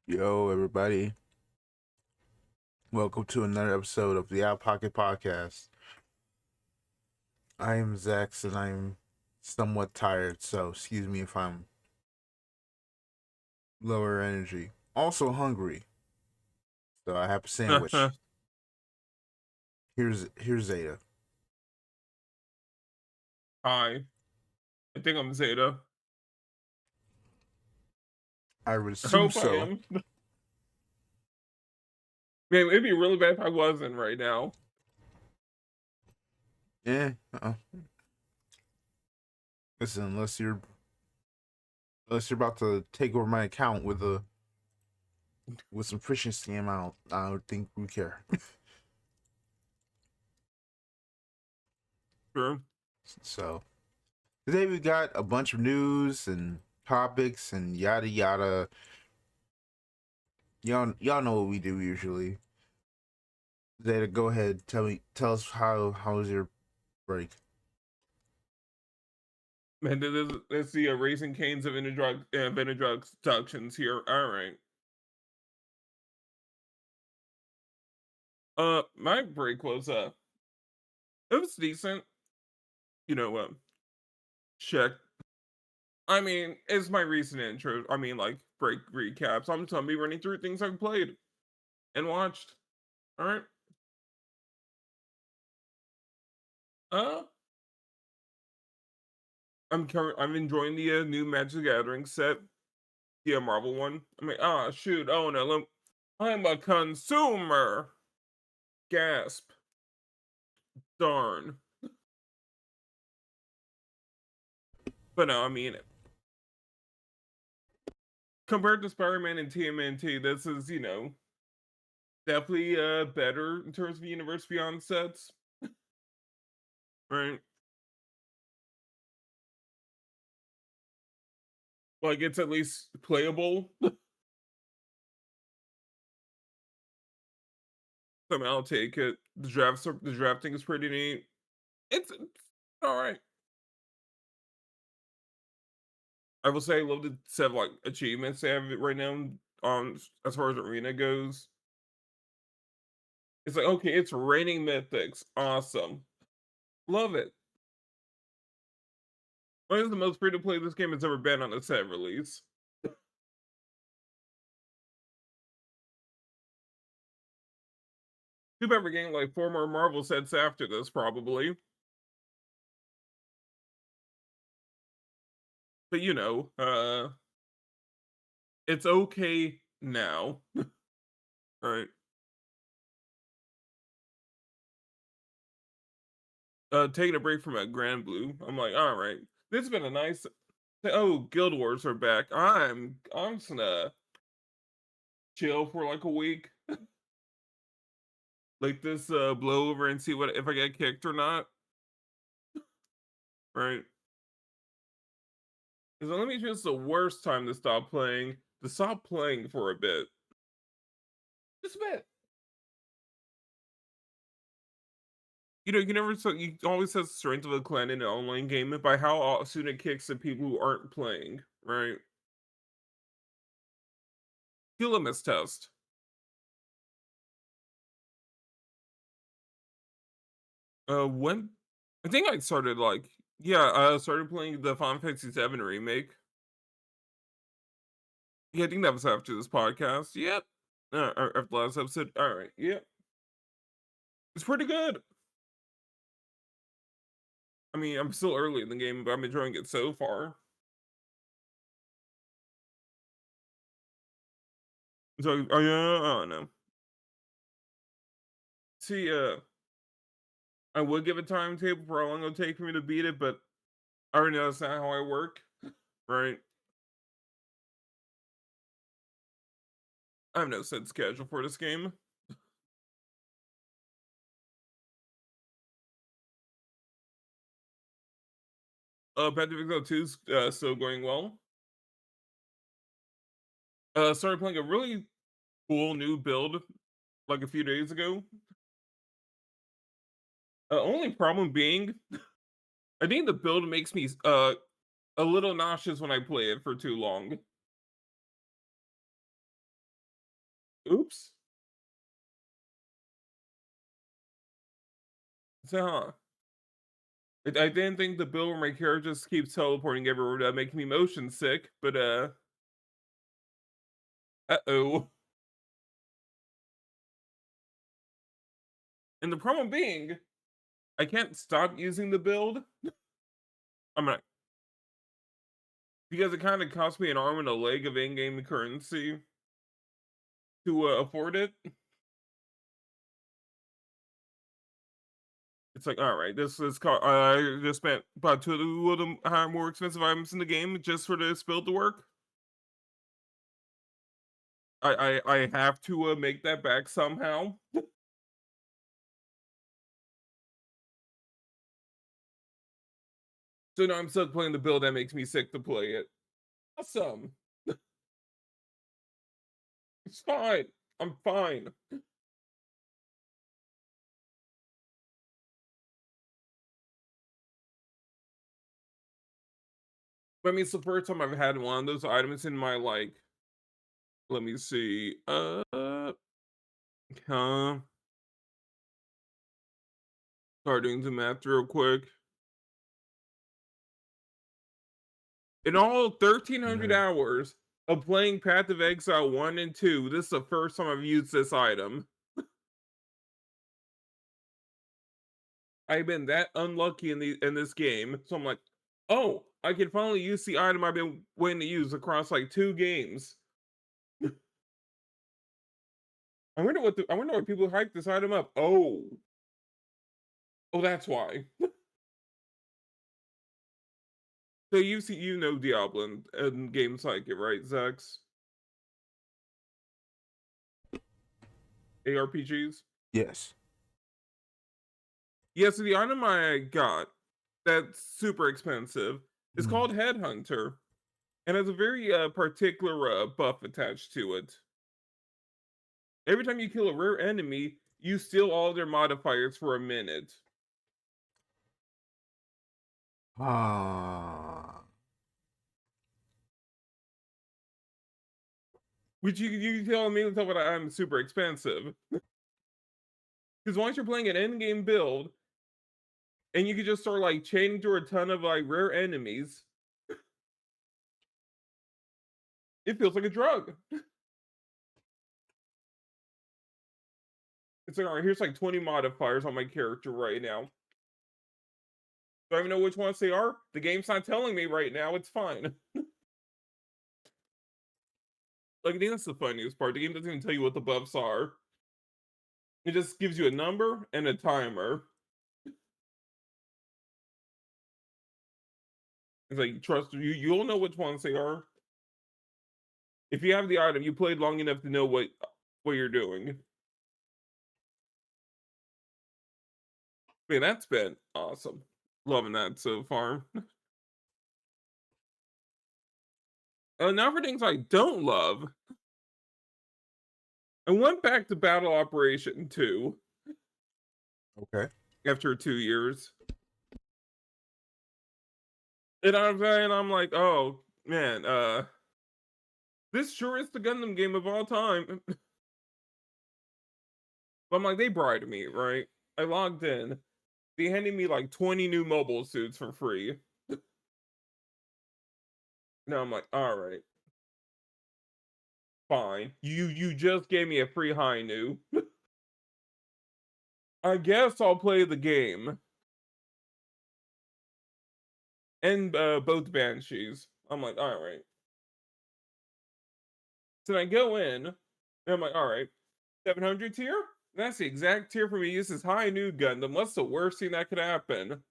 Yo, everybody. Welcome to another episode of the Out Pocket Podcast. I am Zechs and I'm somewhat tired, so excuse me if I'm lower energy. Also hungry, so I have a sandwich. Here's Zeta. Hi, I think I'm Zeta. I would I assume hope I so. am. Man, it'd be really bad if I wasn't right now. Yeah. Listen, unless you're about to take over my account with some phishing scam, I don't think we care. Sure. So today we got a bunch of news and topics and yada yada. Y'all know what we do usually. Zeta, go ahead. Tell us how was your break? Man, let's see. Raising Canes of inner drug seductions here. All right. My break was it was decent. You know, check. I mean, it's my recent intro. I mean, like break recaps. I'm just gonna be running through things I've played and watched. All right. Uh, I'm enjoying the new Magic the Gathering set. Yeah, Marvel one. I mean, shoot. Oh no, I'm a consumer. Gasp. Darn. But no, I mean, compared to Spider-Man and TMNT, this is, definitely better in terms of Universe Beyond sets, right? Like it's at least playable. I mean, I'll take it. The drafting is pretty neat. It's all right. I will say I love the set of like achievements they have right now on as far as arena goes. It's like, okay, it's raining mythics. Awesome. Love it. What is the most free to play this game has ever been on a set release? Too bad we're getting like 4 more Marvel sets after this, probably. But it's okay now. Right. Taking a break from a Grand Blue. I'm like, all right. This has been a nice. Oh, Guild Wars are back. I'm just gonna chill for like a week. Like this blow over and see what if I get kicked or not. Right. Because let me choose the worst time to stop playing. To stop playing for a bit. Just a bit. You never you always says strength of a clan in an online game by how soon it kicks the people who aren't playing, right? Skill limits test. When I think I started like I started playing the Final Fantasy VII remake. Yeah, I think that was after this podcast. Yep. After the last episode. All right. Yep. It's pretty good. I mean, I'm still early in the game, but I'm enjoying it so far. So, oh yeah, I don't know. See, I would give a timetable for how long it'll take for me to beat it, but I already know that's not how I work, right? I have no set schedule for this game. Path of Exile 2 is still going well. Started playing a really cool new build like a few days ago. Only problem being, I think the build makes me a little nauseous when I play it for too long. Oops. So, I didn't think the build where my character just keeps teleporting everywhere that making me motion sick, but uh-oh. And the problem being, I can't stop using the build. I'm not because it kind of cost me an arm and a leg of in-game currency to afford it. It's like, all right, this is I just spent about two of the more expensive items in the game just for this build to work. I have to make that back somehow. So now I'm stuck playing the build that makes me sick to play it. Awesome. It's fine. I'm fine. I mean, it's the first time I've had one of those items in my like. Let me see. Huh. Start doing the math real quick. In all 1,300 Yeah. hours of playing Path of Exile 1 and 2, this is the first time I've used this item. I've been that unlucky in this game, so I'm like, oh, I can finally use the item I've been waiting to use across like 2 games. I wonder why people hype this item up. Oh, that's why. So you know Diablo and games like it, right, Zechs? ARPGs. Yes. Yeah, so the item I got that's super expensive is Mm. called Headhunter, and has a very particular buff attached to it. Every time you kill a rare enemy, you steal all their modifiers for a minute. Ah. Which you tell me that I'm super expensive. Because once you're playing an end game build, and you can just start like chaining through a ton of like rare enemies, it feels like a drug. It's like, all right, here's like 20 modifiers on my character right now. Do I even know which ones they are? The game's not telling me right now. It's fine. Like, I think that's the funniest part. The game doesn't even tell you what the buffs are. It just gives you a number and a timer. It's like, trust you. You'll know which ones they are. If you have the item, you played long enough to know what you're doing. Man, that's been awesome. Loving that so far. Now for things I don't love. I went back to Battle Operation 2 Okay. after 2 years. And I'm like, oh man, this sure is the Gundam game of all time. But I'm like, they bribed me, right? I logged in. They handed me like 20 new mobile suits for free. Now I'm like, all right, fine. You just gave me a free high new. I guess I'll play the game. And both banshees. I'm like, all right. So I go in, and I'm like, all right, 700 tier? That's the exact tier for me. This is high new Gundam. What's the worst thing that could happen?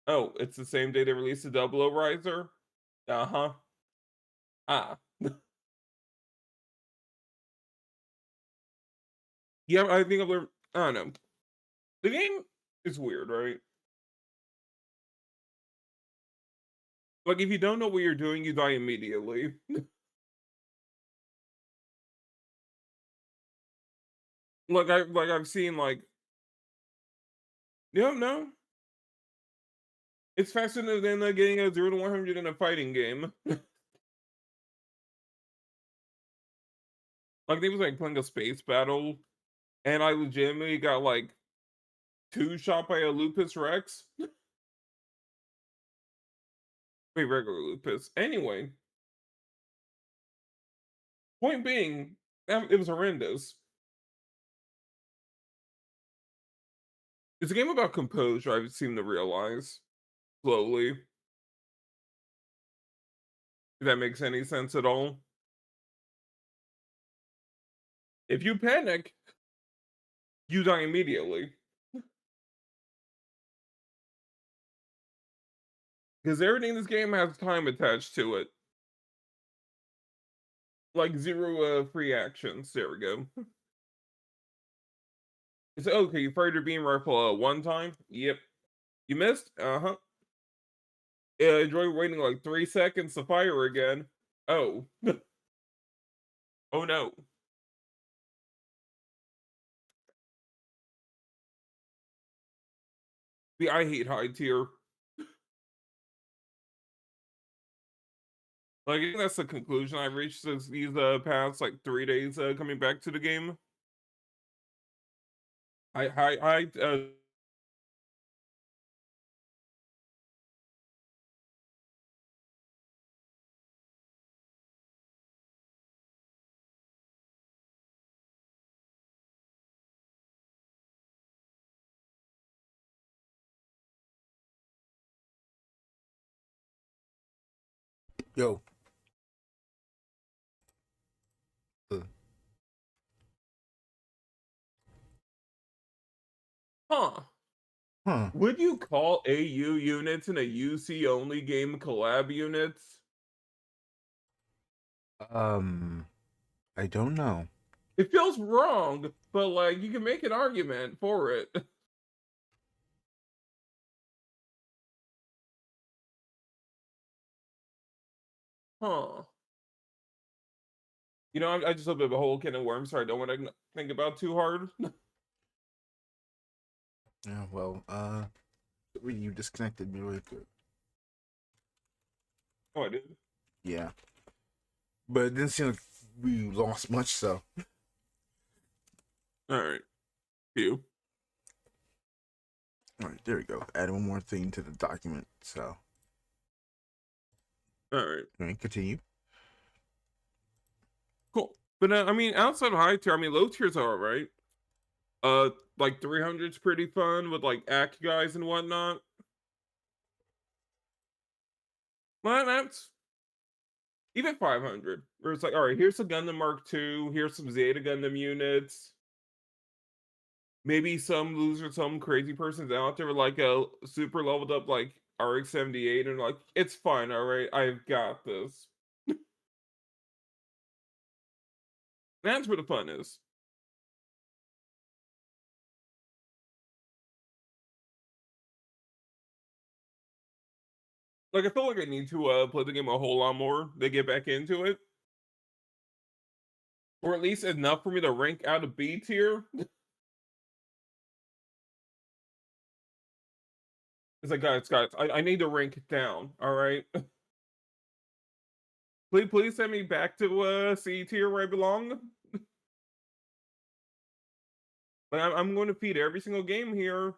Oh, it's the same day they released the Double O Riser? Uh-huh. Ah. Yeah, I think I've learned, I don't know. The game is weird, right? Like, if you don't know what you're doing, you die immediately. I've seen like, no. It's faster than getting a 0 to 100 in a fighting game. Like, they was, like, playing a space battle, and I legitimately got, like, 2 shot by a Lupus Rex. Wait, regular Lupus. Anyway, point being, it was horrendous. It's a game about composure, I've seemed to realize, slowly, if that makes any sense at all. If you panic, you die immediately. Because everything in this game has time attached to it. Like 0, free actions. There we go. It's okay, you fired your beam rifle, 1 time? Yep. You missed? Uh-huh. Yeah, enjoy waiting like 3 seconds to fire again. Oh. Oh no. See, I hate high tier. Like, I think that's the conclusion I've reached since these, past, like, 3 days, coming back to the game. I Yo. Uh, huh. Huh. Would you call AU units in a UC only game collab units? Um, I don't know. It feels wrong, but like you can make an argument for it. Huh. You know, I just opened up a whole can of worms, so I don't want to think about too hard. Yeah, well, you disconnected me really quick. Oh, I did. Yeah. But it didn't seem like we lost much, so. All right. You. Alright, there we go. Add one more thing to the document, so. All right. Alright, continue. Cool. But I mean, outside of high tier, I mean, low tiers are alright. Like 300's pretty fun with like act guys and whatnot. Well, that's even 500. Where it's like, all right, here's a Gundam Mark II, here's some Zeta Gundam units. Maybe some loser, some crazy person's out there with like a super leveled up like RX-78 and like, it's fine, all right, I've got this. That's where the fun is. Like, I feel like I need to play the game a whole lot more to get back into it. Or at least enough for me to rank out of B tier. It's like, guys, I need to rank it down, all right? Please send me back to C tier where I belong. Like, I'm going to feed every single game here.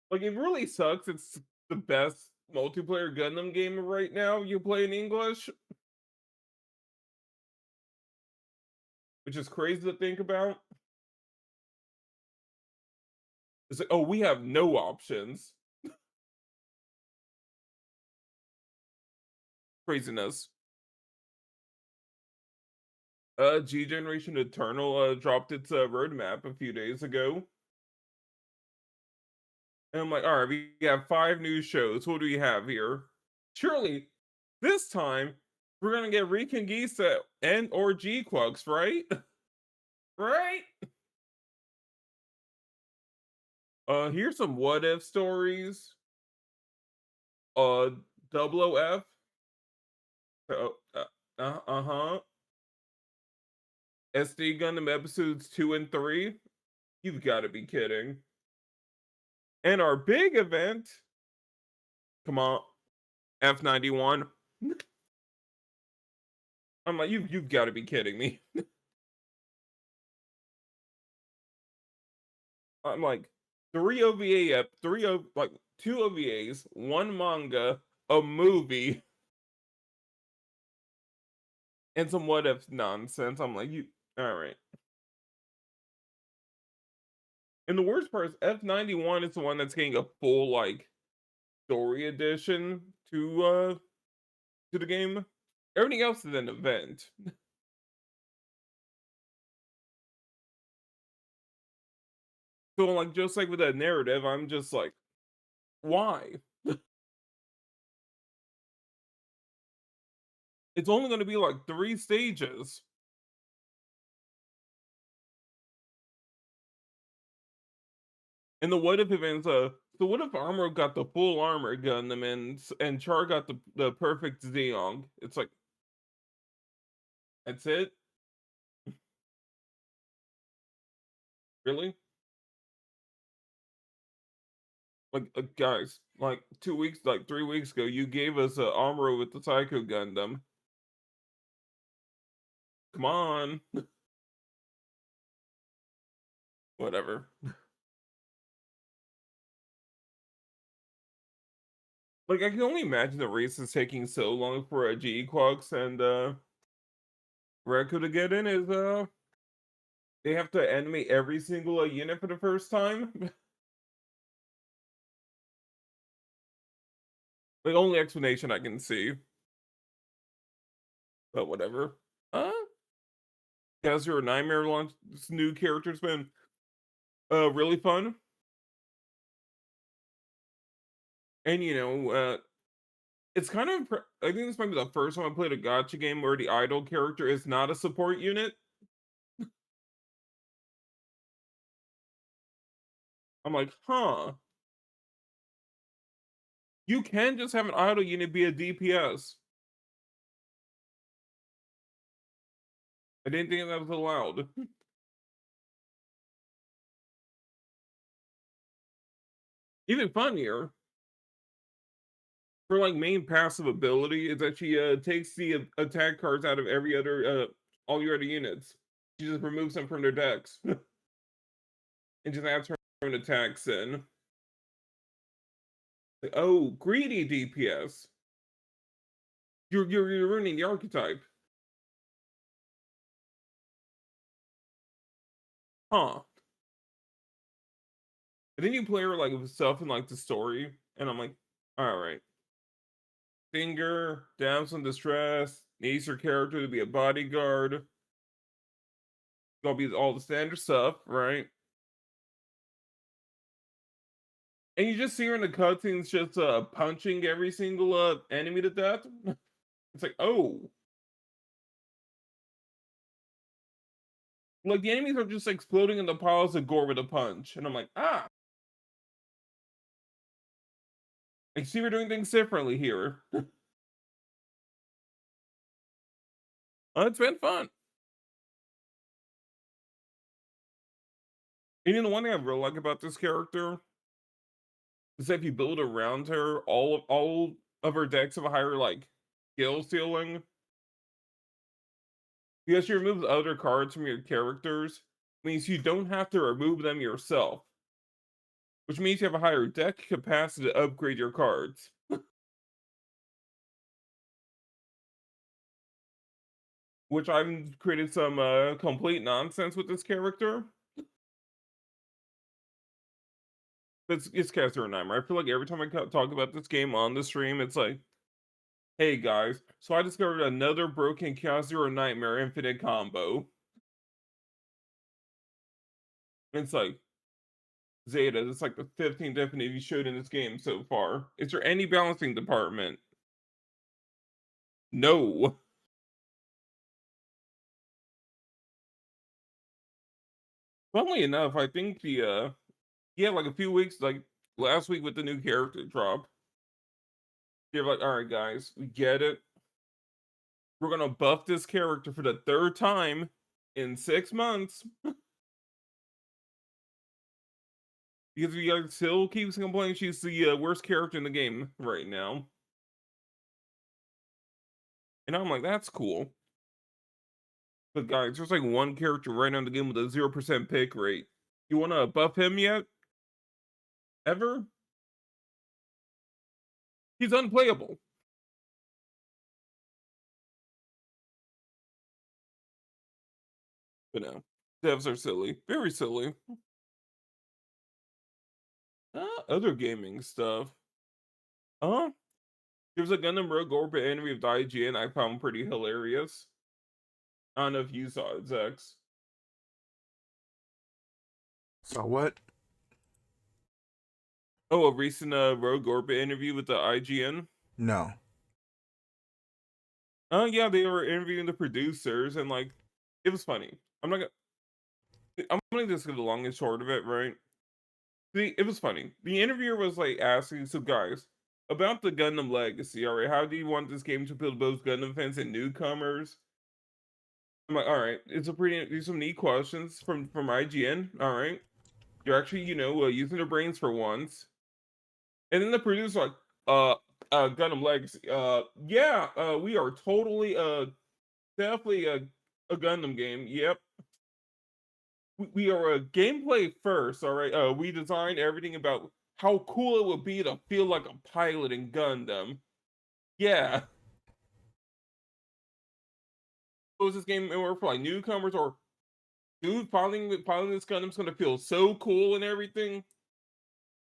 Like, it really sucks. It's the best multiplayer Gundam game right now you play in English, which is crazy to think about. It's like, oh, we have no options. Craziness. G Generation Eternal dropped its roadmap a few days ago. And I'm like, all right, we have 5 new shows. What do we have here? Surely, this time, we're gonna get Reconquista and or G-Quux, right? Right? Here's some what if stories. Uh, Double OF. Uh-huh. SD Gundam episodes 2 and 3. You've got to be kidding. And our big event. Come on. F91. I'm like, you've got to be kidding me. I'm like, like two OVAs, one manga, a movie, and some what if nonsense. I'm like, you all right. And the worst part is F91 is the one that's getting a full like story edition to the game. Everything else is an event. So like just like with that narrative, I'm just like, why? It's only gonna be like 3 stages. And the what if events, so what if Armor got the full armor Gundam and Char got the perfect Zeong? It's like that's it? Really? Like guys, like 2 weeks, like 3 weeks ago, you gave us Armor with the Psycho Gundam. Come on. Whatever. Like I can only imagine the race is taking so long for G-Quox and Reku to get in is they have to animate every single unit for the first time. The only explanation I can see, but whatever. Guys, your Nightmare launch this new character's been really fun. And it's kind of I think this might be the first time I played a gotcha game where the idol character is not a support unit. I'm like, huh. You can just have an idol unit be a DPS. I didn't think that was allowed. Even funnier, for like main passive ability is that she takes the attack cards out of every other all your other units. She just removes them from their decks and just adds her own attacks in. Like, oh, greedy DPS. You're ruining the archetype. Huh. And then you play her like with stuff in like the story, and I'm like, all right. Finger, damsel in distress, needs her character to be a bodyguard. Gonna be all the standard stuff, right? And you just see her in the cutscenes just punching every single enemy to death. It's like, oh, like the enemies are just exploding in the piles of gore with a punch, and I'm like, ah, I see we're doing things differently here. It's been fun. And the one thing I really like about this character is that if you build around her, all of her decks have a higher like skill ceiling. Because she removes other cards from your characters, means you don't have to remove them yourself. Which means you have a higher deck capacity to upgrade your cards. Which I've created some complete nonsense with this character. It's Caster Nightmare. I feel like every time I talk about this game on the stream, it's like, hey guys, so I discovered another broken Chaos Zero Nightmare Infinite combo. It's like, Zeta, it's like the 15th Infinite you showed in this game so far. Is there any balancing department? No. Funnily enough, I think yeah, like a few weeks, like last week with the new character drop, you're like, all right, guys, we get it. We're gonna buff this character for the third time in 6 months because we still keeps complaining she's the worst character in the game right now. And I'm like, that's cool. But guys, there's like one character right now in the game with a 0% pick rate. You wanna buff him yet? Ever? He's unplayable. But no. Devs are silly. Very silly. Other gaming stuff. Uh, there's a Gundam Rogue Orbit enemy of the IGN I found pretty hilarious. I don't know if you saw it, Zechs. So what? Oh, a recent Rogue Orbit interview with the IGN. No. Yeah, they were interviewing the producers and like it was funny. I'm gonna just get the long and short of it, right? It was funny. The interviewer was like asking, so guys, about the Gundam legacy, all right, how do you want this game to appeal to both Gundam fans and newcomers? I'm like, all right, these some neat questions from IGN. All right, you're actually using their brains for once. And then the producer like, Gundam Legacy, yeah, we are totally definitely a Gundam game. Yep, we are a gameplay first. All right, we designed everything about how cool it would be to feel like a pilot in Gundam. Yeah, was this game more for like newcomers or dude piloting this Gundam's gonna feel so cool and everything?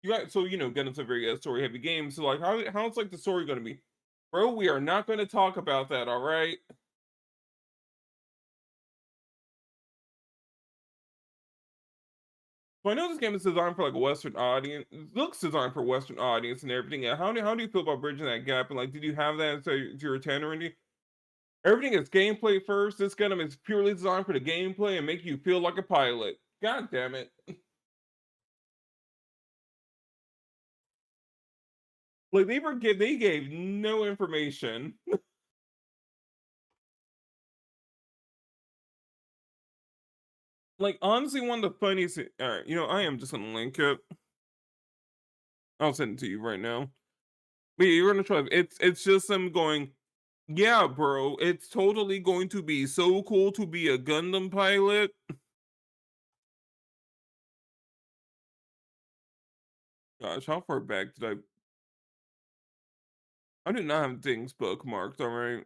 Gundam's a very story heavy game. So like, how's like the story gonna be, bro? We are not gonna talk about that. All right. So I know this game is designed for like a Western audience. It looks designed for a Western audience and everything. And how do you feel about bridging that gap? And like, did you have that as your intent or anything? Everything is gameplay first. This Gundam is purely designed for the gameplay and make you feel like a pilot. God damn it! Like they gave no information. Like honestly, one of the funniest. All right, I am just gonna link it. I'll send it to you right now. But yeah, you're gonna try. It's just them going. Yeah, bro, it's totally going to be so cool to be a Gundam pilot. Gosh, how far back did I? I did not have things bookmarked. All right,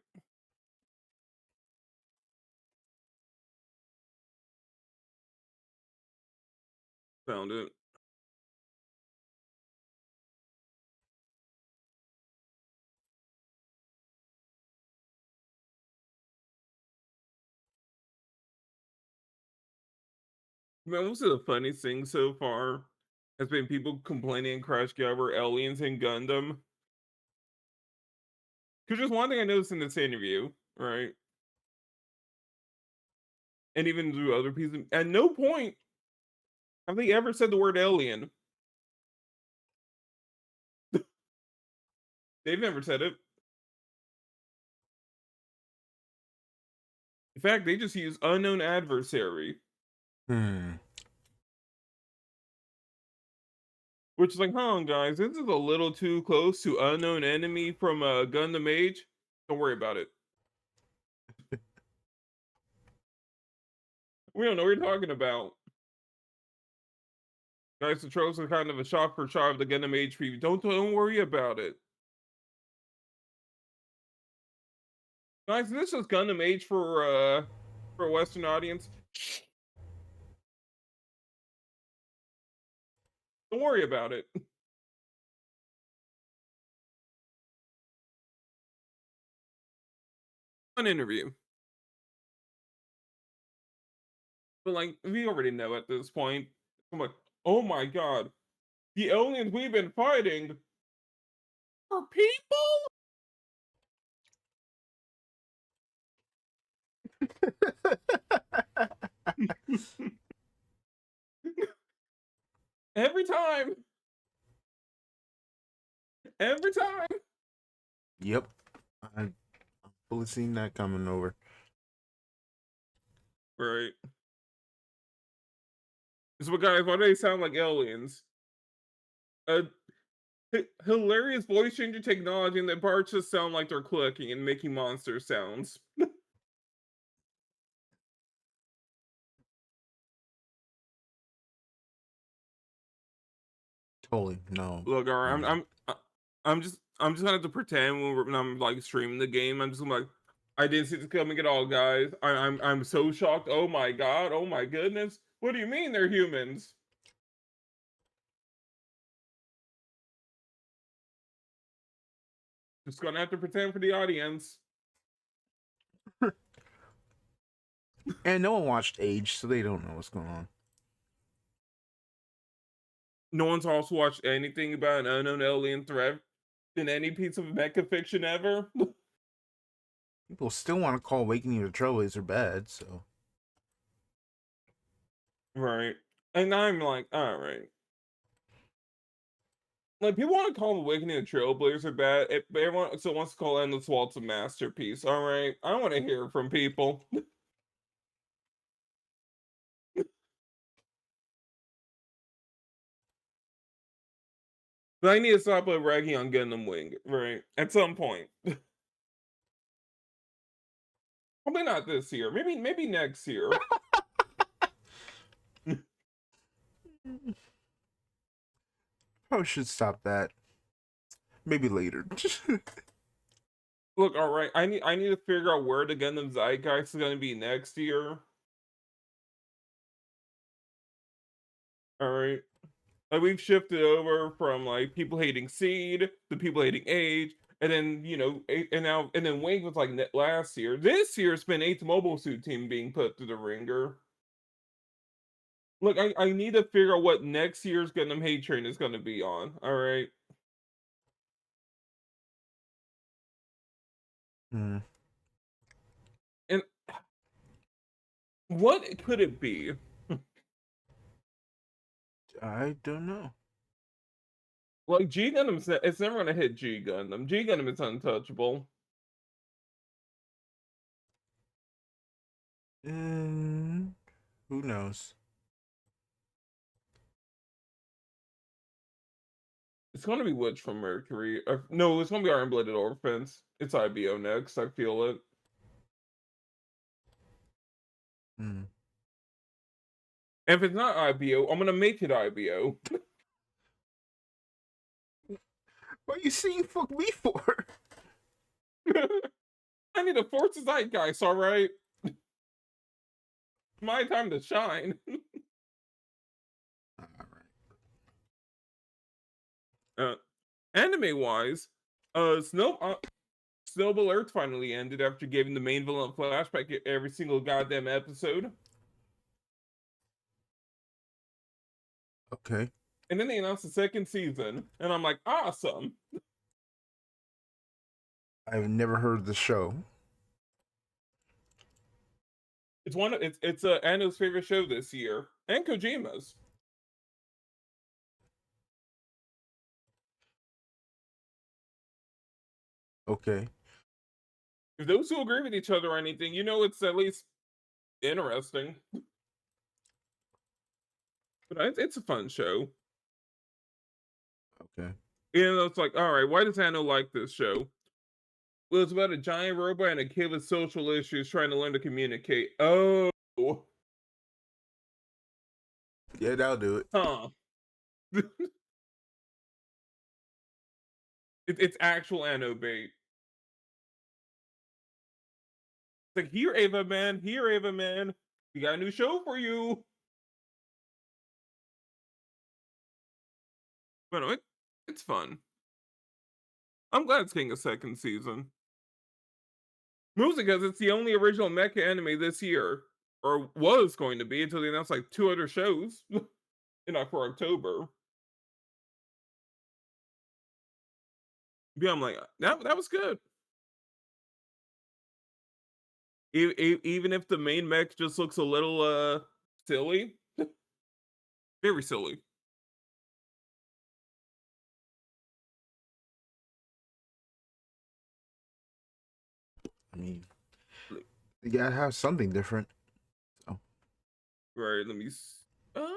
found it. Man, what's the funniest thing so far has been people complaining and crash over aliens in Gundam. Because just one thing I noticed in this interview, right? And even through other pieces, at no point have they ever said the word alien. They've never said it. In fact, they just use unknown adversary, Hmm. which is like, huh, guys, this is a little too close to unknown enemy from Gundam Age. Don't worry about it. We don't know what you're talking about. Guys, the tropes are kind of a shock for shot of the Gundam Age preview. Don't worry about it. Guys, this is Gundam Age for a Western audience. Don't worry about it. An interview. But like we already know at this point. I'm like, oh my god, the aliens we've been fighting are people. Every time, every time. Yep. I'm fully seen that coming over. Right. So, guys, why do they sound like aliens? Uh, Hilarious voice changer technology, and the parts just sound like they're clicking and making monster sounds. Totally no. Look, all right, No. I'm just gonna have to pretend when I'm like streaming the game. I'm just gonna be like, I didn't see this coming at all, guys. I'm so shocked. Oh my god. Oh my goodness. What do you mean they're humans? Just gonna have to pretend for the audience. And no one watched Age, so they don't know what's going on. No one's also watched anything about an unknown alien threat in any piece of mecha fiction ever. People still want to call Awakening of the Trailblazer bad, so Right. And I'm like, all right. Like people want to call Awakening a Trailblazer bad. Everyone still wants to call Endless Waltz a masterpiece. All right. I want to hear from people. But I need to stop ragging on Gundam Wing, right? At some point. Probably not this year. Maybe next year. probably should stop that. Maybe later. Look, all right. I need to figure out where the Gundam Zeitgeist is going to be next year. All right. Like we've shifted over from like people hating Seed to people hating Age, and then and then Wing was like last year. This year it's been Eighth Mobile Suit Team being put through the ringer. Look, I need to figure out what next year's Gundam Hate Train is going to be on. All right. Hmm. And what could it be? I don't know. Like G Gundam, it's never gonna hit G Gundam. G Gundam is untouchable. Mm, who knows? It's gonna be Witch from Mercury. No, it's gonna be Iron Blooded Orphans. It's IBO next. I feel it. Hmm. If it's not IBO, I'm gonna make it IBO. What are you saying fuck me for? I need to force the zeitgeist, all right? My time to shine. Alright. uh, Anime wise, Snow Alert finally ended after giving the main villain a flashback every single goddamn episode. Okay. And then they announced the second season, and I'm like, awesome. I've never heard the show. It's Anno's favorite show this year, and Kojima's. Okay. If those two agree with each other or anything, it's at least interesting. But it's a fun show. Okay. It's like, all right, why does Anno like this show? Well, it's about a giant robot and a kid with social issues trying to learn to communicate. Oh, Yeah, that'll do it. huh. It's actual Anno bait. It's like, here, Ava Man, here, Ava Man. We got a new show for you. But no, it's fun. I'm glad it's getting a second season. Mostly because it's the only original mecha anime this year, or was going to be until they announced like two other shows for October. Yeah, I'm like that was good. Even if the main mech just looks a little silly, very silly. I mean, you gotta have something different. So Right? Let me. Uh,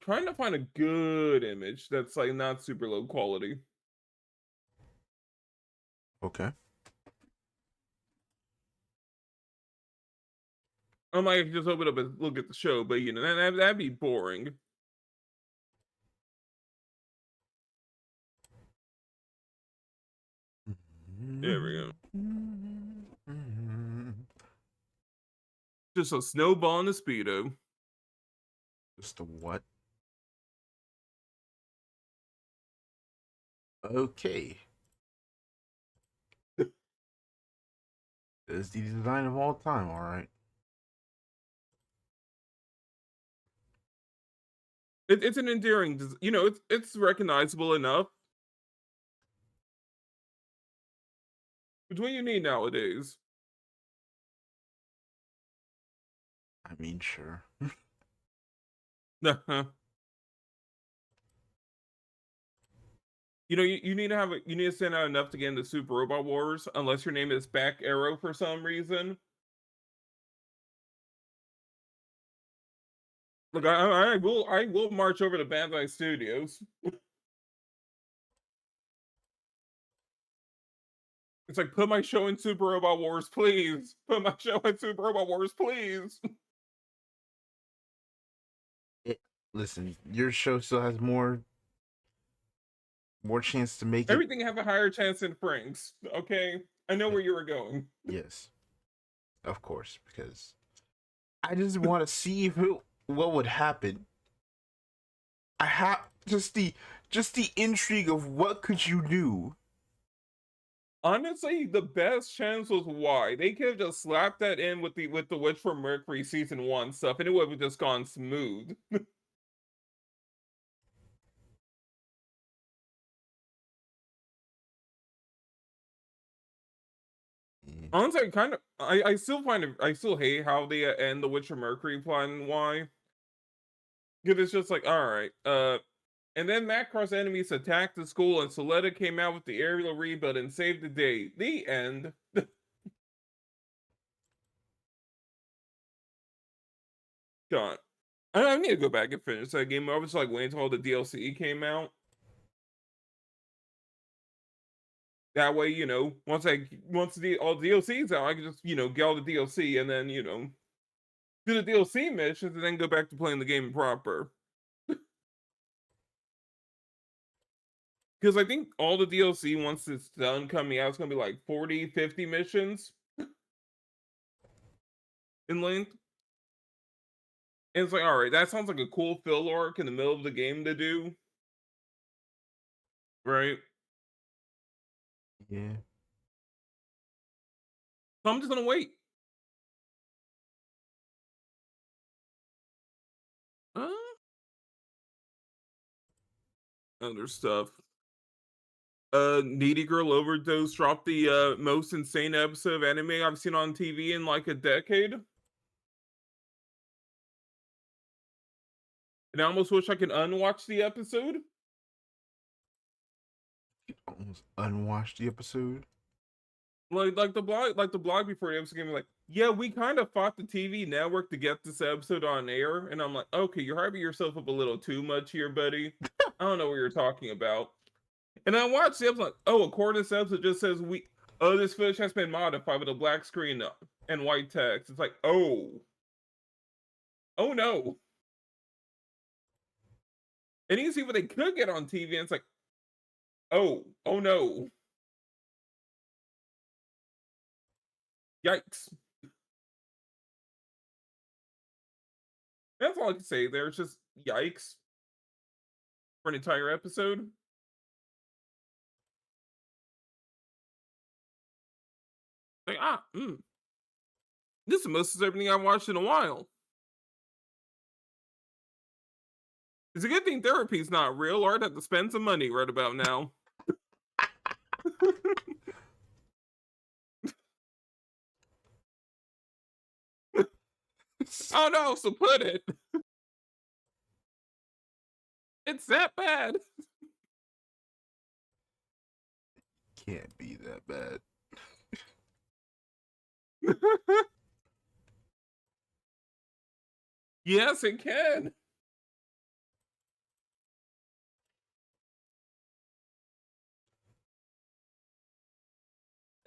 trying to find a good image that's like not super low quality. Okay. I might just open up and look at the show, but you know that'd be boring. There we go. Just a snowball and a speedo. Just a what? Okay. It's the design of all time, alright. It's an endearing, you know, it's recognizable enough. It's what you need nowadays. I mean, sure. You know, you need to you need to stand out enough to get into Super Robot Wars, unless your name is Back Arrow for some reason. Look, I will march over to Bandai Studios. It's like, put my show in Super Robot Wars, please. Put my show in Super Robot Wars, please. It, listen, your show still has more chance to make it. Everything have a higher chance than Frank's. Okay, I know where you were going. Yes, of course, because I just want to see what would happen. I have just the intrigue of what could you do. Honestly, the best chance was why they could have just slapped that in with the Witch from Mercury season 1 stuff, and it would have just gone smooth. Honestly, I still find it. I still hate how they end the Witch from Mercury plot and why. Because it's just like, all right, and then Macross enemies attacked the school, and Soletta came out with the aerial rebuild and saved the day. The end. God, I need to go back and finish that game. I was like waiting until all the DLC came out. That way, you know, once all the DLCs out, I can just get all the DLC and then do the DLC missions and then go back to playing the game proper. Because I think all the DLC, once it's done coming out, it's gonna be like 40, 50 missions in length. And it's like, all right, that sounds like a cool fill arc in the middle of the game to do, right? Yeah. So I'm just gonna wait. Uh, Other stuff. Needy Girl Overdose dropped the most insane episode of anime I've seen on TV in like a decade. And I almost wish I could unwatch the episode. You almost unwatched the episode. Like the blog before the episode came like, yeah, we kind of fought the TV network to get this episode on air, and I'm like, okay, you're hyping yourself up a little too much here, buddy. I don't know what you're talking about. And I watched the episode, like, oh, according to this episode, it just says this footage has been modified with a black screen and white text. It's like, oh no. And you can see what they could get on TV, and it's like, oh no, yikes. That's all I can say. There's just yikes for an entire episode. Like, this is the most everything I've watched in a while. It's a good thing therapy's not real, or I'd have to spend some money right about now. Oh no, so put it. It's that bad. Can't be that bad. Yes, it can.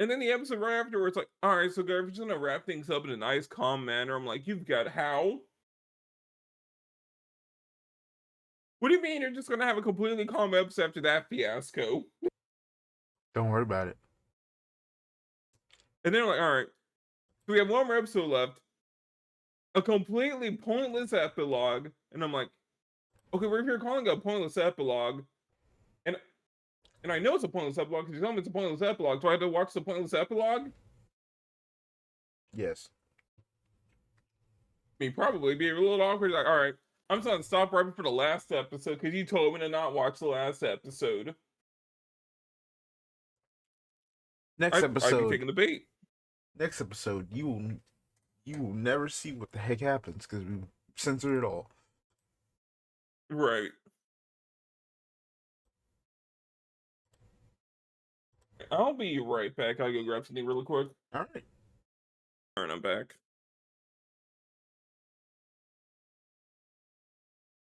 And then the episode right afterwards, like, all right, so we're just gonna wrap things up in a nice, calm manner. I'm like, you've got how? What do you mean you're just gonna have a completely calm episode after that fiasco? Don't worry about it. And then like, all right, so we have one more episode left, a completely pointless epilogue, and I'm like, okay, we're here calling it a pointless epilogue, and I know it's a pointless epilogue because you tell me it's a pointless epilogue. Do I have to watch the pointless epilogue? Yes. I mean, probably be a little awkward. Like, all right, I'm just gonna stop right before the last episode because you told me to not watch the last episode. Next I'd be episode. taking the bait. Next episode, you will never see what the heck happens because we censored it all. Right. I'll be right back. I'll go grab something really quick. All right. All right, I'm back.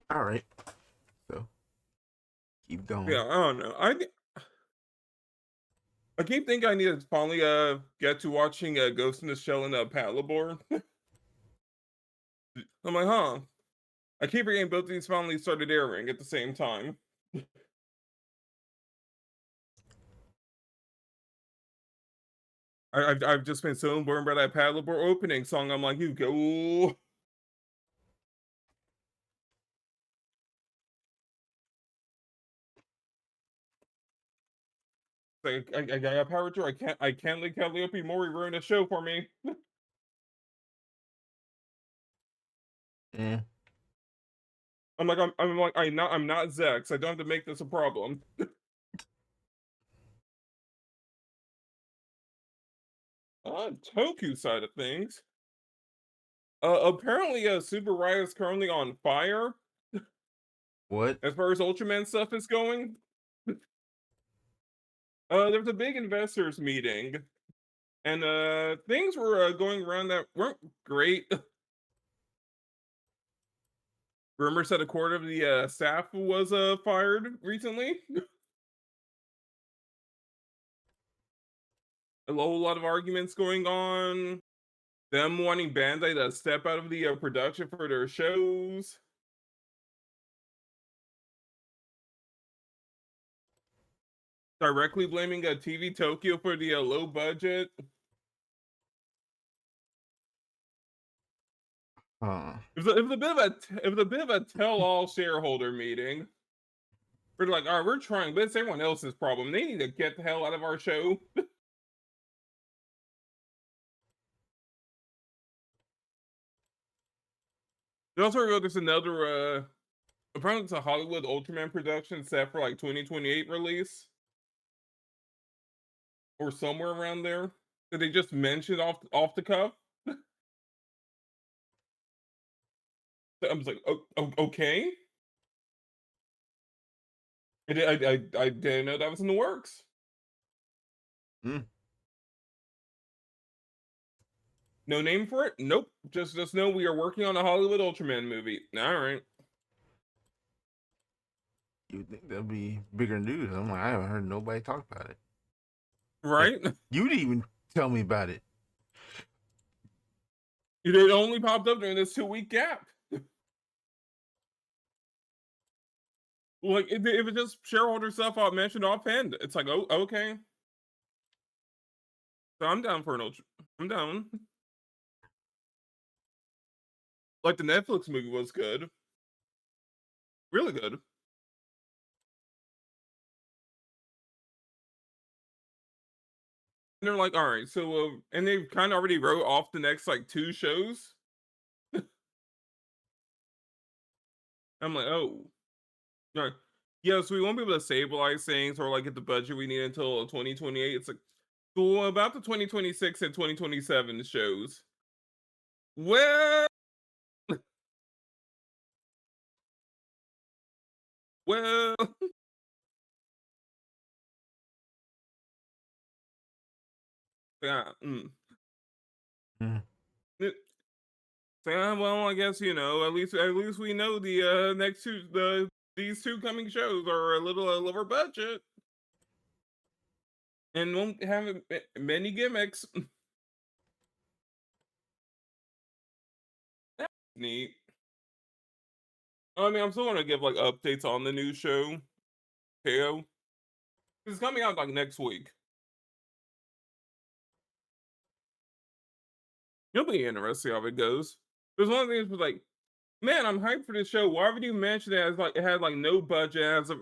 All right. So keep going. Yeah, I don't know. I keep thinking I need to finally get to watching Ghost in the Shell and Patlabor. I'm like, huh. I keep forgetting both of these finally started airing at the same time. I've just been so burned by that Paddleboard opening song. I'm like, you go. Like, I got power through. I can't let Calliope Mori ruin the show for me. Yeah. I'm like, I'm not Zechs. I don't have to make this a problem. Toku side of things. Apparently, Super Riot is currently on fire What? as far as Ultraman stuff is going. There's a big investors meeting, and things were going around that weren't great. Rumors said a quarter of the staff was fired recently. A whole lot of arguments going on. Them wanting Bandai to step out of the production for their shows. Directly blaming TV Tokyo for the low budget. Huh. It was a bit of a tell-all shareholder meeting. We're like, all right, we're trying, but it's everyone else's problem. They need to get the hell out of our show. They also wrote there's another apparently it's a Hollywood Ultraman production set for like 2028 release. Or somewhere around there. That they just mentioned off the cuff. I was like, oh, okay. I didn't know that was in the works. Mm. No name for it? Nope. Just know we are working on a Hollywood Ultraman movie. All right. You'd think that'd be bigger news. I'm like, I haven't heard nobody talk about it. Right? You didn't even tell me about it. It only popped up during this 2-week gap. Like, if it's just shareholder stuff I mentioned offhand, it's like, oh, okay. So I'm down for an Ultra. I'm down. Like, the Netflix movie was good. Really good. And they're like, all right, so, and they kind of already wrote off the next, like, 2 shows. I'm like, oh. All right. Yeah, so we won't be able to stabilize things or, like, get the budget we need until 2028. It's like, so about the 2026 and 2027 shows. Well, well, yeah, Mm. It- so, yeah, well, I guess at least we know the next these 2 coming shows are a little lower budget. and won't have many gimmicks. That's neat. I mean, I'm still gonna give like updates on the new show, KO. It's coming out like next week. It'll be interesting how it goes. There's one of the things was like, man, I'm hyped for this show. Why would you mention it as like it had like no budget, it has a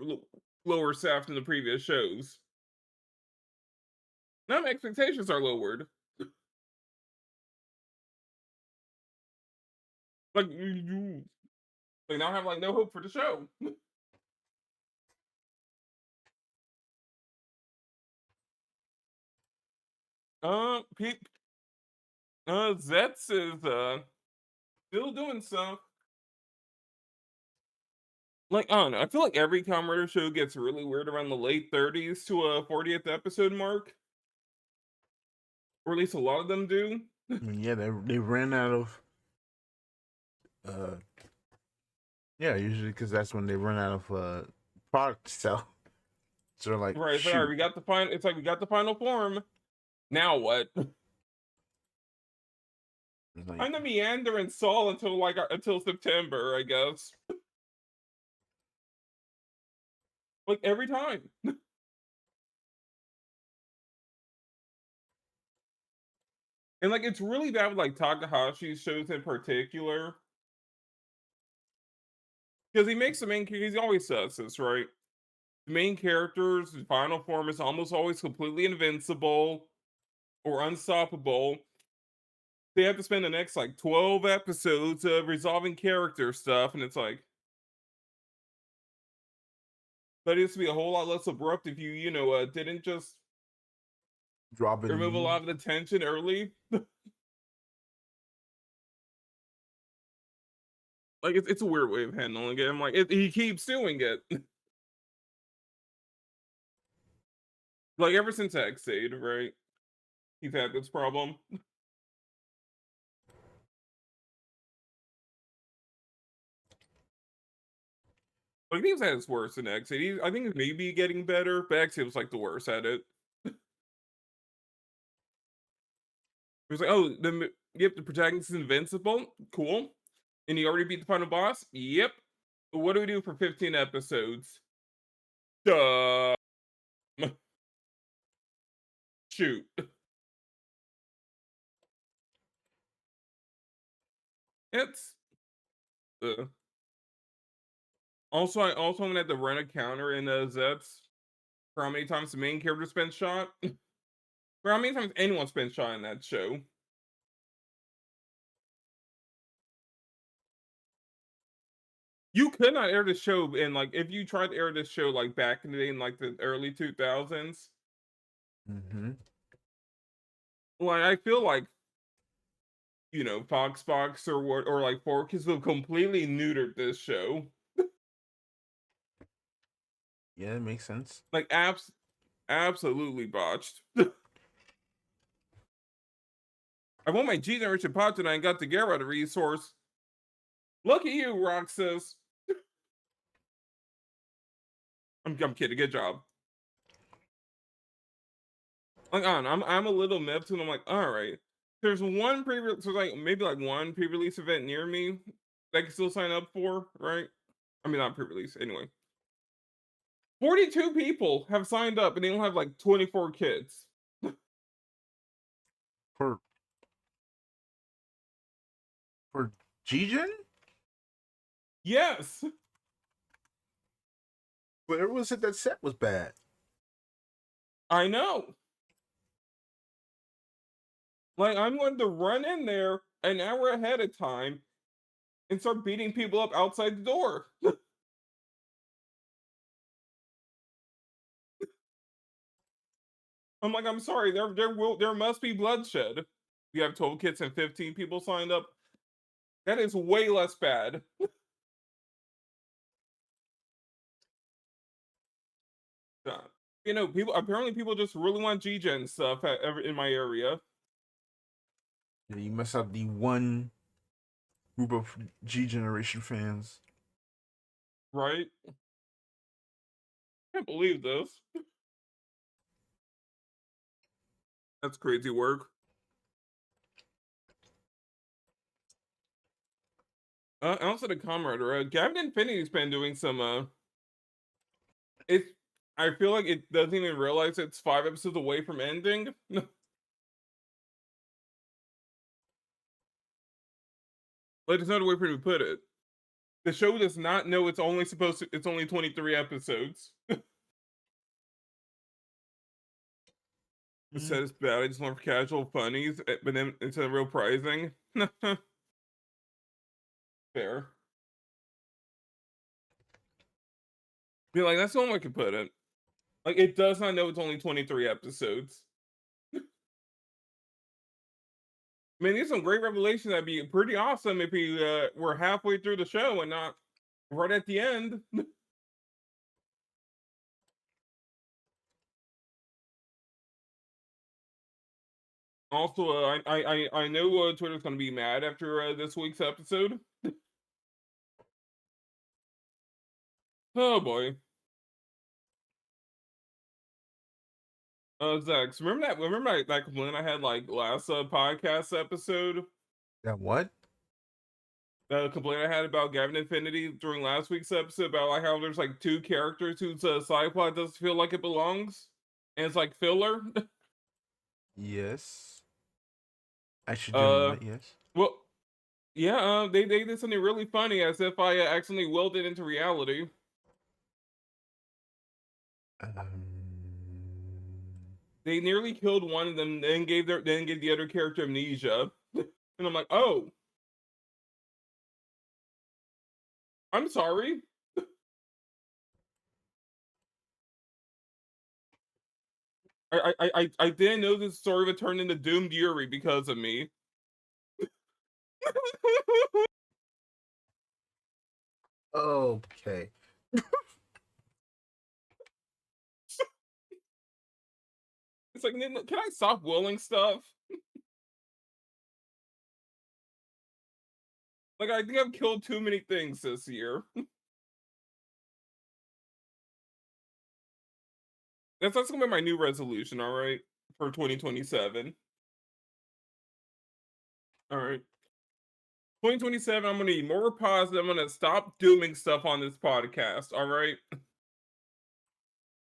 lower staff than the previous shows? Now my expectations are lowered. Like like now I have like no hope for the show. Pete, Zets is still doing stuff. Like, I don't know. I feel like every Kamen Rider show gets really weird around the late 30s to a 40th episode mark. Or at least a lot of them do. I mean, yeah, they ran out of uh yeah, usually because that's when they run out of product to sell. So they're like, Right, it's like, all right, shoot. we got the final. It's like we got the final form. Now what? It's like, I'm the meander and Saul until like until September, I guess. Like every time. And like it's really bad with like Takahashi's shows in particular. Because he makes the main he always says this, right? The main character's final form is almost always completely invincible or unstoppable. They have to spend the next like 12 episodes of resolving character stuff, and it's like that used to be a whole lot less abrupt if you didn't just drop it remove a in. lot of the tension early. Like it's a weird way of handling it. I'm like he keeps doing it. Like ever since Xade, right? He's had this problem. Like he's had his worse than Xade. I think he's maybe getting better, but Xade was like the worst at it. He was like, oh, yep, the protagonist is invincible. Cool. And he already beat the final boss? Yep. What do we do for 15 episodes? Duh. Shoot. It's I also am gonna have to run a counter in Zets for how many times the main character's been shot. For how many times anyone's been shot in that show. You could not air this show in like if you tried to air this show like back in the day in like the early 2000s. Mm-hmm. Like I feel like Foxbox or what or like 4Kids have completely neutered this show. Yeah, it makes sense. Like absolutely botched. I want my G generation pod tonight and got the Gara the resource. Look at you, Roxas. I'm kidding. Good job. Like I'm a little miffed and I'm like, all right. There's one maybe like one pre-release event near me that I can still sign up for, right? I mean not pre-release anyway. 42 people have signed up and they don't have like 24 kids. For for Jigen? Yes. Where was it that set was bad? I know. Like I'm going to run in there an hour ahead of time and start beating people up outside the door. I'm like, I'm sorry, there must be bloodshed. You have 12 kids and 15 people signed up. That is way less bad. People just really want G-Gen stuff in my area. Yeah, you mess up the one group of G Generation fans. Right? Can't believe this. That's crazy work. Also the comrade, Gavin Infinity's been doing some it's I feel like it doesn't even realize it's 5 episodes away from ending. Like, there's no other way for me to put it. The show does not know it's only 23 episodes. It says bad, I just want for casual funnies, but then instead of real pricing. Fair. Be like, that's the only way I could put it. Like, it does not know it's only 23 episodes. I mean, there's some great revelations that'd be pretty awesome if we were halfway through the show and not right at the end. Also, I know Twitter's gonna be mad after this week's episode. Oh boy. Zechs, remember that complaint I had like last podcast episode? Yeah, what? The complaint I had about Gavin Infinity during last week's episode about like how there's like 2 characters whose side plot doesn't feel like it belongs, and it's like filler. Yes. I should remember that, yes. Well, yeah, they did something really funny as if I accidentally willed it into reality. Um, They nearly killed one of them, then gave the other character amnesia, and I'm like, oh, I'm sorry. I didn't know this story would turn into doomed Yuri because of me. okay. It's like, can I stop willing stuff? Like, I think I've killed too many things this year. That's gonna be my new resolution, all right, for 2027. All right, 2027. I'm gonna be more positive. I'm gonna stop dooming stuff on this podcast. All right.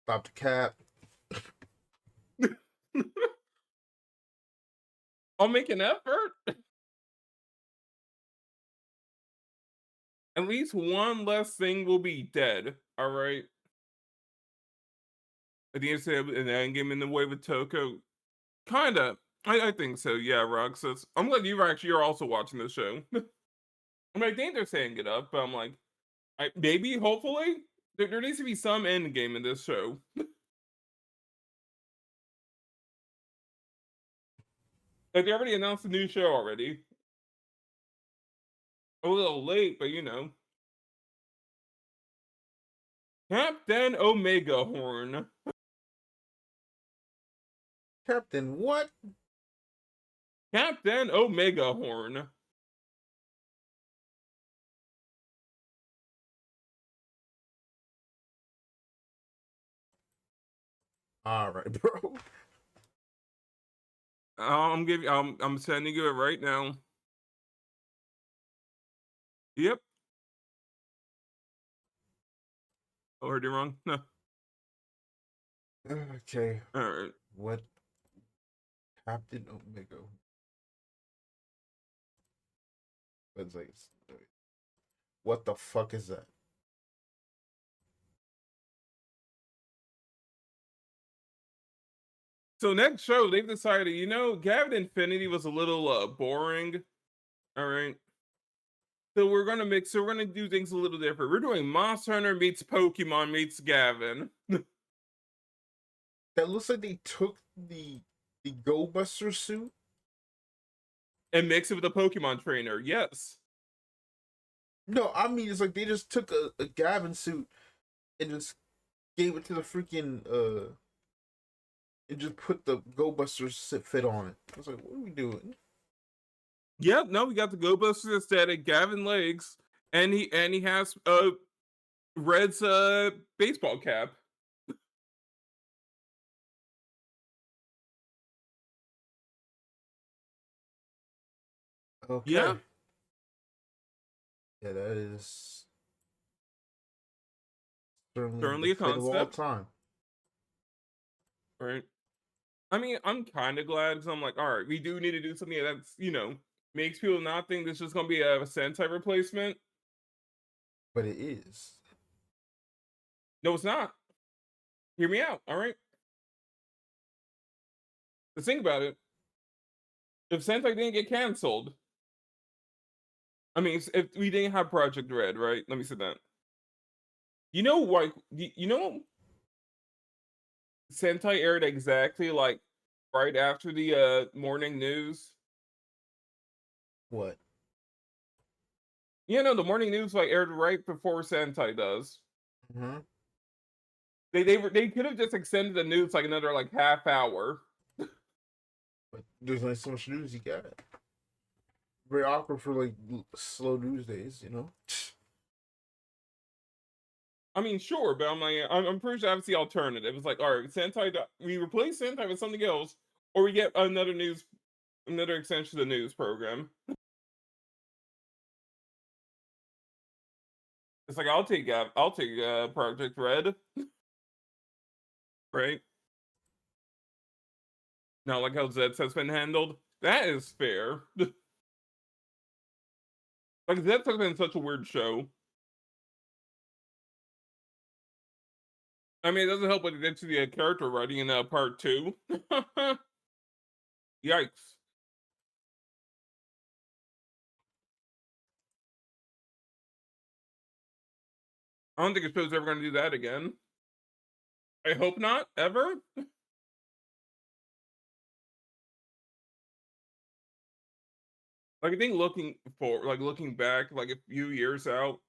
Stop the cap. I'll make an effort. At least one less thing will be dead. All right. At the end of the end game in the way with Toko, kinda. I think so. Yeah, Roxas. I'm glad you're also watching this show. I mean, I think they're saying it up, but I'm like, maybe, hopefully, there needs to be some end game in this show. Like, they already announced a new show already. A little late, but you know. Captain Omega Horn. Captain, what? Captain Omega Horn. All right, bro. I'm sending you it right now. Yep. Oh, heard you wrong. No. Okay. All right. What? Captain Omega. It's like, what the fuck is that? So next show, they've decided, Gavin Infinity was a little boring. All right. So we're gonna do things a little different. We're doing Monster Hunter meets Pokemon meets Gavin. That looks like they took the Go Buster suit. And mix it with a Pokemon trainer. Yes. No, I mean it's like they just took a Gavin suit and just gave it to the freaking and just put the Go Buster fit on it. I was like, what are we doing? Yep, no, we got the Go Buster aesthetic, Gavin legs, and he has Red's baseball cap. Okay. Yeah, Yeah, that is certainly the certainly a fit of all concept, time. right? I mean, I'm kind of glad because I'm like, all right, we do need to do something that's makes people not think this is gonna be a Sentai replacement. But it is. No, it's not. Hear me out, all right? Let's think about it. If Sentai didn't get canceled, I mean, if we didn't have Project Red, right? Let me say that. You know why? You know, Sentai aired exactly like right after the morning news. What? You know, the morning news like aired right before Sentai does. Mm-hmm. They could have just extended the news like another like half hour. But there's only so much news you got. Very awkward for like slow news days, you know. I mean, sure, but I'm like, I'm pretty sure that's the alternative. It's like, all right, Sentai, we replace Sentai with something else, or we get another extension to the news program. It's like I'll take Project Red, right? Not like how Zets has been handled. That is fair. Like Zets has been such a weird show. I mean, it doesn't help when it gets to the character writing in part two. Yikes. I don't think a show's ever going to do that again. I hope not, ever. Like I think looking back, like a few years out,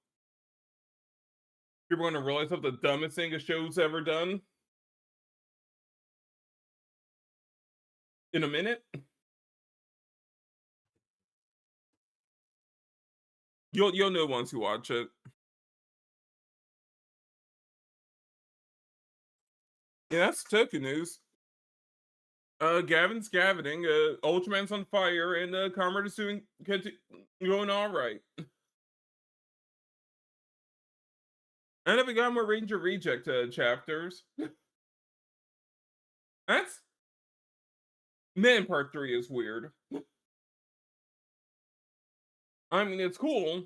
people are going to realize what the dumbest thing a show's ever done in a minute. You'll know once you watch it. Yeah, that's Tokyo news. Gavin's gavining, Ultraman's on fire, and Comrade is doing going all right. And then we got more Ranger Reject chapters. That's Man Part 3 is weird. I mean, it's cool,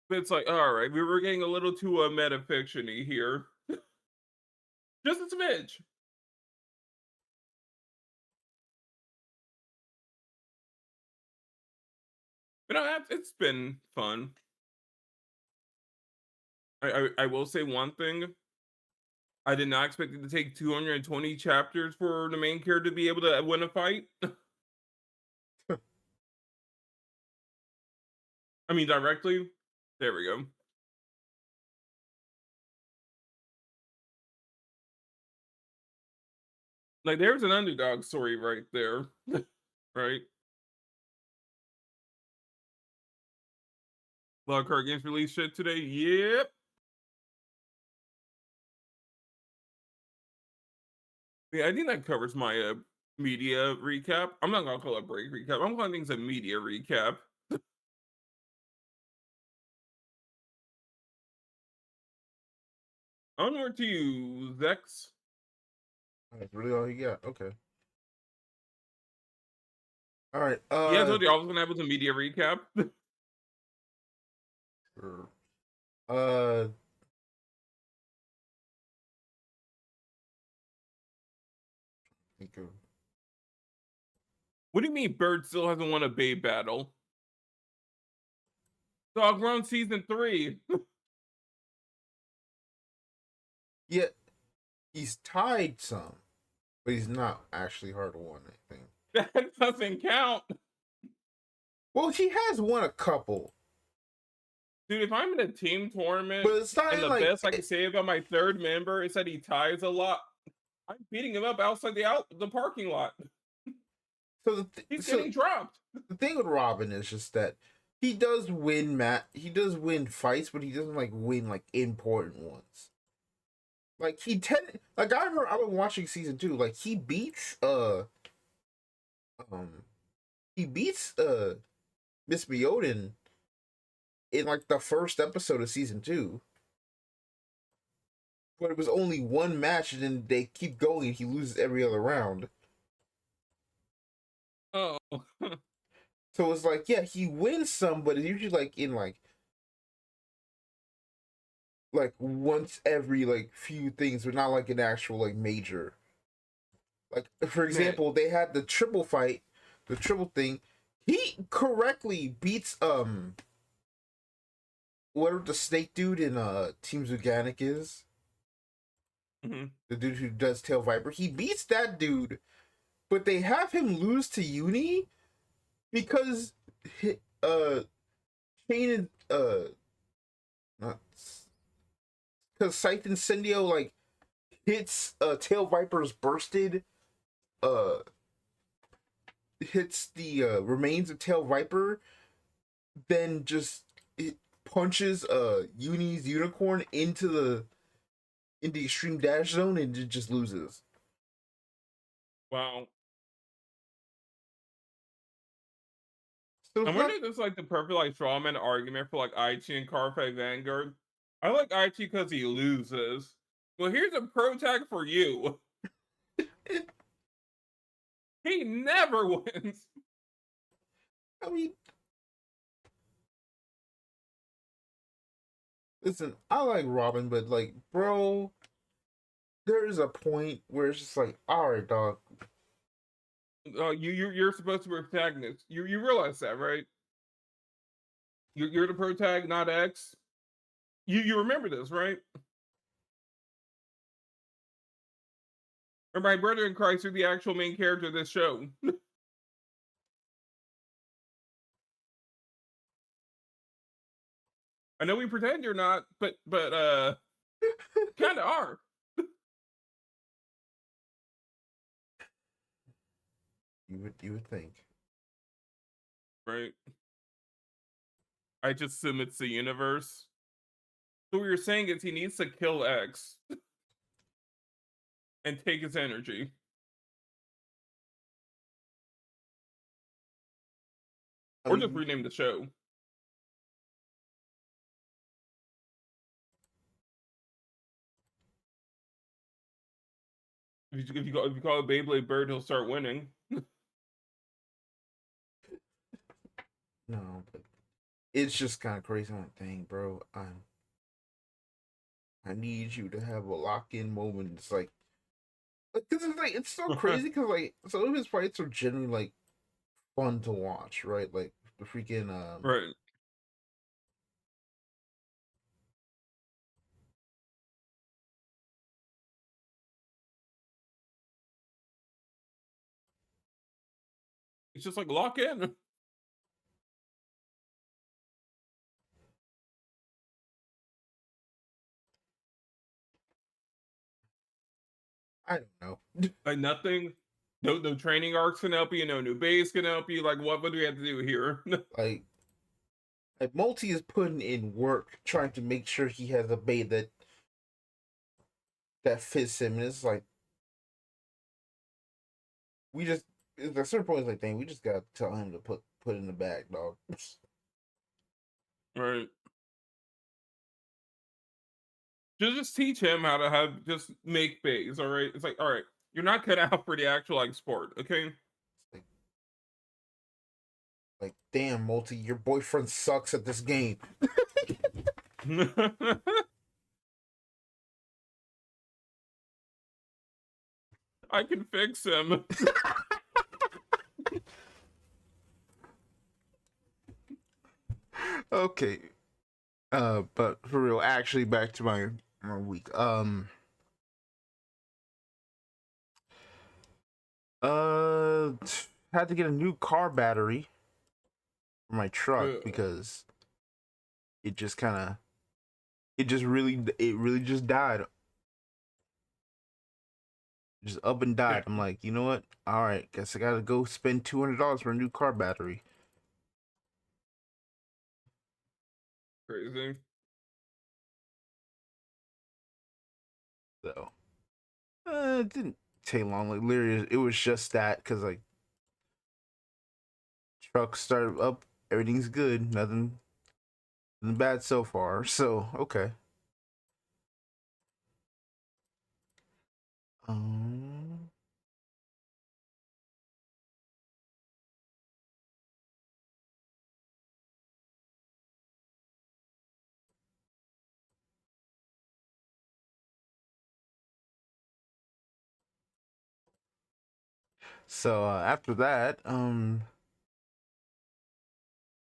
but it's like, all right, we were getting a little too metafiction-y here. Just a smidge. But no, it's been fun. I will say one thing. I did not expect it to take 220 chapters for the main character to be able to win a fight. I mean, directly. There we go. Like, there's an underdog story right there. Right? A lot of card games released shit today. Yep. Yeah, I think that covers my media recap. I'm not gonna call it break recap. I'm calling things a media recap. Onward to you, Zechs. That's really all you got. Okay. All right. Yeah, I told you I was gonna have a media recap. Sure. Uh, think of What do you mean Bird still hasn't won a Babe battle? Dog Run season 3. yeah, he's tied some, but he's not actually hard won. I think. That doesn't count. Well, he has won a couple, Dude, if I'm in a team tournament but it's not and the like best I can say about my third member is that he ties a lot, I'm beating him up outside the parking lot. so. He's getting dropped. The thing with Robin is just that he does win he does win fights, but he doesn't like win like important ones. Like like I remember I was watching season 2. Like he beats um he beats Miss Mioden in like the first episode of season 2. But it was only one match, and then they keep going, and he loses every other round. Oh. So it's like, yeah, he wins some, but it's usually like in like once every like few things, but not like an actual like major. Like for Man. example, they had the triple fight, the triple thing. He correctly beats whatever the snake dude in Team Zuganic is. Mm-hmm. The dude who does Tail Viper. He beats that dude, but they have him lose to Uni because Shane not because Scythe Incendio like hits Tail Viper's bursted uh hits the remains of Tail Viper, then just it punches Uni's unicorn into the extreme dash zone and it just loses. Wow. So I it's wonder not if this is like the perfect like strawman argument for like Aichi and Carpe Vanguard. I like Aichi because he loses. Well, here's a pro tag for you. He never wins. I mean, listen, I like Robin, but like, bro, there is a point where it's just like, all right, dog. You're supposed to be a protagonist. You realize that, right? You're the protag, not X. You remember this, right? Or my brother in Christ, you're the actual main character of this show. I know we pretend you're not, but kind of are, You would think. right? I just submit the universe. So what you're saying is he needs to kill X and take his energy, I or just mean, rename the show. If you call it Beyblade Bird, he'll start winning. no, but it's just kind of crazy on thing, bro. I need you to have a lock in moment. It's like, because it's like it's so crazy because like some of his fights are genuinely like fun to watch, right? Like the freaking Right. It's just like lock in. I don't know. Like nothing. No training arcs can help you. No new base can help you. Like what do we have to do here? like Multi is putting in work trying to make sure he has a bait that fits him, and it's like we just at a certain point it's like, dang, we just gotta tell him to put in the bag, dog. Right. Just teach him how to have just make bays. All right. It's like all right. You're not cut out for the actual like sport. Okay. like, like, damn, Multi, your boyfriend sucks at this game. I can fix him. Okay. But for real, actually back to my week. Uh had to get a new car battery for my truck because it just kind of it really just died. Just up and died. I'm like, you know what? All right, guess I gotta go spend $200 for a new car battery. Crazy. So it didn't take long. Like literally, it was just that because like Truck started up. Everything's good. Nothing bad so far. So okay. Um. So after that,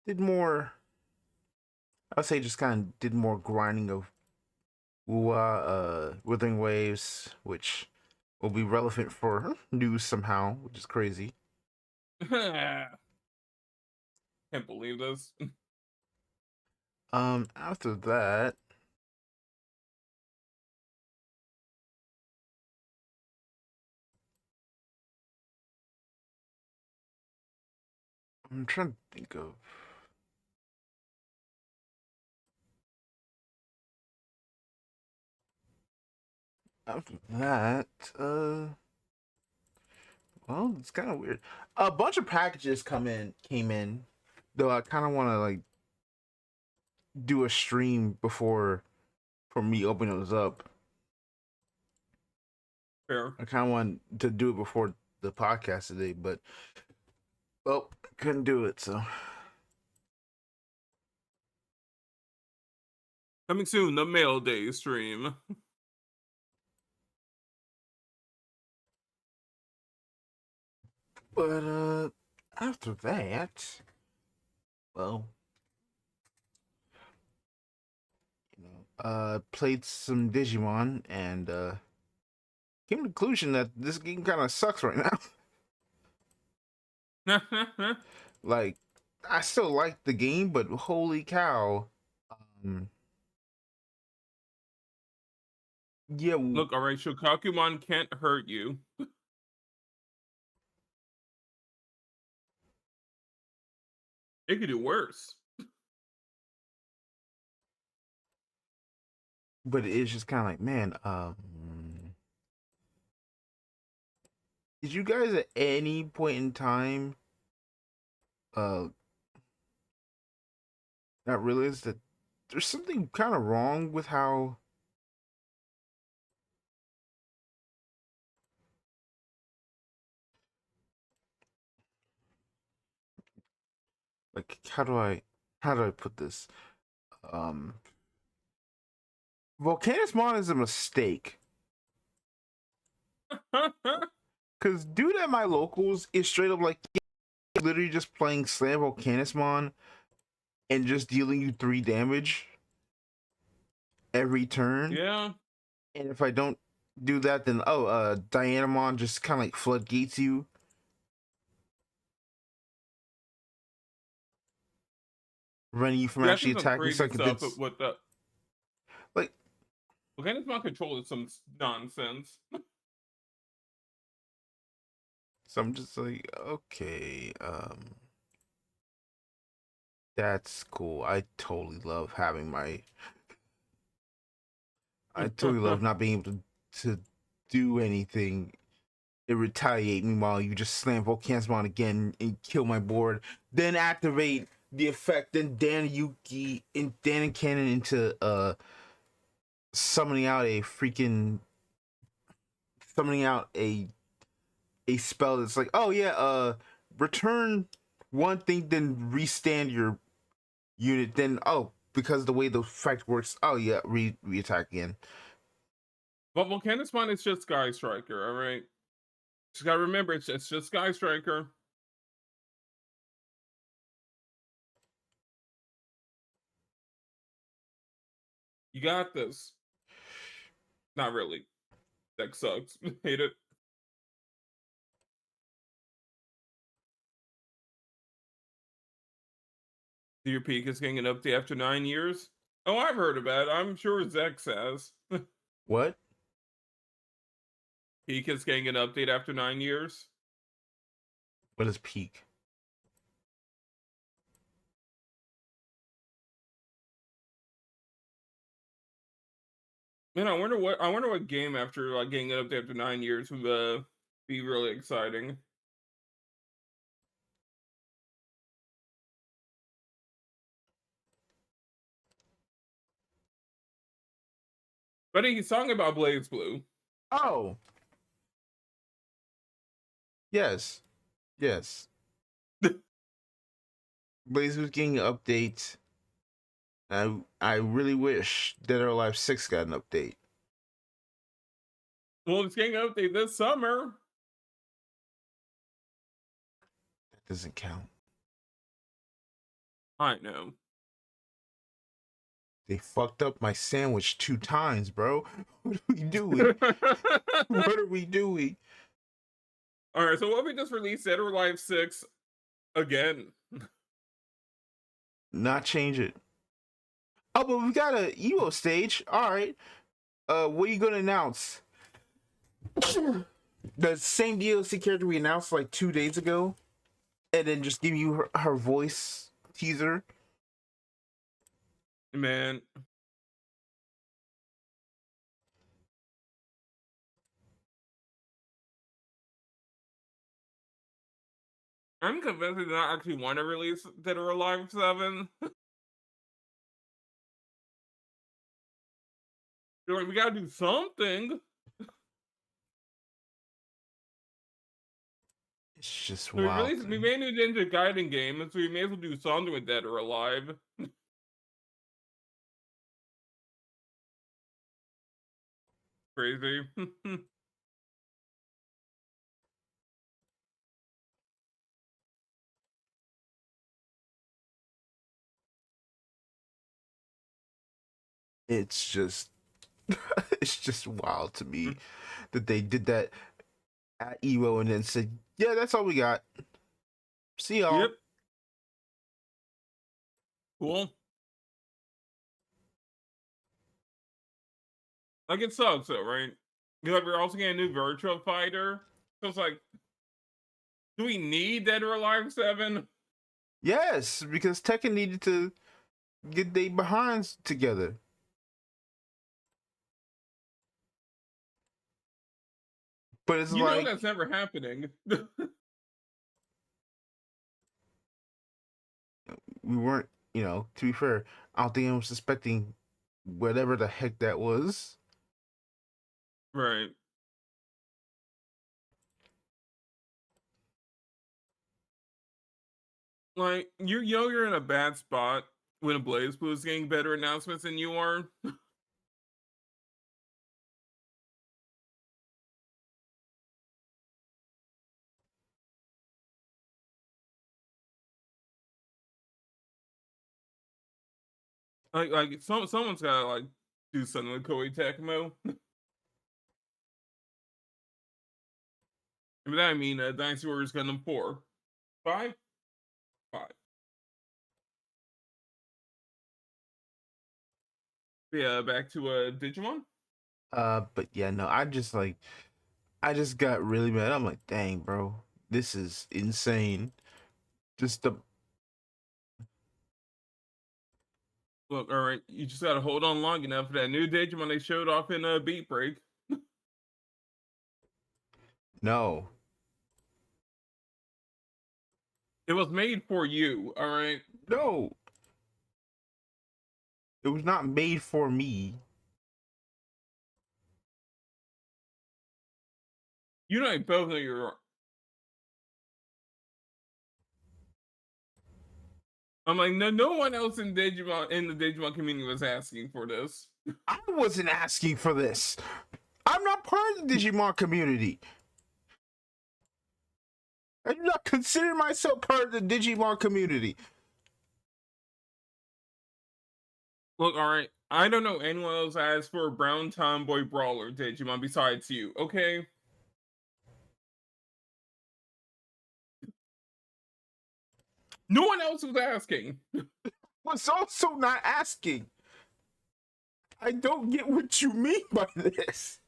did more. I would say just kind of did more grinding of Withering Waves, which will be relevant for news somehow, which is crazy. Can't believe this. After that, I'm trying to think of. After that, well, it's kind of weird. A bunch of packages came in, though I kind of want to like do a stream before for me opening those up. Fair. I kind of want to do it before the podcast today, but well, couldn't do it. So, Coming soon, the mail day stream. but after that, well, played some Digimon and came to the conclusion that this game kind of sucks right now. Like, I still like the game, but holy cow. Um, yeah, Look, alright, Shokakumon can't hurt you. It could do worse. but it's just kind of like, man, did you guys at any point in time uh not realize that there's something kind of wrong with how like how do I put this? Um Volcanismon is a mistake. Cause dude at my locals is straight up like literally just playing Slam Volcanismon and just dealing you 3 damage every turn. Yeah. And if I don't do that, then Dianamon just kind of like floodgates you. Running you from Yeah, I actually think some attacking, so I crazy can stuff with the like Volcanismon control is some nonsense. so I'm just like, okay, that's cool. I totally love not being able to do anything and retaliate. Meanwhile, you just slam Volcansmon again and kill my board, then activate the effect, then Dan Yuki and Dan Cannon into summoning out a freaking summoning out a spell that's like, oh yeah, return one thing, then restand your unit, then because the way the effect works, oh yeah, re-attack again. But Volcanismon is just Sky Striker, alright? Just gotta remember, it's just Sky Striker. You got this. Not really. That sucks. Hate it. Your peak is getting an update after 9 years? Oh, I've heard about it. I'm sure Zechs has. What? Peak is getting an update after 9 years? What is peak? Man, I wonder what game after like getting an update after 9 years would be really exciting. But he's talking about Blaze Blue. Oh, yes, yes. Blaze was getting an update. I really wish Dead or Alive 6 got an update. Well, it's getting an update this summer. That doesn't count. I know. They fucked up my sandwich 2 times, bro. What are we doing? What are we doing? All right, so what if we just released Dead or Alive 6 again? Not change it. Oh, but we got a Evo stage. All right. What are you gonna announce? The same DLC character we announced like 2 days ago, and then just give you her voice teaser. Man. I'm convinced they don't actually want to release Dead or Alive 7. They're like, we gotta do something. It's just So wild. we made a Ninja Gaiden game, so we may as well do something with Dead or Alive. Crazy. It's just it's just wild to me that they did that at Evo and then said, "Yeah, that's all we got. See y'all." Yep. Cool. Like, it sucks though, right? Because we're also getting a new Virtual Fighter. So it's like, do we need Dead or Alive 7? Yes, because Tekken needed to get their behinds together. But it's You know like that's never happening. we weren't, to be fair, I don't think anyone was suspecting whatever the heck that was. Right. Like, you know you're in a bad spot when a Blaze Blue is getting better announcements than you are. Like someone's gotta like do something with Koei Tecmo. I mean, Dynasty Warriors Gundam 4. 5? 5. Yeah, back to Digimon. But yeah, no, I just got really mad. I'm like, dang, bro, this is insane. Just the Look, all right, you just gotta hold on long enough for that new Digimon they showed off in Beat Break. no, It was made for you, all right. no, it was not made for me. You know, both know you're. I'm like, no one else in the Digimon community was asking for this. I wasn't asking for this. I'm not part of the Digimon community. I do not consider myself part of the Digimon community. Look, all right, I don't know anyone else asked for a brown tomboy brawler Digimon besides you, okay? No one else was asking. Was also not asking. I don't get what you mean by this.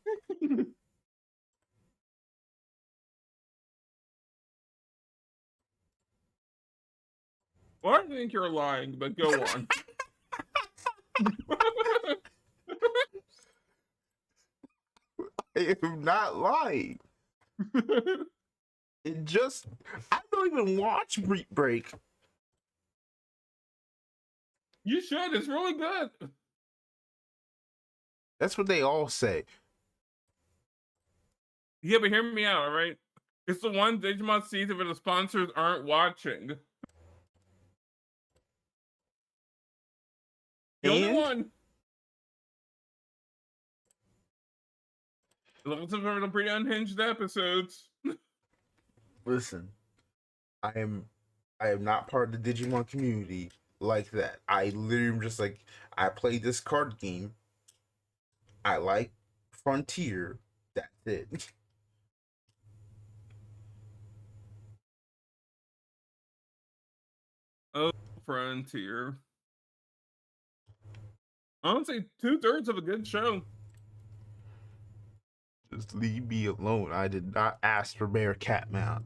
Well, I think you're lying, but go on. I am not lying. I don't even watch Beat Break. You should. It's really good. That's what they all say. Yeah, but hear me out, all right? It's the one Digimon season where the sponsors aren't watching. The only And one. Those are the pretty unhinged episodes. listen, I am not part of the Digimon community like that. I literally am just like, I played this card game. I like Frontier. That's it. Oh, Frontier. Honestly, 2/3 of a good show. Just leave me alone. I did not ask for Bear Cat Mount.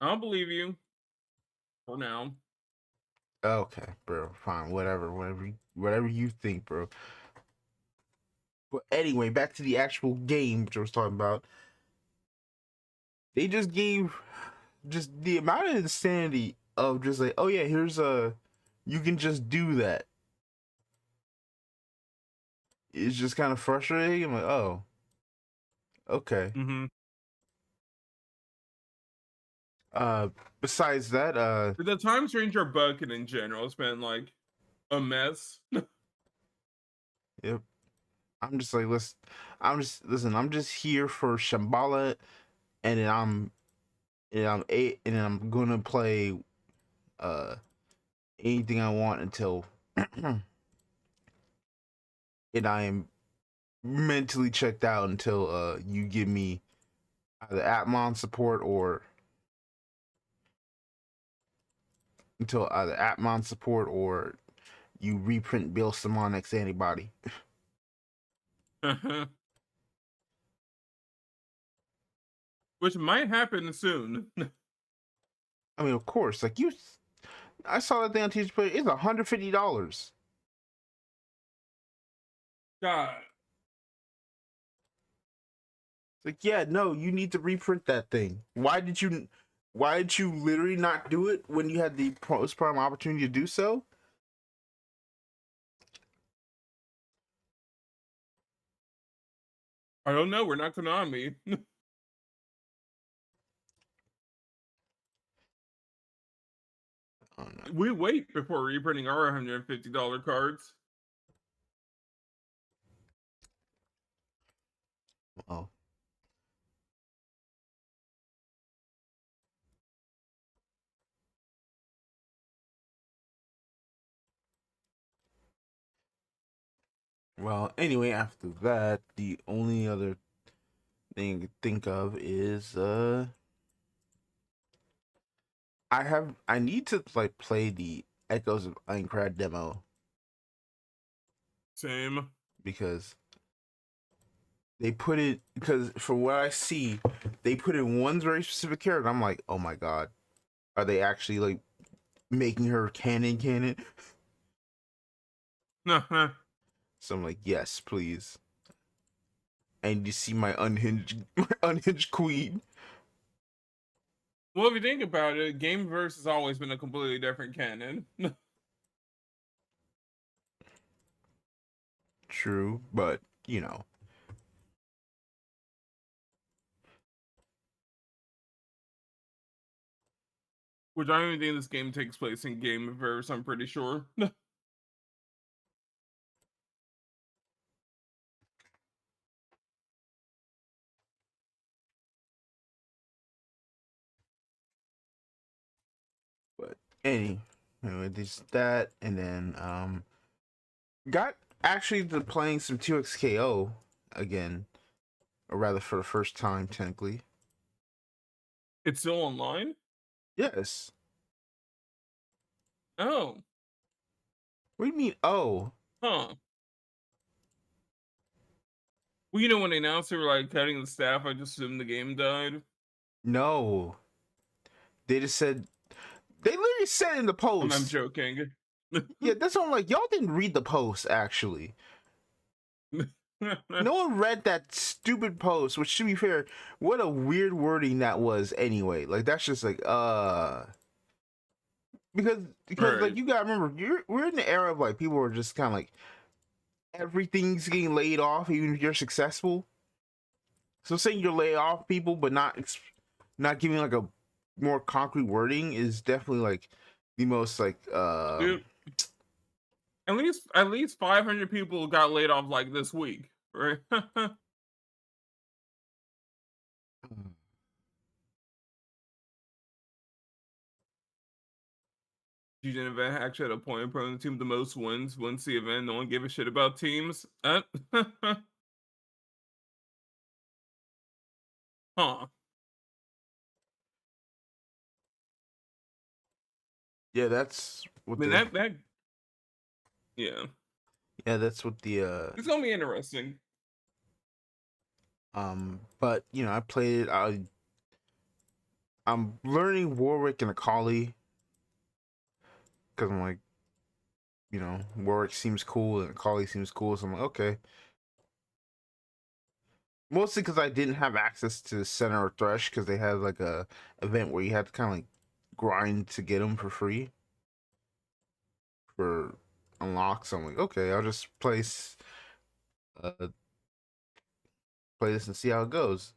I'll believe you. For now. Okay, bro. Fine. Whatever you think, bro. But anyway, back to the actual game which I was talking about. They just gave just the amount of insanity of just like, oh yeah, here's a, you can just do that. It's just kind of frustrating. I'm like, oh, okay. Mm-hmm. Besides that, The Time Stranger bucket in general has been like a mess. yep. I'm just like, I'm just here for Shambhala, and then I'm gonna play uh anything I want until and I am mentally checked out until you give me either Atmon support or you reprint Bill Simon X antibody. Which might happen soon. I mean, of course, like I saw that thing on Teacher Play. It's $150. God. It's like, yeah, no, you need to reprint that thing. Why did you literally not do it when you had the post prime opportunity to do so? I don't know. We're not Konami. Oh no. We wait before reprinting our $150 cards. Oh. Well, anyway, after that, the only other thing I can think of is I need to like play the Echoes of Aincrad demo Same. because from what I see, they put in one very specific character. I'm like, oh my god, are they actually like making her canon? So I'm like, yes, please. And you see my unhinged queen. Well, if you think about it, Gameverse has always been a completely different canon. True, but you know. Which I don't even think this game takes place in Gameverse, I'm pretty sure. But anyway, there's that, and then got actually to playing some 2XKO again, or rather for the first time technically. It's still online? Yes. Oh. What do you mean? Oh, Huh. Well, you know when they announced they were like cutting the staff, I just assumed the game died. no. They just said they literally said in the I'm post. joking. Yeah, that's what I'm like. Y'all didn't read the post actually. No one read that stupid post, which to be fair, what a weird wording that was anyway. Like that's just like because like Right. you gotta remember, we're in the era of like people are just kind of like everything's getting laid off, even if you're successful. So saying you're lay off people, but not giving like a more concrete wording is definitely like the most like Dude, at least 500 people got laid off like this week, right? Fusion event actually had a point per the team with the most wins. Once the event, no one gave a shit about teams. Huh. yeah, that's I what mean the that yeah. yeah that's what the It's gonna be interesting. but you know I played it. I'm learning Warwick and Akali because I'm like, you know, Warwick seems cool and Akali seems cool, so I'm like, okay. Mostly because I didn't have access to Center or Thresh because they had like a event where you had to kind of like grind to get them for free for unlocks. So I'm like, okay, I'll just uh, play this and see how it goes.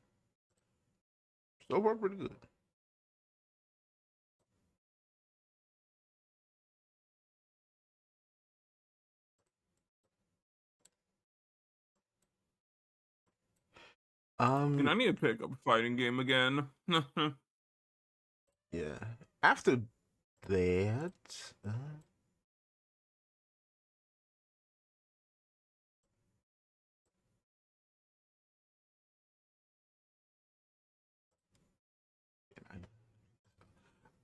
So far, pretty good. And Um, I need to pick up a fighting game again. yeah. After that,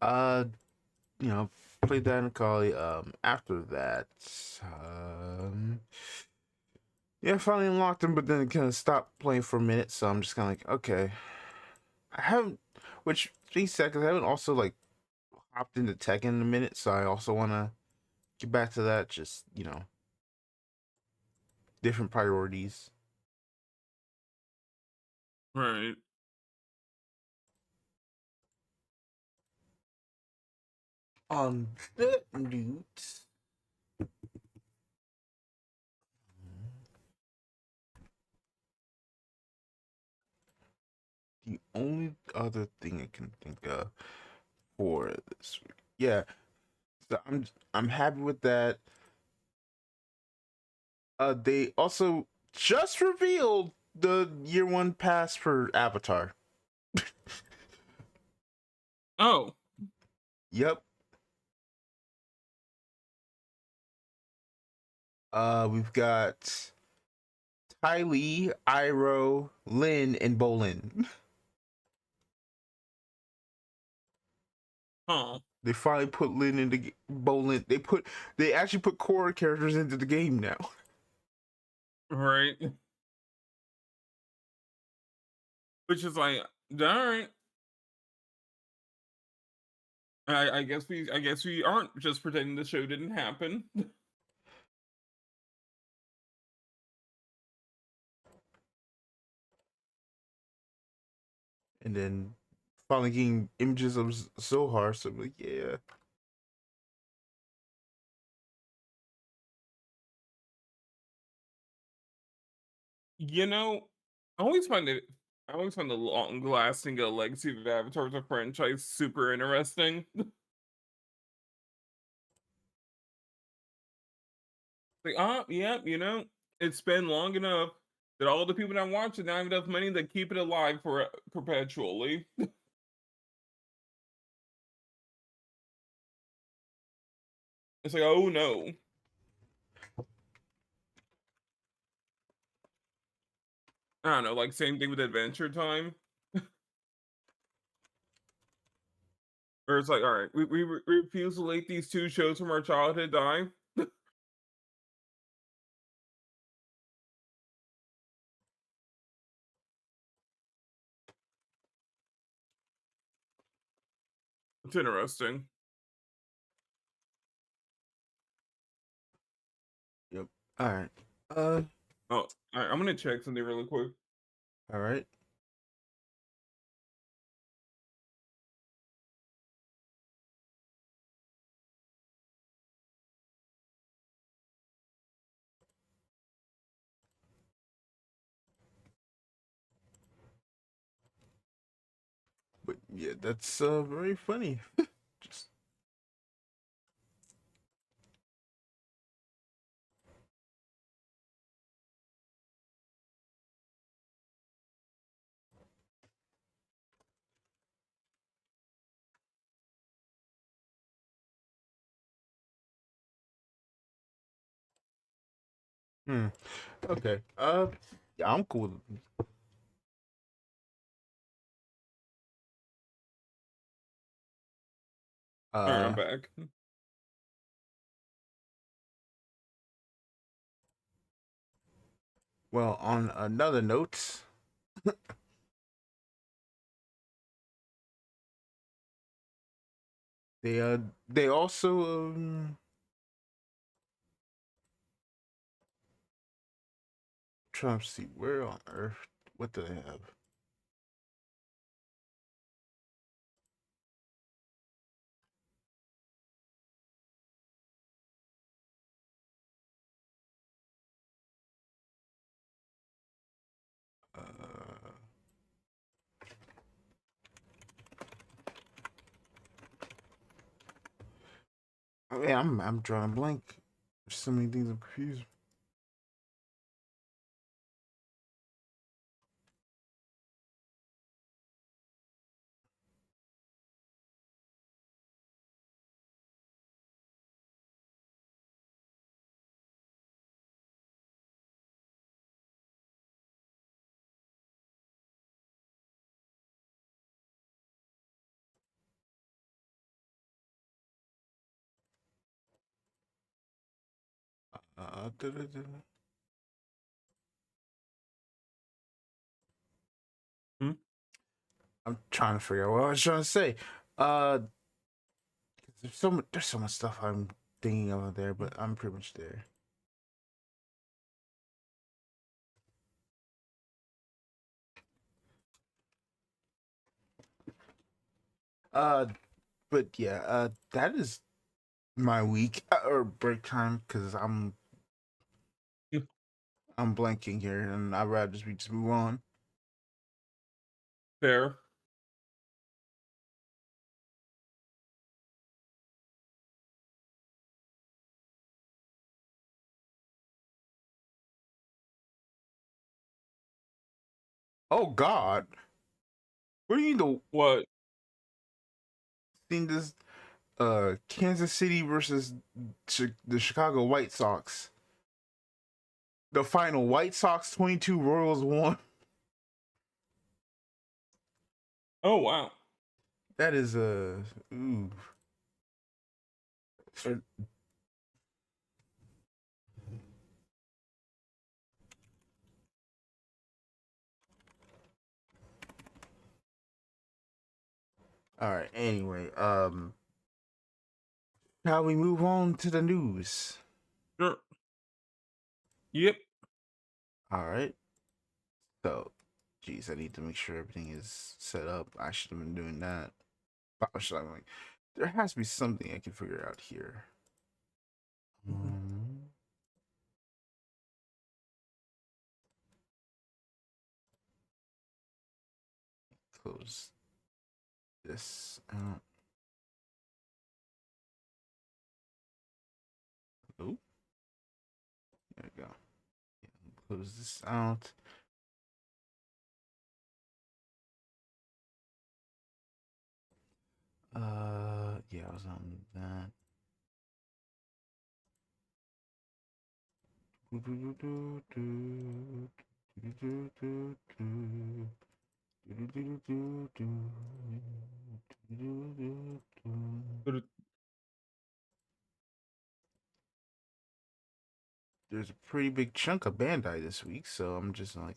uh, you know, played that in Kali. After that, um, yeah, finally unlocked them, but then it kind of stopped playing for a minute. So I'm just kind of like, okay, I haven't, which 3 seconds. I haven't also like hopped into Tekken in a minute, so I also want to get back to that. Just you know, different priorities. Right. On that note, the only other thing I can think of for this week, yeah, so I'm happy with that. They also just revealed the year one pass for Avatar. Oh. Yep. We've got Ty Lee, Iroh, Lin, and Bolin. Huh. They finally put Lin into Bolin. They actually put core characters into the game now. Right. Which is like, darn. I guess we aren't just pretending the show didn't happen. And then finally getting images of Zohar. So I'm like, yeah. You know, I always find it. I always find the long-lasting legacy of Avatar as a franchise super interesting. Like, yeah, it's been long enough that all the people that watch it now have enough money to keep it alive for perpetually. It's like, oh no, I don't know. Like same thing with Adventure Time, where it's like, all right, we refuse to let these two shows from our childhood die. It's interesting. Yep. All right. Uh. Oh, I'm gonna check something really quick. All right. Yeah, that's very funny. Just hmm. Okay. Yeah, I'm cool. All right, Uh, I'm back. well, on another note, they also trying to see where on earth what do they have? Uh, I mean, I'm drawing a blank. There's so many things I'm confused. Da, da, da. Hmm? I'm trying to figure out what I was trying to say. There's so much stuff I'm thinking of there, but I'm pretty much there. Uh, but yeah, that is my week or break time because Yeah, I'm blanking here, and I'd rather just move on. fair. Oh God, what do you mean the What? seen this? Kansas City versus the Chicago White Sox. The final White Sox 22, Royals 1. Oh wow. That is a ooh. All right. Anyway, shall we move on to the news? Sure. Yep. All right. So, geez, I need to make sure everything is set up. I should have been doing that. Like, there has to be something I can figure out here. Um, close this out. Oh, there we go. Yeah, close this out. Yeah, I was on that. But There's a pretty big chunk of Bandai this week, so I'm just like,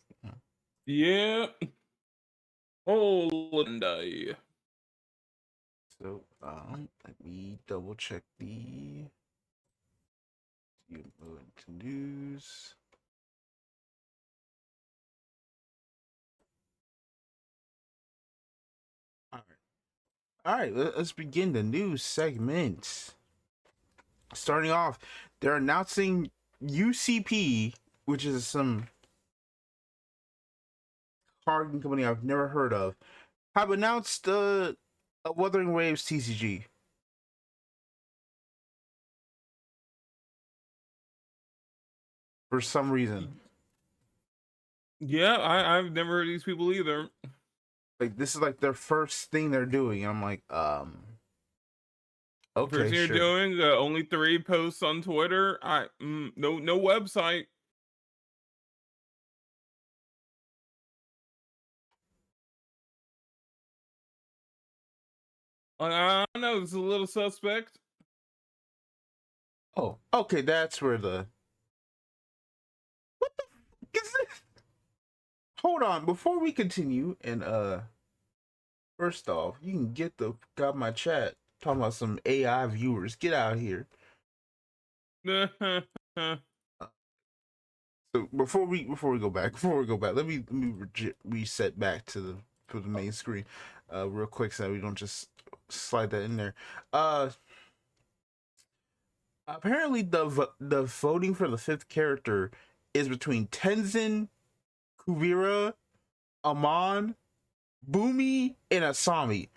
yeah. Oh, Bandai. so let me double check the go into news. All right, all right. Let's begin the news segment. Starting off, they're announcing UCP, which is some card company I've never heard of. have announced a Wuthering Waves TCG. For some reason. Yeah, I've never heard of these people either. Like, this is like their first thing they're doing. I'm like, First okay, thing you're sure. doing, only 3 posts on Twitter. No website. I don't know. It's a little suspect. Oh, okay, that's where the what the f- is this? Hold on, before we continue, and first off, you can got my chat talking about some AI viewers. Get out of here. So before we go back, let me reset back to the main screen, real quick, so we don't just slide that in there. Apparently the voting for the fifth character is between Tenzin, Kuvira, Amon, Bumi, and Asami.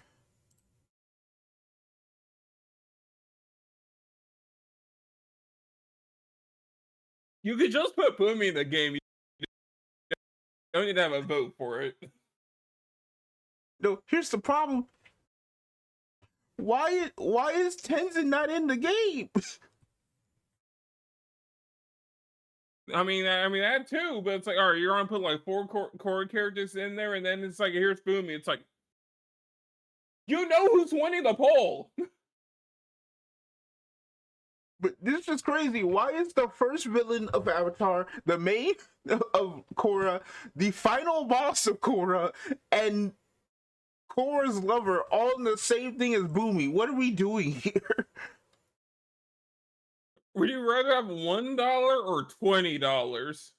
You could just put Boomy in the game. You don't need to have a vote for it. No, here's the problem. Why is Tenzin not in the game? I mean that too, but it's like, all right, you're gonna put like 4 core characters in there, and then it's like, here's Boomy. It's like, you know who's winning the poll. But this is crazy. Why is the first villain of Avatar, the main of Korra, the final boss of Korra, and Korra's lover all in the same thing as Boomy? What are we doing here? Would you rather have $1 or $20?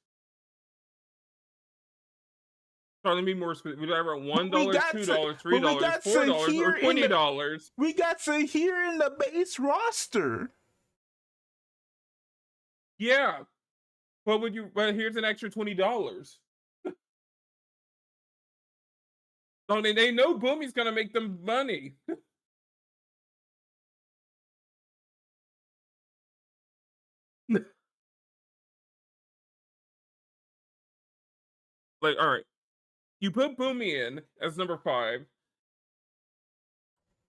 Trying to be more specific. Would you rather have $1, $2, $3, $4, or $20? We got Zechs in the base roster. Yeah. But here's an extra $20. So they know Boomy's gonna make them money. Like, all right, you put Boomy in as number 5,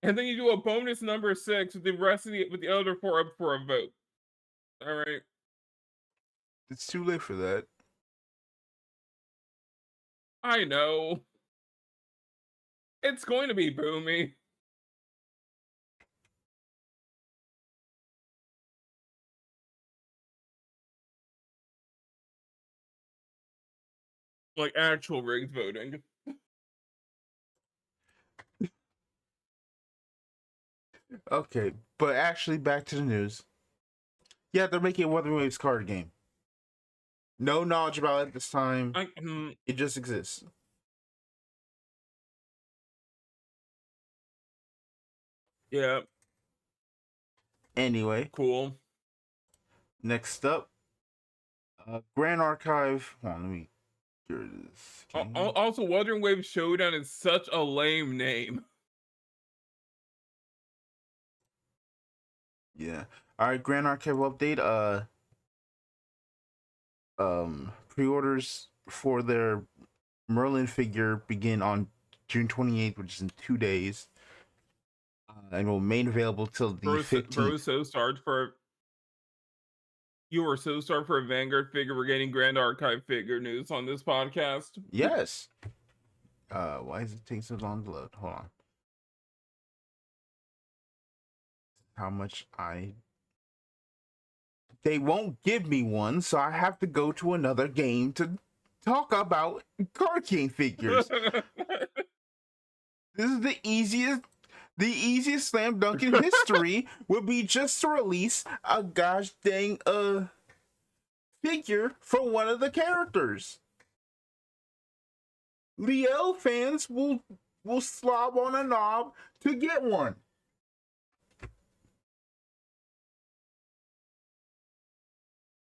and then you do a bonus number 6 with the other 4 up for a vote. All right. It's too late for that. I know. It's going to be Boomy. Like actual rigged voting. Okay, but actually, back to the news. Yeah, they're making a Wuthering Waves card game. No knowledge about it this time. It just exists. Yeah. Anyway, Cool. next up, Grand Archive. Hold on, let me. Here it is. Also, Wuthering Waves Showdown is such a lame name. Yeah. All right, Grand Archive update. Pre-orders for their Merlin figure begin on June 28th, which is in 2 days, and will remain available till the 15th. So starved for. You were so starved for a Vanguard figure. We're getting Grand Archive figure news on this podcast. Yes. Why is it taking so long to load? Hold on. How much they won't give me one, so I have to go to another game to talk about card game figures. This is the easiest slam dunk in history would be just to release a gosh dang figure for one of the characters. Liel fans will slob on a knob to get one.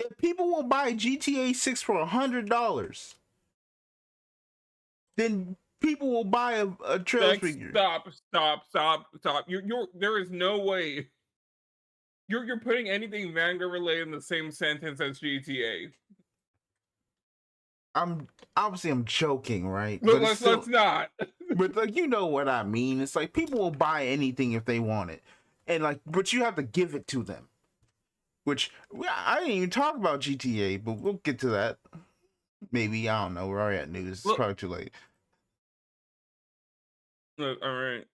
If people will buy GTA 6 for $100, then People will buy a Trails Zechs, figure. stop. There is no way you're putting anything Vanguard related in the same sentence as GTA. I'm I'm joking, right? Let, But it's let's let's still, not. but like, you know what I mean. It's like people will buy anything if they want it, and like, but you have to give it to them. Which, I didn't even talk about GTA, but we'll get to that. Maybe, I don't know. We're already at news. It's Look, probably too late. all right.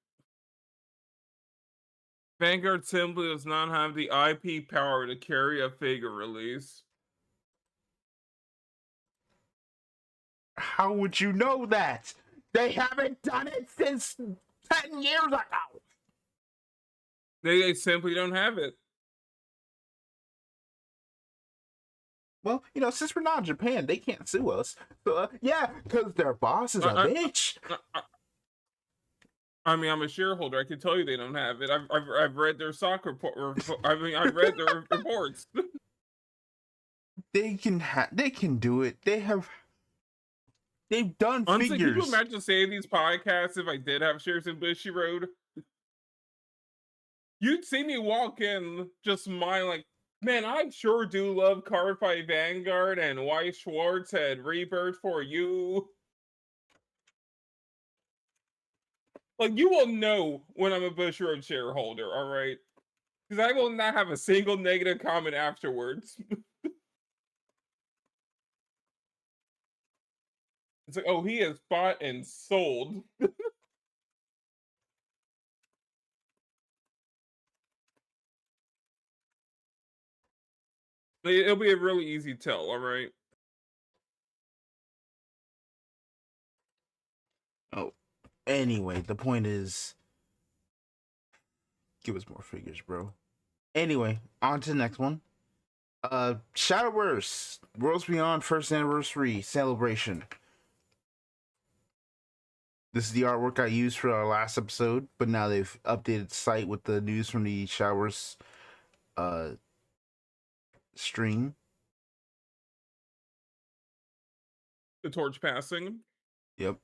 Vanguard simply does not have the IP power to carry a figure release. How would you know that? They haven't done it since 10 years ago. They simply don't have it. Well, since we're not in Japan, they can't sue us. So, yeah, because their boss is a I, bitch. I mean, I'm a shareholder. I can tell you they don't have it. I've read their stock report. I mean, I've read their reports. They can do it. They've done Honestly, could you figures. imagine saying these podcasts if I did have shares in Bushy Road? You'd see me walk in just smiling like, man, I sure do love Card Fight Vanguard and White Schwartz had Rebirth for you. Like, you will know when I'm a Bush Road shareholder, all right? Because I will not have a single negative comment afterwards. It's like, oh, he has bought and sold. It'll be a really easy tell, all right? Oh, anyway, the point is, give us more figures, bro. Anyway, on to the next one. Shadowverse Worlds Beyond first anniversary celebration. This is the artwork I used for our last episode, but now they've updated the site with the news from the Shadowverse stream. The torch passing. Yep.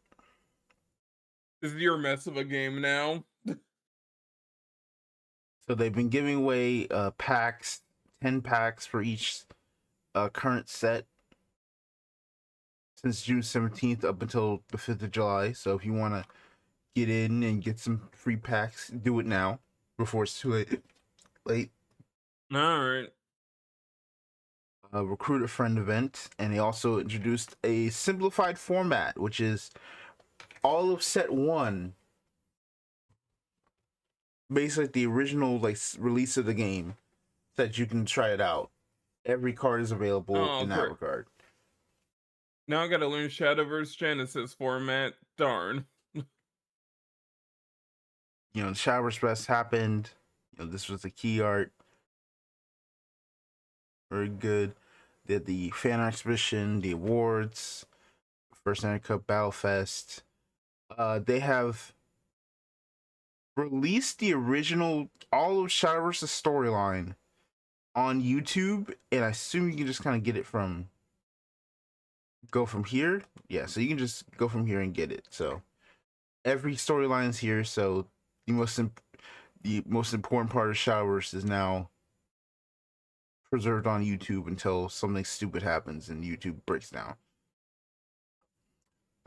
This is your mess of a game now. So they've been giving away packs, 10 packs for each current set since June 17th up until the 5th of July. So if you want to get in and get some free packs, do it now before it's too late. All right. Recruit a friend event, and they also introduced a simplified format, which is all of set one, basically the original release of the game, so that you can try it out. Every card is available Oh, in that great. regard. Now I gotta learn Shadowverse Genesis format. Darn. The Shadowverse Fest happened. This was the key art. Very good. They had the fan exhibition, the awards, First Night Cup Battle Fest. They have released the original, all of Shadowverse's storyline on YouTube, and I assume you can just kind of get it go from here. Yeah, so you can just go from here and get it. So every storyline's here. So the most important part of Shadowverse is now preserved on YouTube until something stupid happens and YouTube breaks down.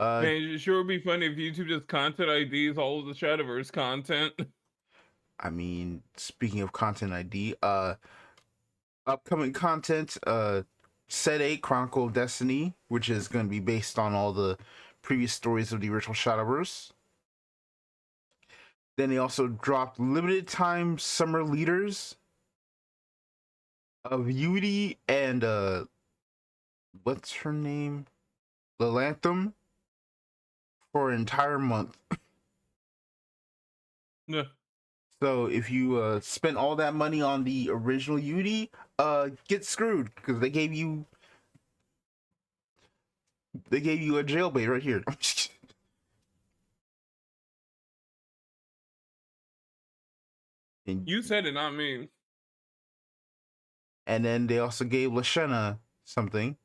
Man, it sure would be funny if YouTube just content IDs all of the Shadowverse content. I mean, speaking of content ID, upcoming content, Set 8 Chronicle of Destiny, which is going to be based on all the previous stories of the original Shadowverse. Then they also dropped limited time summer leaders of Yudi and what's her name? Lilanthum for an entire month. Yeah. So if you spent all that money on the original Yudi, get screwed because they gave you a jailbait right here. and, You said it, not me. and then they also gave Lashana something,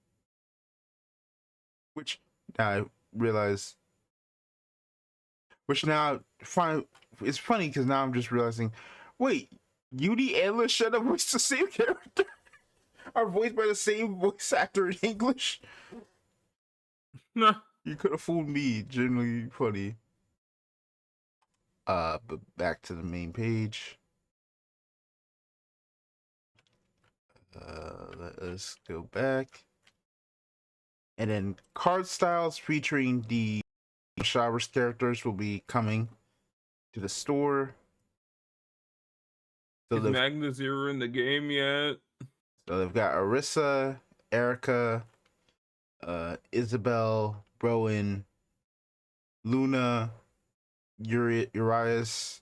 which I realize Which now, it's funny because now I'm just realizing, wait, Yudi and Lashana voiced the same character, are voiced by the same voice actor in English. Nah. You could have fooled me. Genuinely funny. But back to the main page. Let us go back. And then card styles featuring the Showers characters will be coming to the store. Is Magna Zero in the game yet? So they've got Arissa, Erica, Isabel, Rowan, Luna, Urias,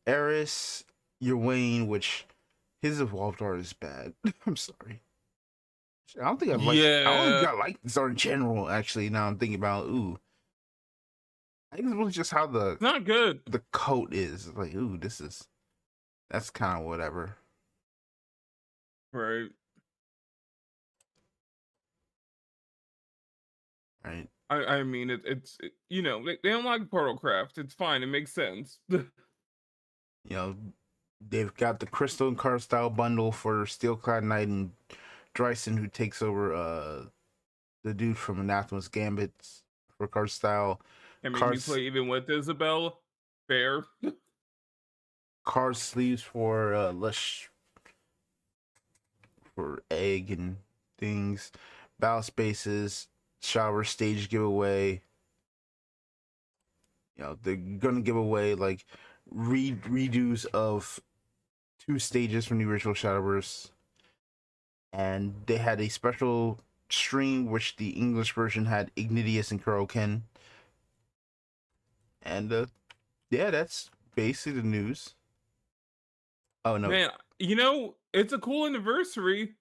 Eris, Wayne, which his evolved art is bad. I'm sorry. I don't think I don't think I like this art in general, actually. Now I'm thinking about I think it's really just how It's not good. The coat is. Like, that's kind of whatever. Right. Right. I mean, it's you know, they don't like Portal Craft. It's fine. It makes sense. They've got the Crystal and Card Style bundle for Steelclad Knight and Dryson, who takes over the dude from Anathema's Gambit for Card Style. I mean, you play even with Isabel. Fair. Card sleeves for Lush, for Egg and things. Battle Spaces, Shower Stage giveaway. They're gonna give away like redos of 2 stages from the original Shadowverse. And they had a special stream which the English version had Ignitius and Kuroken. And yeah, that's basically the news. Oh no. Man, it's a cool anniversary.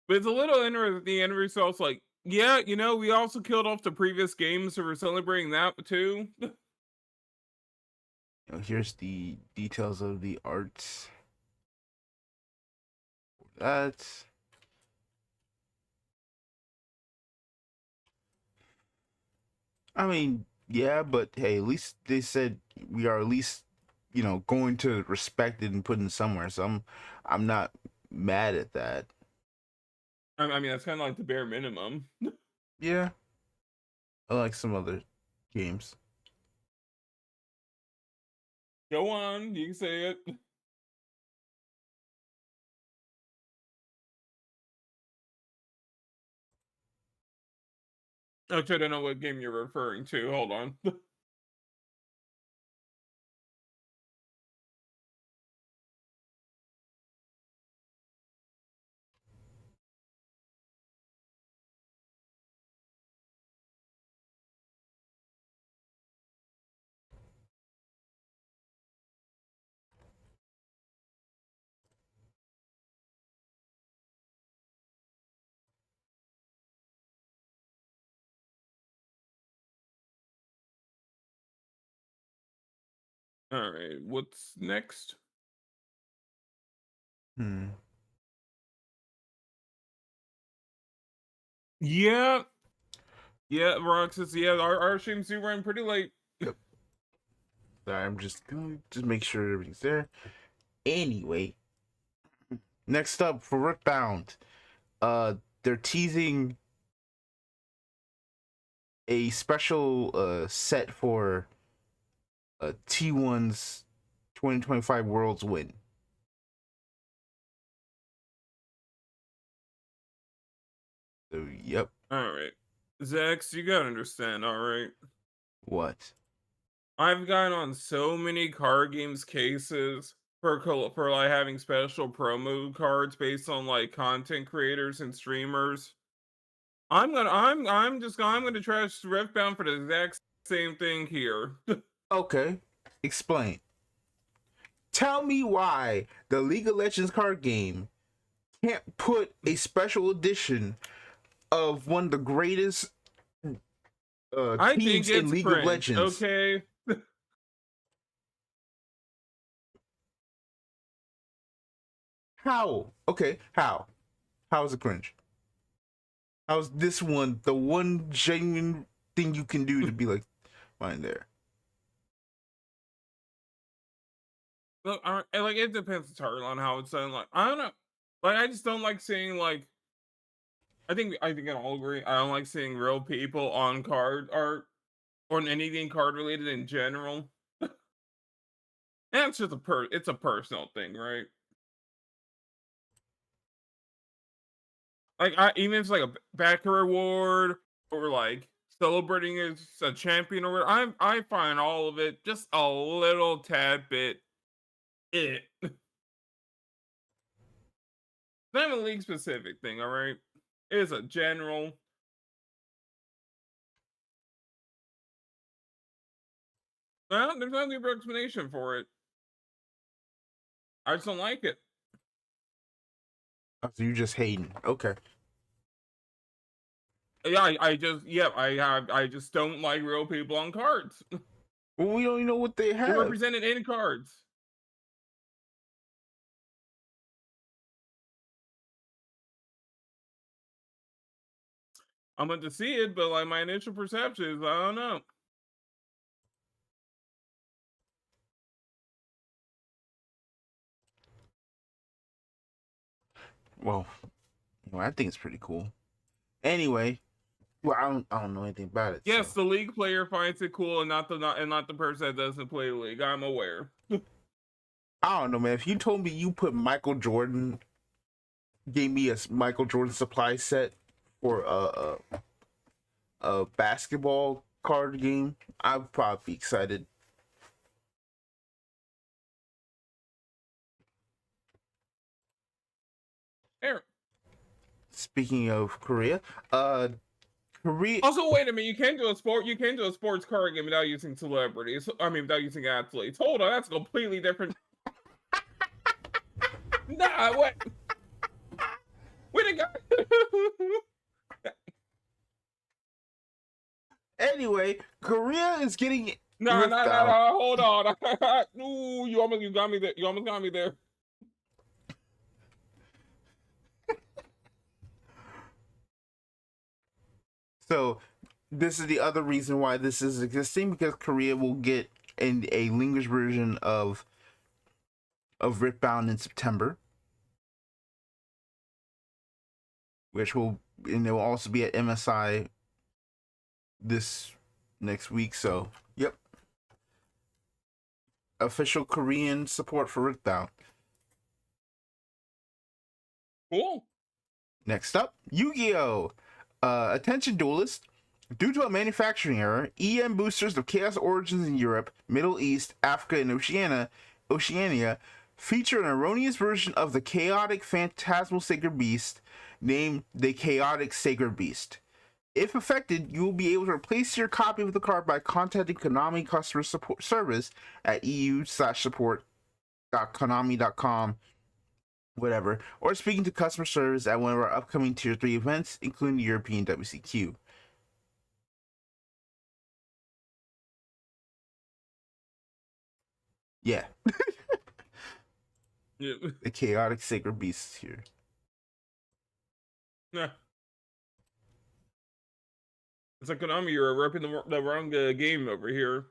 But it's a little interesting. The anniversary also like, yeah, we also killed off the previous games, so we're celebrating that too. Here's the details of the arts. That. I mean, yeah, but hey, at least they said we are at least, going to respect it and put it somewhere. So I'm not mad at that. I mean, that's kind of like the bare minimum. Yeah. I like some other games. Go on, you can say it. Actually, I don't know what game you're referring to. Hold on. All right, what's next? Yeah. Yeah, Roxas, yeah, our streams do run pretty late. Yep. Sorry, I'm just going to make sure everything's there. Anyway, next up for Riftbound, they're teasing a special set for T1's 2025 Worlds win. So, yep. All right. Zechs, you gotta understand, all right? What? I've gotten on so many card games cases for like having special promo cards based on like content creators and streamers. I'm gonna trash Riftbound for the exact same thing here. Okay, explain. Tell me why the League of Legends card game can't put a special edition of one of the greatest I teams think it's in League cringe, of Legends. okay? How? Okay, how? How is it cringe? How's this one the one genuine thing you can do to be like, fine there? Look, like it depends entirely on how it's done. Like I don't know, like I just don't like seeing like I think I all agree. I don't like seeing real people on card art or in anything card related in general. And it's just it's a personal thing, right? Like even if it's like a backer reward or like celebrating as a champion or whatever, I find all of it just a little tad bit it. Not a league specific thing, all right? It is a general. Well, there's no good explanation for it. I just don't like it. Oh, so you just hating? Okay. Yeah, I just don't like real people on cards. Well, we don't even know what they Or have. represented in cards. I'm going to see it, but like my initial perception is, I don't know. Well, I think it's pretty cool. Anyway, well, I don't know anything about it. Yes, So. the league player finds it cool, and not the person that doesn't play the league. I'm aware. I don't know, man. If you told me you put Michael Jordan, gave me a Michael Jordan supply set for a basketball card game, I'd probably be excited. There. Speaking of Korea, Korea. Also, wait a minute. You can't do a sports card game without using celebrities. I mean, without using athletes. Hold on, that's completely different. Nah, what? Wait a guy. Anyway, Korea is getting No, ripped no, no, out. no. Hold on. Ooh, you got me there. You almost got me there. So this is the other reason why this is existing, because Korea will get a language version of Ripbound in September, which will, and it will also be at MSI this next week. So yep, official Korean support for Ripbound. Cool. Next up, Yu-Gi-Oh! Attention duelist. Due to a manufacturing error, EM boosters of Chaos Origins in Europe, Middle East, Africa, and Oceania feature an erroneous version of the chaotic phantasmal sacred beast named the Chaotic Sacred Beast. If affected, you will be able to replace your copy of the card by contacting Konami customer support service at eu/support.konami.com, whatever, or speaking to customer service at one of our upcoming Tier 3 events, including the European WCQ. Yeah. Yeah. The Chaotic Sacred Beast is here. Nah. It's like Konami, you're repping the wrong game over here.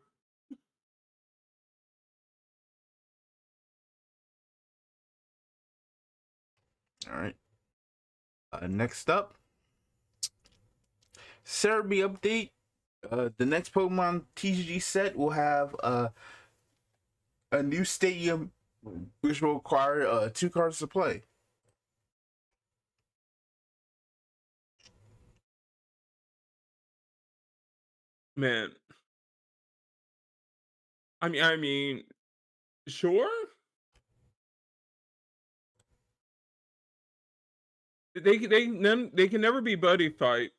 All right. Next up, Cerebi update. The next Pokemon TCG set will have a new stadium, which will require 2 cards to play. Man. I mean, sure. They can never be buddy fight.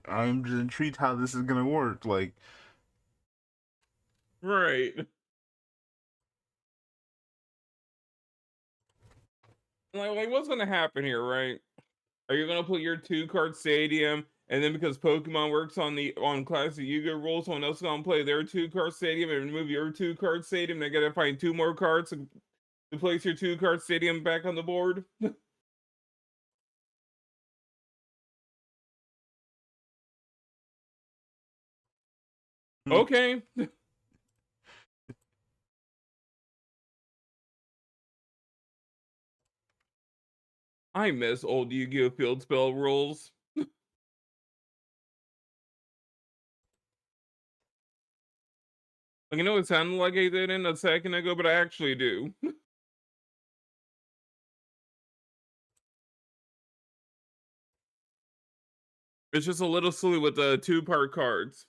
I'm just intrigued how this is gonna work. Like, Right. Like what's gonna happen here, right? Are you gonna put your 2-card stadium, and then because Pokemon works on classic Yu-Gi-Oh rules, someone else is gonna play their 2-card stadium and remove your 2-card stadium? They gotta find 2 more cards to place your 2-card stadium back on the board? Okay. I miss old Yu-Gi-Oh! Field spell rules. Like, I know it sounded like I didn't a second ago, but I actually do. It's just a little silly with the two-part cards.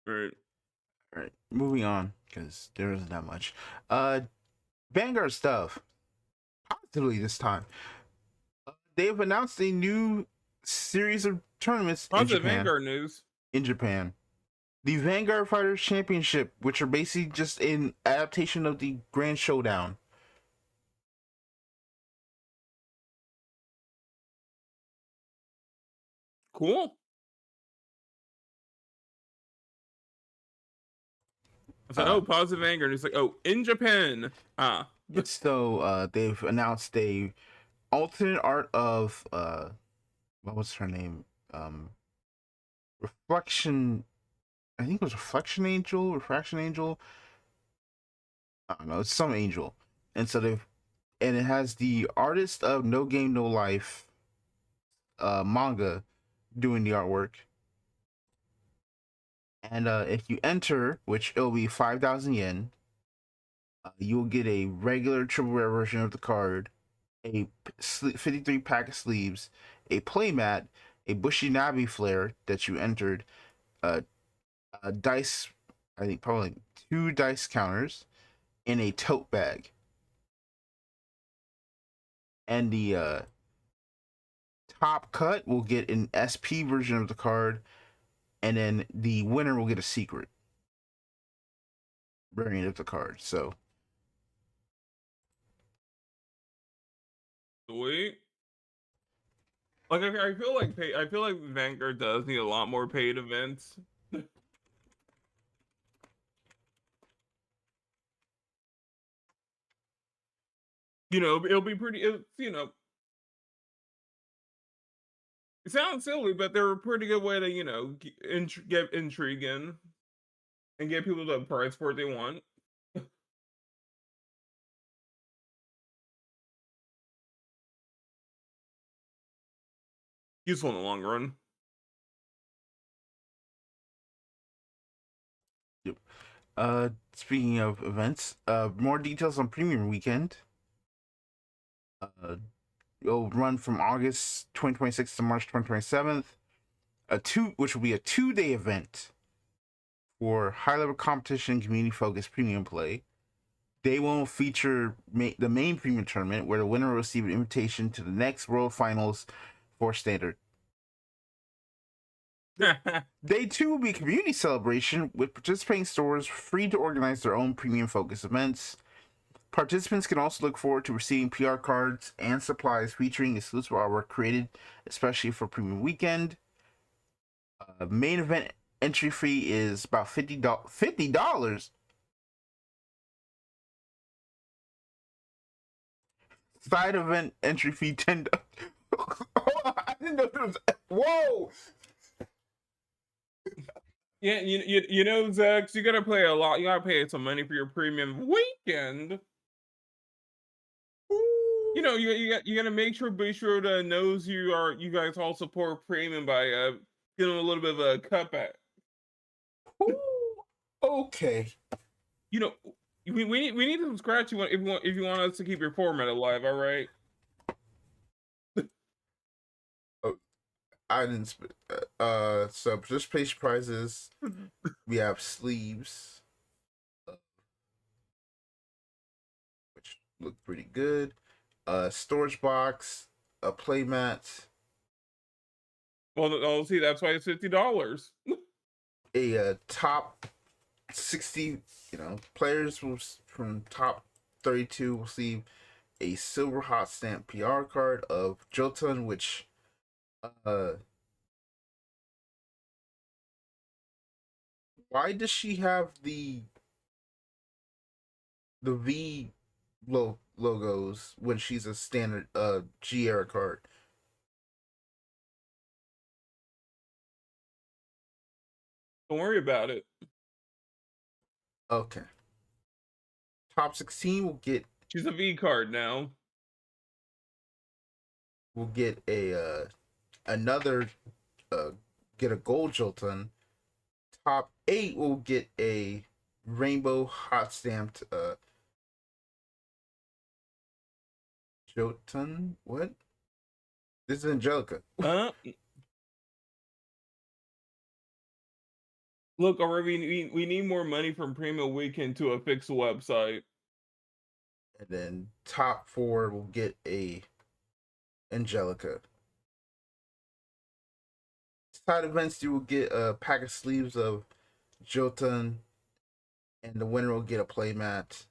Right. All right, moving on because there isn't that much. Uh, Vanguard stuff. Positively this time, they have announced a new series of tournaments in Positive Japan. Vanguard news. The Vanguard Fighters Championship, which are basically just an adaptation of the Grand Showdown. Cool. I said, oh, positive anger. And it's like, oh, in Japan. Ah. So they've announced a alternate art of what was her name? Reflection. I think it was Refraction Angel. I don't know. It's some angel, and so it has the artist of No Game No Life manga doing the artwork. And if you enter, which it'll be 5,000 yen, you'll get a regular triple rare version of the card, a 53 pack of sleeves, a playmat, a Bushy Nabi flare that you entered, a dice, I think probably 2 dice counters, in a tote bag. And the top cut will get an SP version of the card, and then the winner will get a secret variant of the card. So Sweet. Like, I feel like Vanguard does need a lot more paid events. It'll be pretty. It sounds silly, but they're a pretty good way to get intrigue in and get people to price for what they want. Useful in the long run. yep. Speaking of events, more details on Premium Weekend. It'll run from August 2026 to March 2027. Which will be a 2-day event for high level competition, community focused premium play. They will feature the main premium tournament, where the winner will receive an invitation to the next World Finals for Standard. Day 2 will be a community celebration with participating stores free to organize their own premium focus events. Participants can also look forward to receiving PR cards and supplies featuring exclusive artwork created especially for Premium Weekend. Main event entry fee is about $50. Side event entry fee $10. I didn't know there was. Whoa! Yeah, Zechs, you gotta play a lot. You gotta pay some money for your premium weekend. You gotta be sure to knows you guys all support premium by giving them a little bit of a cutback. Ooh, okay. We need some scratch if you want us to keep your format alive. All right. Oh, I didn't. So participation prizes. We have sleeves, which look pretty good. Storage box, a playmat, Well, I'll see. That's why it's $50. a top 60. Players from top 32 will receive a silver hot stamp PR card of Jotun, which uh why does she have the V logos when she's a standard G era card. Don't worry about it. Okay. Top 16 She's a V card now. will get a another get a gold Jolton. Top 8 will get a rainbow hot stamped Jolton. What? This is Angelica. Look, already we need more money from Primo Weekend to affix a website. And then top 4 will get a Angelica. Side events, you will get a pack of sleeves of Jotun, and the winner will get a playmat.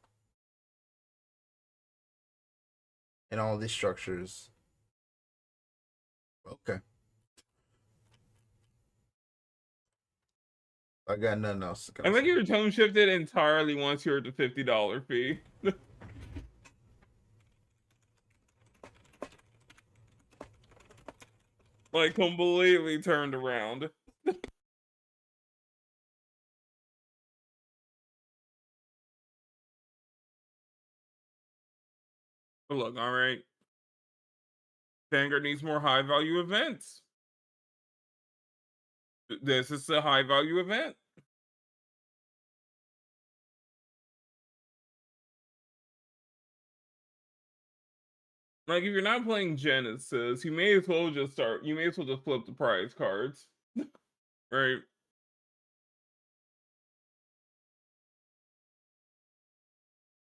And all these structures. Okay. I got nothing else. I think your tone shifted entirely once you heard the $50 fee. Like completely turned around. But look, all right. Vanguard needs more high value events. This is a high value event. Like if you're not playing Genesis, you may as well just flip the prize cards. Right?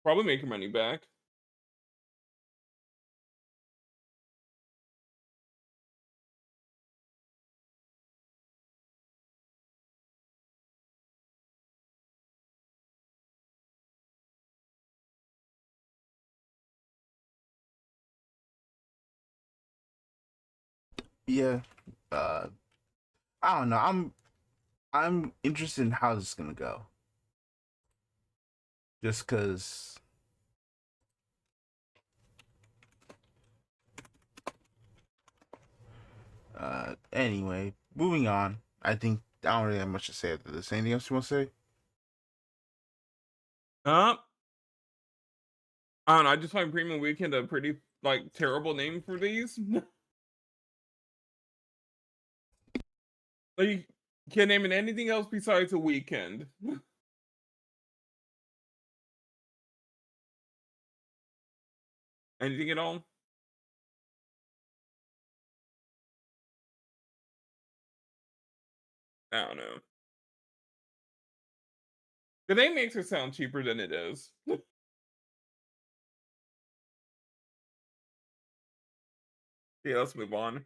Probably make your money back. Yeah. I don't know. I'm interested in how this is gonna go. Just cause anyway, moving on. I think I don't really have much to say after this. Anything else you want to say? I don't know. I just find Premium Weekend a pretty like terrible name for these. Like you can't name it anything else besides a weekend. Anything at all? I don't know. The name makes it sound cheaper than it is. Yeah, let's move on.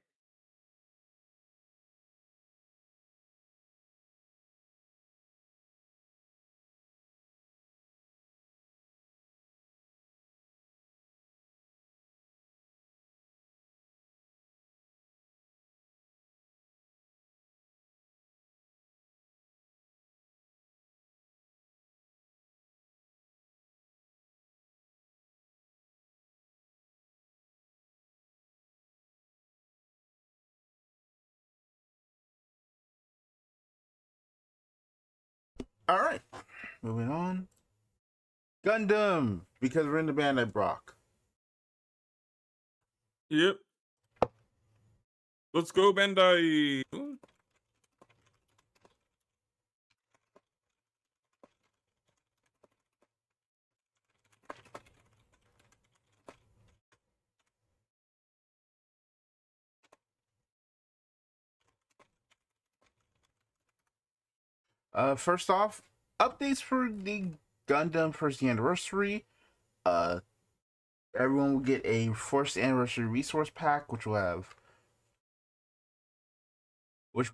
All right. Moving on. Gundam, because we're in the Bandai Brock. Yep. Let's go, Bandai. First off, updates for the Gundam first anniversary. Uh, everyone will get a first anniversary resource pack, which will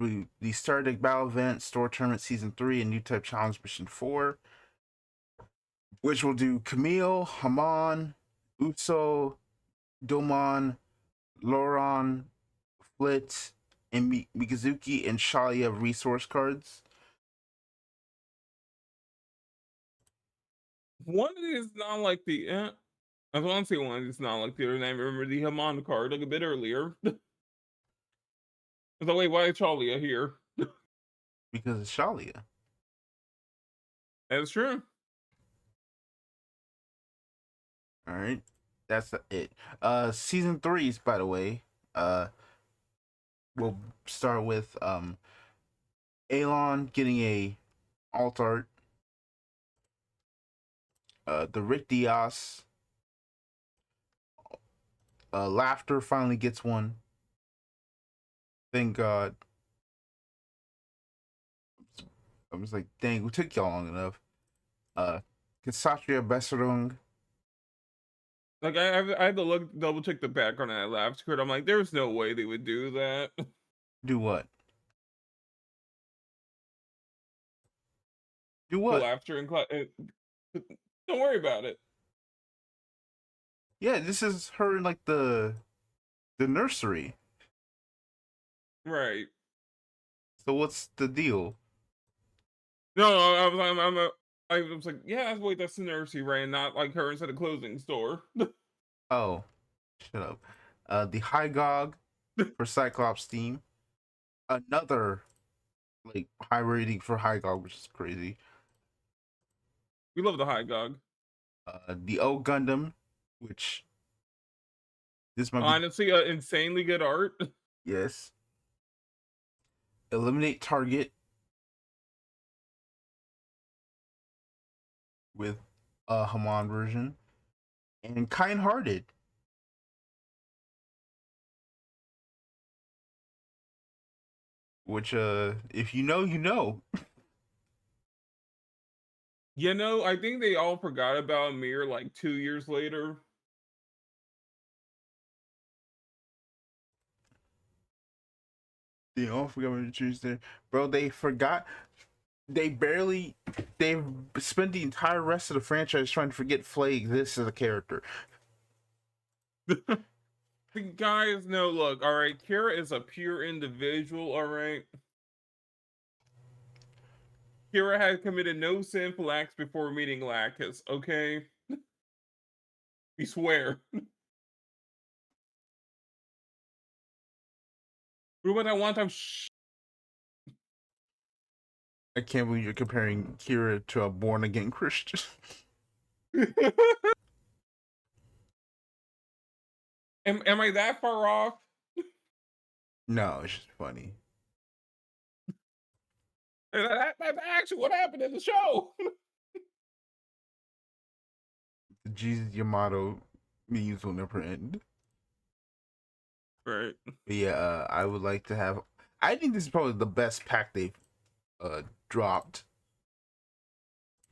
be the Star Deck Battle Event, Store Tournament Season 3, and New Type Challenge Mission 4, which will do Camille, Haman, Utso, Domon, Loron, Flit, and Mikazuki and Shalia resource cards. One is not like the I want to say one that's not like the other. And I remember the Haman card like a bit earlier. I was like, wait, why is Chalia here? Because it's Shalia. That's true. All right, that's it. Season threes, by the way. We'll start with Alon getting a alt art. The Rick Diaz. Laughter finally gets one. Thank God. I was like, dang, it took y'all long enough. Ksatria Besserung. Like I had to look double check the background and I laughed because I'm like, there's no way they would do that. Do what? Do The what? laughter and don't worry about it. Yeah, this is her in like the nursery. Right. So what's the deal? No, I was like, yeah, wait, that's the nursery, right? Not like her inside a clothing store. Oh, shut up. The High Gog for Cyclops team. Another like high rating for High Gog, which is crazy. We love the high gog. The O Gundam, which this might be Honestly, insanely good art. yes. Eliminate Target with a Haman version. And Kind Hearted. Which if you know, you know. You know, I think they all forgot about Mir like 2 years later. They all forgot what to choose there. Bro, they forgot they've spent the entire rest of the franchise trying to forget Flay exists as a character. The guys, no, look, all right, Kira is a pure individual, all right? Kira had committed no sinful acts before meeting Lacus, okay? We swear. Remember that one time? Shh. I can't believe you're comparing Kira to a born again Christian. Am I that far off? No, it's just funny. That's actually what happened in the show. The Jesus Yamato memes will never end. Right. But yeah, I would like to have. I think this is probably the best pack they've dropped.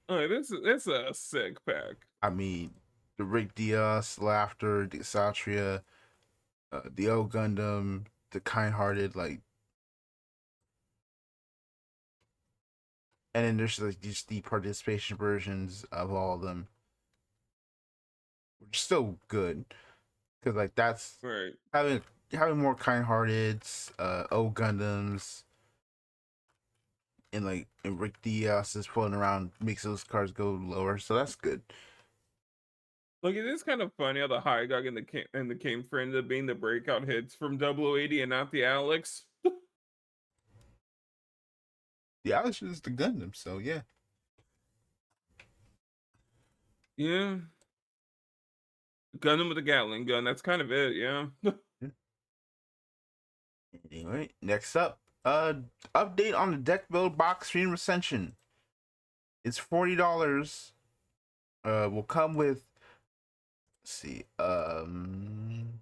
Oh, this a sick pack. I mean, the Rick Diaz, Laughter, the Satria, the O Gundam, the Kind Hearted, like, and then there's like just the participation versions of all of them, which is still good because like that's Right. having more Kind Hearteds, O Gundams, and Rick Diaz is floating around makes those cards go lower, so that's good. Like it is kind of funny how the High Gog and the King for ended up being the breakout hits from 0080 and not the Alex. The Alex is the Gundam, so yeah. Yeah. Gun him with a Gatling gun. That's kind of it, yeah. Anyway, next up, update on the deck build box stream recension. It's $40. Will come with let's see, and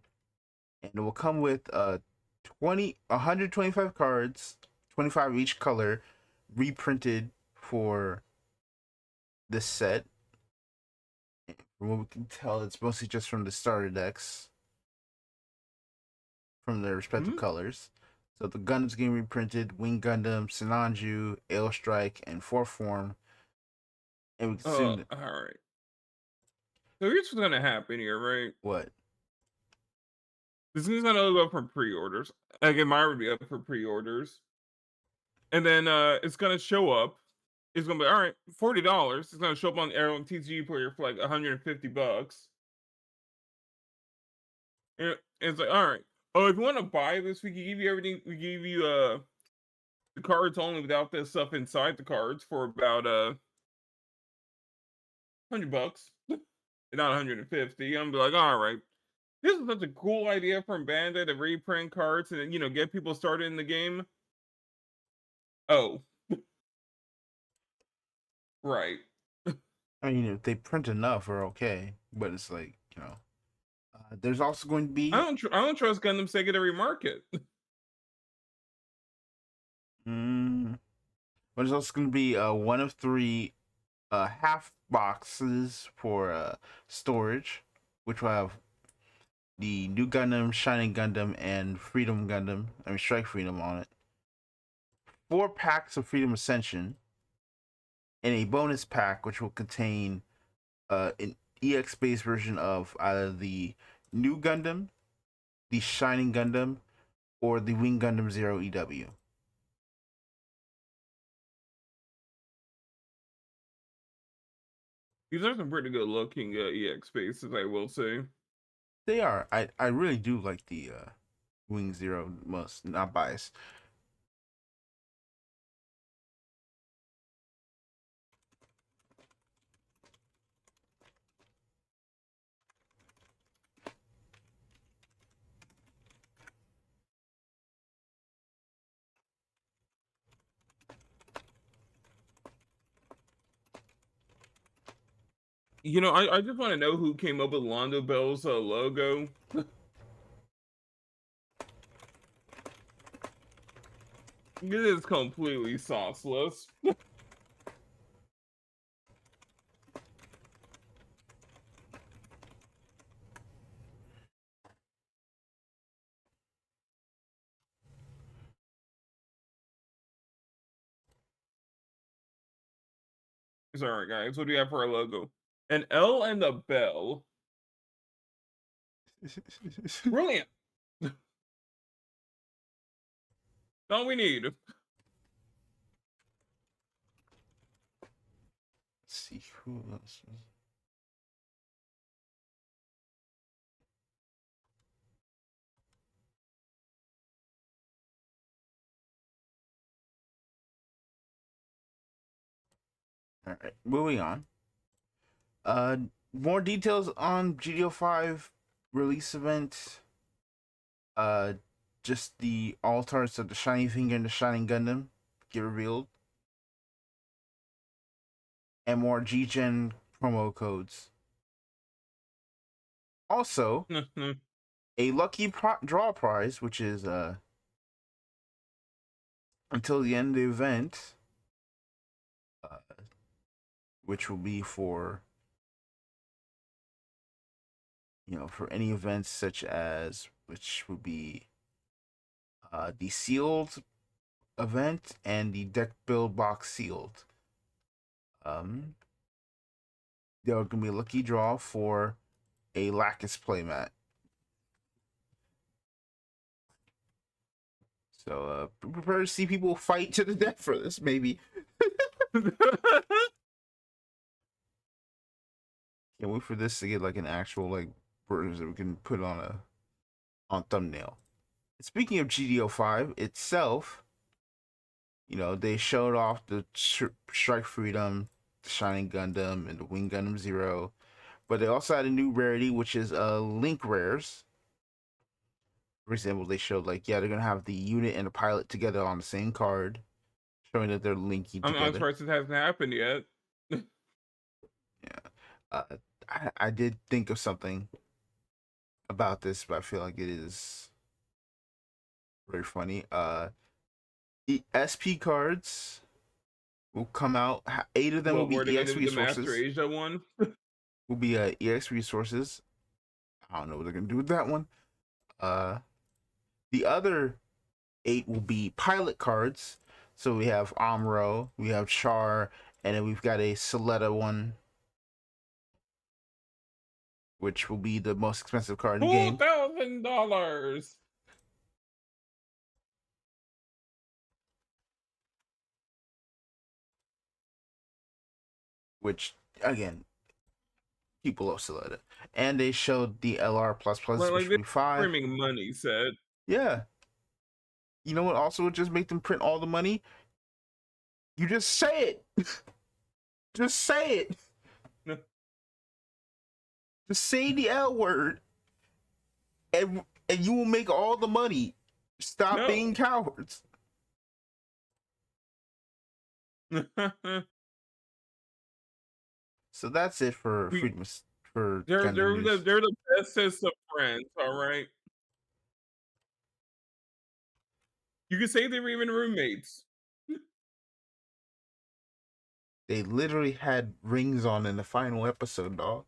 it will come with 125 cards, 25 each color, reprinted for this set. From what we can tell, it's mostly just from the starter decks from their respective colors. So the Gundams getting reprinted: Wing Gundam, Sinanju, Ale Strike, and Fourth Form. And we can soon. All right. So here's what's gonna happen here, right? What? This is gonna go up for pre-orders. Like mine would be up for pre-orders. And then it's gonna show up. It's gonna be all right, $40. It's gonna show up on Arrow and TCG player for like $150. And it's like, all right. Oh, if you want to buy this, we can give you everything. We give you the cards only without this stuff inside the cards for about $100, not 150. I'm be like, all right. This is such a cool idea from Bandai to reprint cards and get people started in the game. Oh, right. I mean, if they print enough, we're okay. But it's like, there's also going to be. I don't trust Gundam Sega to remarket. Mm, but there's also going to be one of three half boxes for storage, which will have the new Gundam, Shining Gundam, and Freedom Gundam. I mean, Strike Freedom on it. 4 packs of Freedom Ascension, and a bonus pack which will contain an EX based version of either the new Gundam, the Shining Gundam, or the Wing Gundam Zero EW. These are some pretty good looking EX spaces, I will say. They are. I really do like the Wing Zero most, not biased. I just want to know who came up with Londo Bell's logo. It is completely sauceless. Sorry, guys. What do you have for our logo? An L and a bell. Brilliant. All we need. Let's see who else. All right, moving on. Uh, More details on GTO 5 release event. Uh, just the altars of the Shining Finger and the Shining Gundam get revealed, and more G-Gen promo codes. Also, a lucky draw prize, which is until the end of the event, uh, which will be for for any events such as which would be the sealed event and the deck build box sealed. There can be a lucky draw for a Lacus playmat. So prepare to see people fight to the death for this, maybe. Can't wait for this to get like an actual like version that we can put on thumbnail. Speaking of GDO 5 itself, they showed off the Strike Freedom, the Shining Gundam, and the Wing Gundam Zero, but they also had a new rarity, which is Link Rares. For example, they showed they're gonna have the unit and the pilot together on the same card, showing that they're linking together. I'm surprised it hasn't happened yet. Yeah, I did think of something about this, but I feel like it is very funny. The SP cards will come out. 8 of them will be EX resources. The Master Asia one will be EX resources. I don't know what they're gonna do with that one. The other 8 will be pilot cards. So we have Amuro, we have Char, and then we've got a Soletta one, which will be the most expensive card in the game. $2,000. Which again, keep below Soletta. And they showed the LR plus plus, Like which this would be 5. screaming money set. Yeah. You know what also would just make them print all the money? You just say it. Just say it. Just say the L word. And you will make all the money. Stop being No. cowards. So that's it for we freedom for they're Gundam they're the news. they're the bestest of friends, all right? You can say they were even roommates. They literally had rings on in the final episode, dog.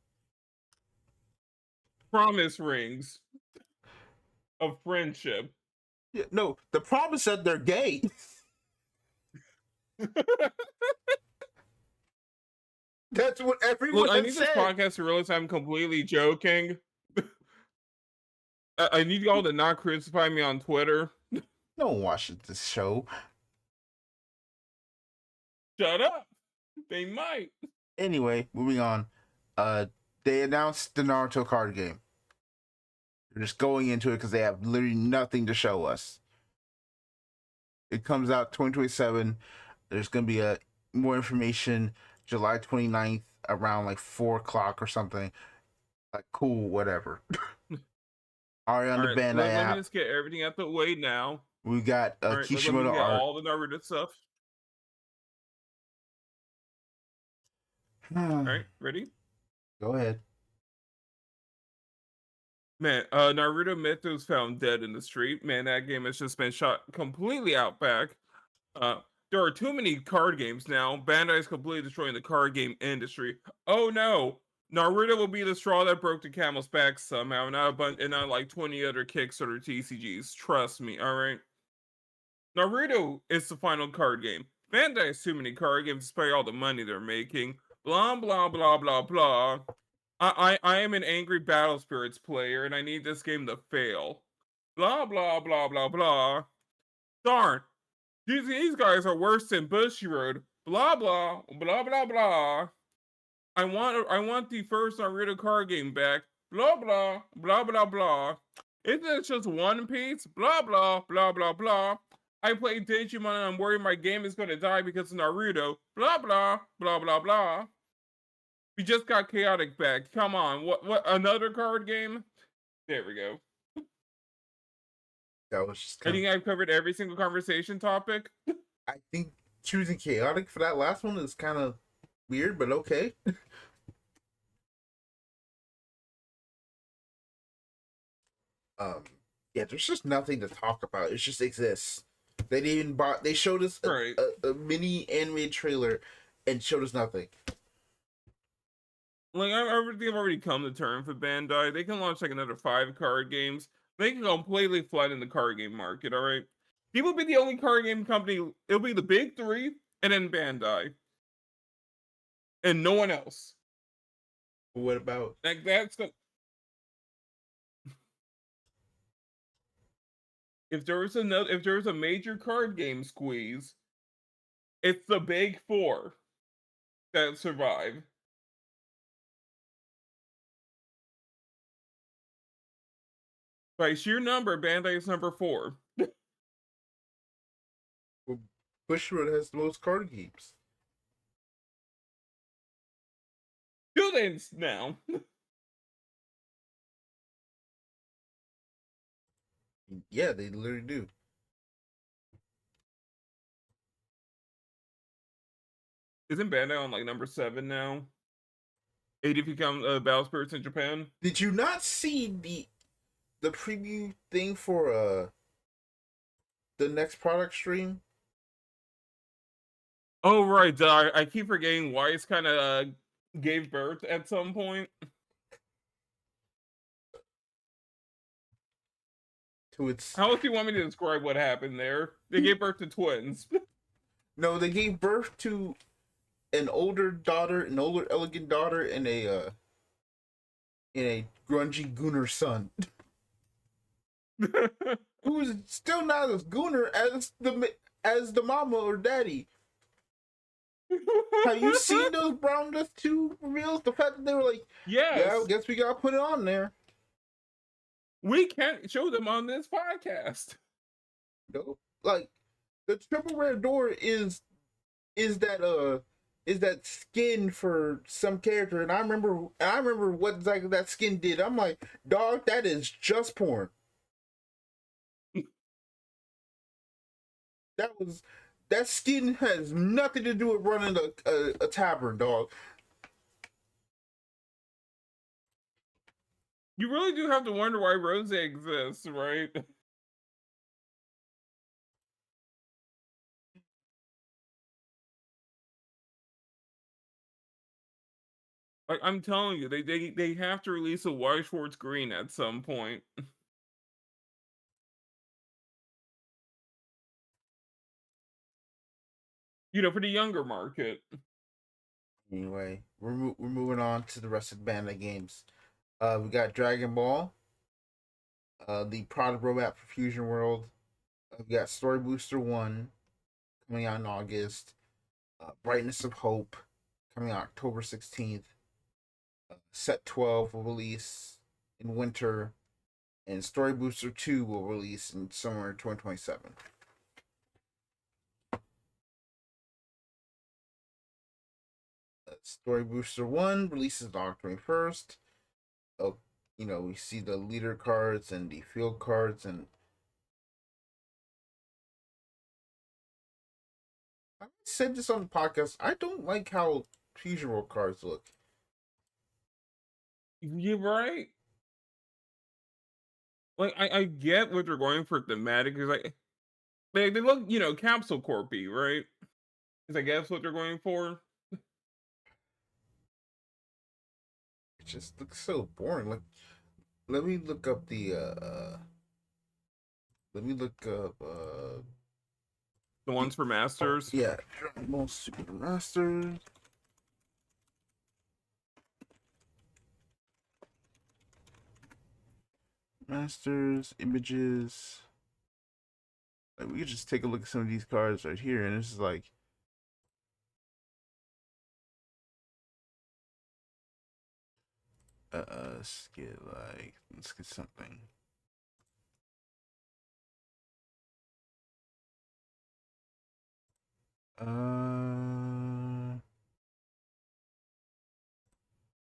Promise rings of friendship. Yeah, no, the problem is that they're gay. That's what Look, everyone I has need this said. podcast to realize I'm completely joking. I need y'all to not crucify me on Twitter. No one watches this show. Shut up. They might. Anyway, moving on. They announced the Naruto card game. They're just going into it because they have literally nothing to show us. It comes out 2027. There's gonna be more information July 29th around like 4 o'clock or something. Like cool, whatever. Already on All the right, Bandai let me app. just get everything out the way now. We got All right, let me Kishimoto get art. all the Naruto stuff. All right, ready? Go ahead. Man, Naruto Mythos found dead in the street. Man, that game has just been shot completely out back. Uh, there are too many card games now. Bandai is completely destroying the card game industry. Oh no, Naruto will be the straw that broke the camel's back somehow, not a bunch, and not like 20 other Kickstarter TCGs. Trust me, all right. Naruto is the final card game. Bandai has too many card games despite all the money they're making. Blah blah blah blah blah. I am an angry Battle Spirits player, and I need this game to fail. Blah blah blah blah blah. Darn, these guys are worse than Bushiroad. Blah blah blah blah blah. I want the first Naruto card game back. Blah blah blah blah blah. Isn't it just One Piece? Blah blah blah blah blah. I play Digimon and I'm worried my game is gonna die because of Naruto. Blah blah blah blah blah. We just got Chaotic back. Come on, what another card game? There we go. That was just I kind think I've covered every single conversation topic. I think choosing chaotic for that last one is kind of weird, but okay. um, yeah, there's just nothing to talk about. It just exists. They didn't even bought. They showed us Right. a mini animated trailer and showed us nothing. Like I think I've already come to terms with Bandai. They can launch like another 5 card games. They can completely flatten the card game market. All right, people be the only card game company. It'll be the big three, and then Bandai, and no one else. What about? Like that's the. If there was a major card game squeeze, it's the big four that survive. By sheer number, Bandai is number 4. Well, Bushiroad has the most card games. Do they now? Yeah, they literally do. Isn't Bandai on like number 7 now? 8 if you count Battle Spirits in Japan. Did you not see the preview thing for the next product stream? Oh right, I keep forgetting Weiss kind of gave birth at some point. To its How else do you want me to describe what happened there? They gave birth to twins. No, they gave birth to an older daughter, an older elegant daughter, and a grungy gooner son. Who's still not as gooner as the mama or daddy. Have you seen those Brown Death 2 reveals? The fact that they were like, yeah, I Yes, guess we gotta put it on there. we can't show them on this podcast. Nope. Like the triple rare door is that is that skin for some character, and I remember what exactly that skin did. I'm like, dog, that is just porn. That was that skin has nothing to do with running a tavern, dog. You really do have to wonder why Rose exists, right? Like I'm telling you, they have to release a Y Schwartz Green at some point. You know, for the younger market. Anyway, we're moving on to the rest of the Bandai games. We got Dragon Ball, the product roadmap for Fusion World. We got Story Booster 1 coming out in August. Brightness of Hope coming out October 16th. Set 12 will release in winter, and Story Booster 2 will release in summer 2027. Story Booster 1 releases on October 21st. Oh, we see the leader cards and the field cards, and I said this on the podcast. I don't like how Fusion World cards look. You're right. Like I get what they're going for thematic, because like they look, capsule corpy, right? Is I guess what they're going for. It just looks so boring. Like, let me look up the let me look up The ones for masters. yeah, Dragon Ball Super Masters. Masters images. Like, we could just take a look at some of these cards right here, and it's just like, let's get something.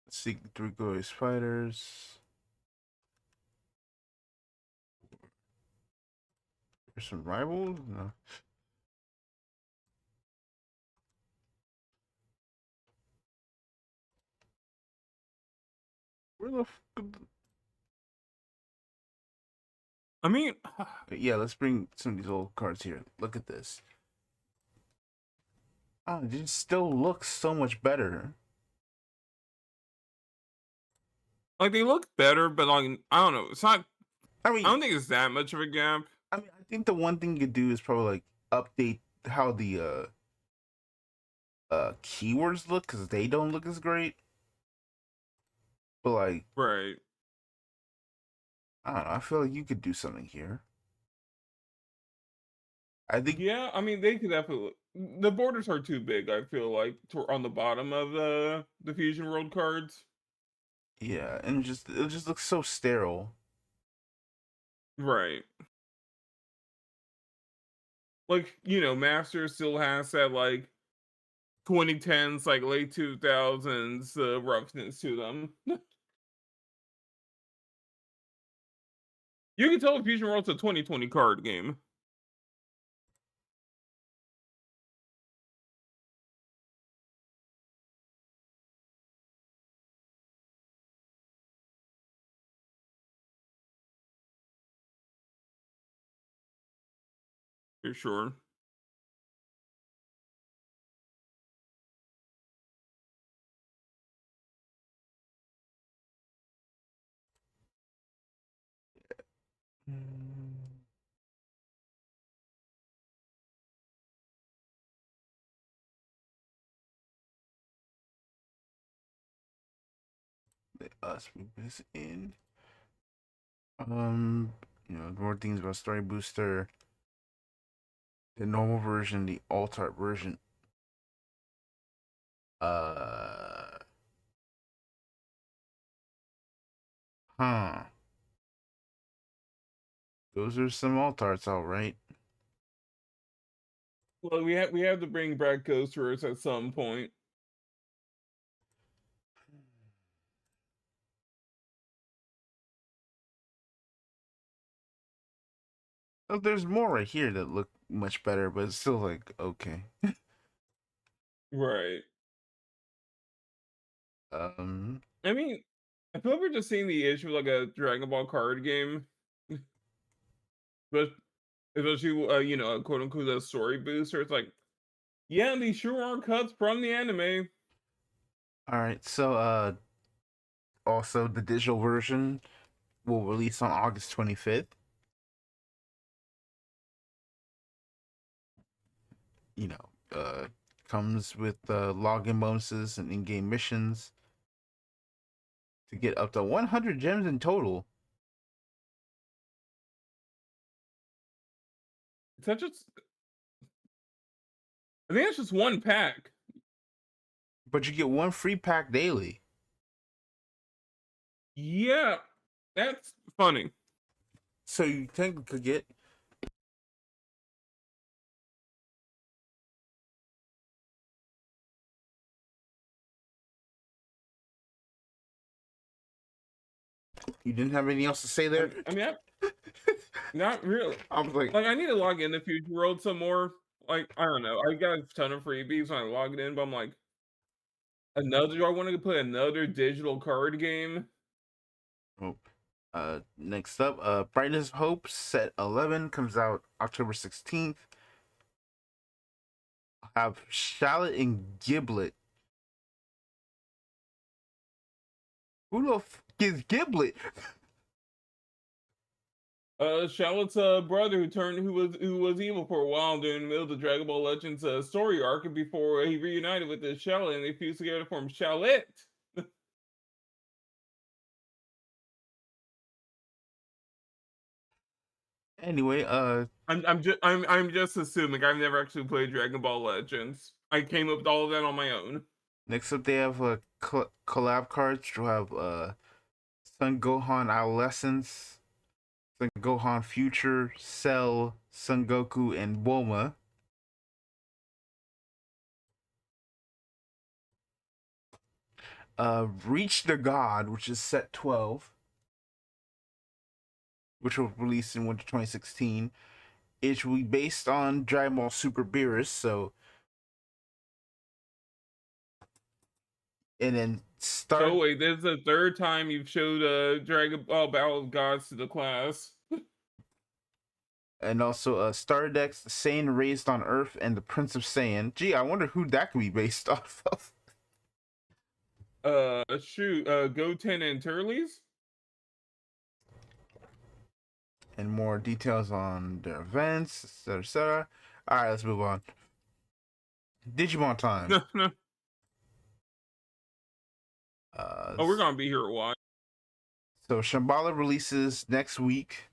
Let's see, Three Glorious Fighters. There's some rivals. No. Where the I mean, yeah, let's bring some of these old cards here. Look at this. Oh, it just still looks so much better. like they look better, but like I don't know. It's not. I I mean, don't think it's that much of a gap. I think the one thing you could do is probably like update how the keywords look, because they don't look as great. But like, Right. I don't know. I feel like you could do something here. I think, Yeah, I mean they could definitely. The borders are too big. I feel like on the bottom of the Fusion World cards. yeah, and it just looks so sterile. Right. Like Master still has that like 2010s, like late 2000s roughness to them. You can tell Fusion World's a 2020 card game. For sure. Mm, Let us move this in. More things about Story Booster, the normal version, the alt art version. Uh, huh. Those are some alt arts, all right. Well, we have to bring back Ghost Wars at some point. Oh, there's more right here that look much better, but it's still like okay. Right. Um, I mean, I feel like we're just seeing the issue with like a Dragon Ball card game, but especially a quote unquote a story booster. It's like, yeah, these sure are cuts from the anime. all right. So, also the digital version will release on August 25th. You know, comes with login bonuses and in-game missions to get up to 100 gems in total. It's such a, I think it's just one pack. But you get one free pack daily. Yeah, that's funny. So you technically could get you didn't have anything else to say there? I mean, not really. I was like, Like, I need to log in the Future World some more. Like, I don't know. I got a ton of freebies when I logged in, but I'm like, do I want to play another digital card game? oh, next up, Brightness of Hope set 11 comes out October 16th. Have Shallot and Giblet. Who the f is Giblet? Charlotte's brother who was evil for a while during the middle of the Dragon Ball Legends story arc before he reunited with the Charlotte and they fused together to form Charlotte. Anyway, I'm just assuming I've never actually played Dragon Ball Legends. I came up with all of that on my own. next up they have collab cards. You'll have Son Gohan Adolescence, Son Gohan Future, Cell, Son Goku, and Bulma. Reach the God, which is set 12, which was released in winter 2016. It will be based on Dragon Ball Super Beerus, so and then So start wait, this is the third time you've showed Dragon Ball Battle of Gods to the class. and also Stardex, Saiyan Raised on Earth, and the Prince of Saiyan. Gee, I wonder who that could be based off of. Goten and Turles? And more details on their events, etc., etc. All right, let's move on. Digimon time. No. Oh, we're gonna be here a while. So Shambhala releases next week.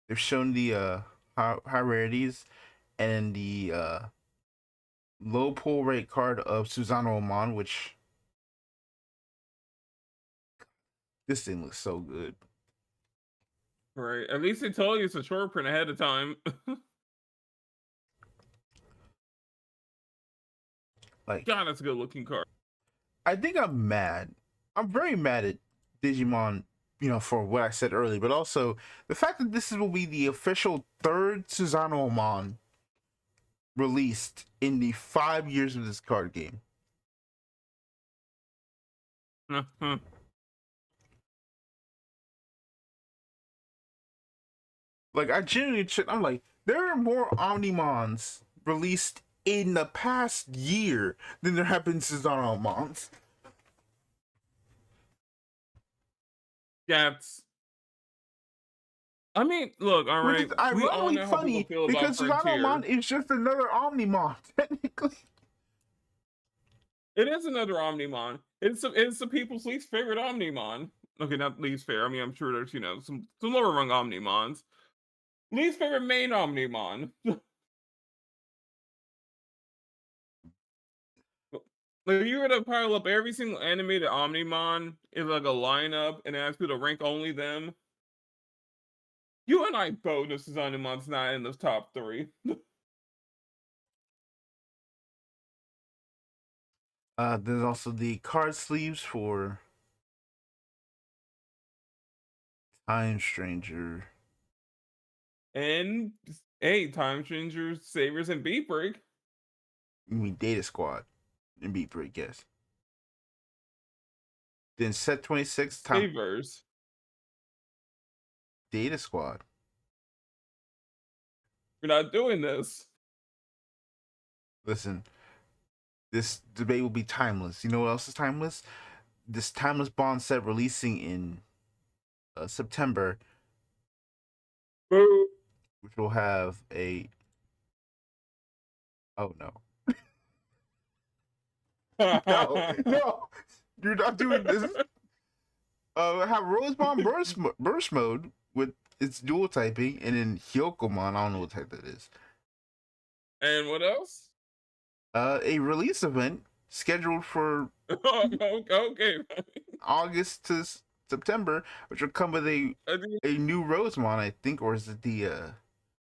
They've shown the high rarities and the low pull rate card of Susanoo Amon, which this thing looks so good. Right. At least they tell you it's a short print ahead of time. Like, God, that's a good looking card. I think I'm mad. I'm very mad at Digimon, for what I said earlier, but also the fact that will be the official third Susanoo Amon released in the 5 years of this card game. Like, I genuinely, I'm like, there are more Omnimons released in the past year than there have been Susanoo Amons. That's. I mean, look, all Which right. is We all ironically know how people funny feel about because Susanoo Amon Frontier. is just another Omnimon, technically. It is another Omnimon. It's the people's least favorite Omnimon. Okay, not least favorite. I mean, I'm sure there's some lower rung Omnimons. Least favorite main Omnimon. Like, if you were to pile up every single animated Omnimon in like a lineup and ask you to rank only them, you and I both know this Omnimon's not in the top 3. There's also the card sleeves for Time Stranger. And hey, Time Changers, Savers, and Beat Break. You mean Data Squad and Beat Break, yes. Then Set 26 Time Savers. Data Squad. You're not doing this. Listen, this debate will be timeless. You know what else is timeless? This timeless Bond set releasing in September, Boo. which will have a. Oh no. No, no, you're not doing this. Have Rosebond burst mode with its dual typing, and then Hyokomon. I don't know what type that is. And what else? A release event scheduled for Okay. August to September, which will come with a new Rosemon, I think, or is it the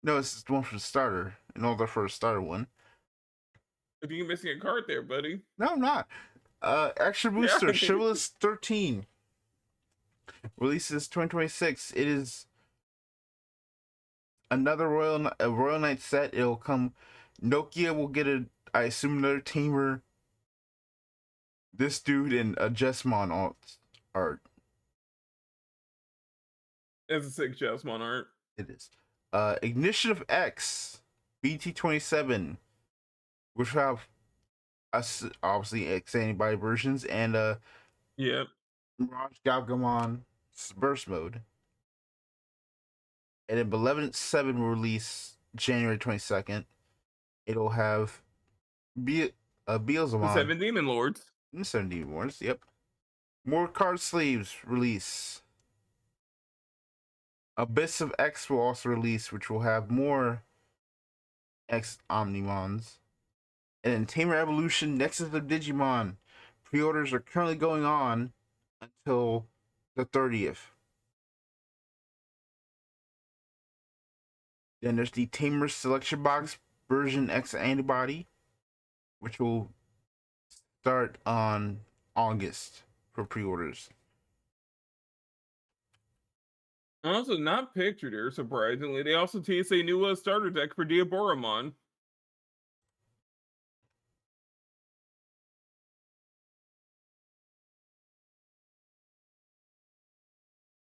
no, it's the one for the starter, and all the first starter one. I think you're missing a card there, buddy. No, I'm not. Extra booster, Yeah. Chivalrous 13 releases 2026. It is another Royal Knight set. It'll come. Nokia will get I assume another Tamer. This dude and a Jesmon art. It's a sick Jesmon art. It is. Ignition of X, BT27, which have obviously X antibody versions, and Yep. Mirage Galgamon burst mode. And then Malevolent 7 will release January 22nd. It'll have The Beelzemon. 7 Demon Lords. 7 Demon Lords, yep. More card sleeves release. Abyss of X will also release, which will have more X Omnimons. And then Tamer Evolution Nexus of Digimon. Pre-orders are currently going on until the 30th. Then there's the Tamer Selection Box version X Antibody, which will start on August for pre-orders. Also, not pictured here, surprisingly. They also teased a new starter deck for Diaboromon.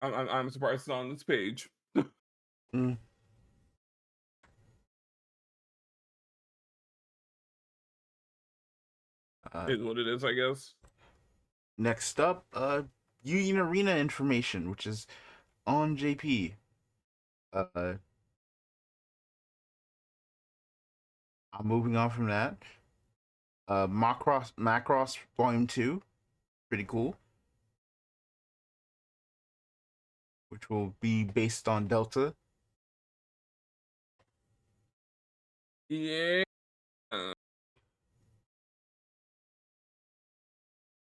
I'm surprised it's on this page. Mm. Is what it is, I guess. Next up, Union Arena information, which is on JP. I'm moving on from that. Macross Volume 2, pretty cool. Which will be based on Delta. Yeah.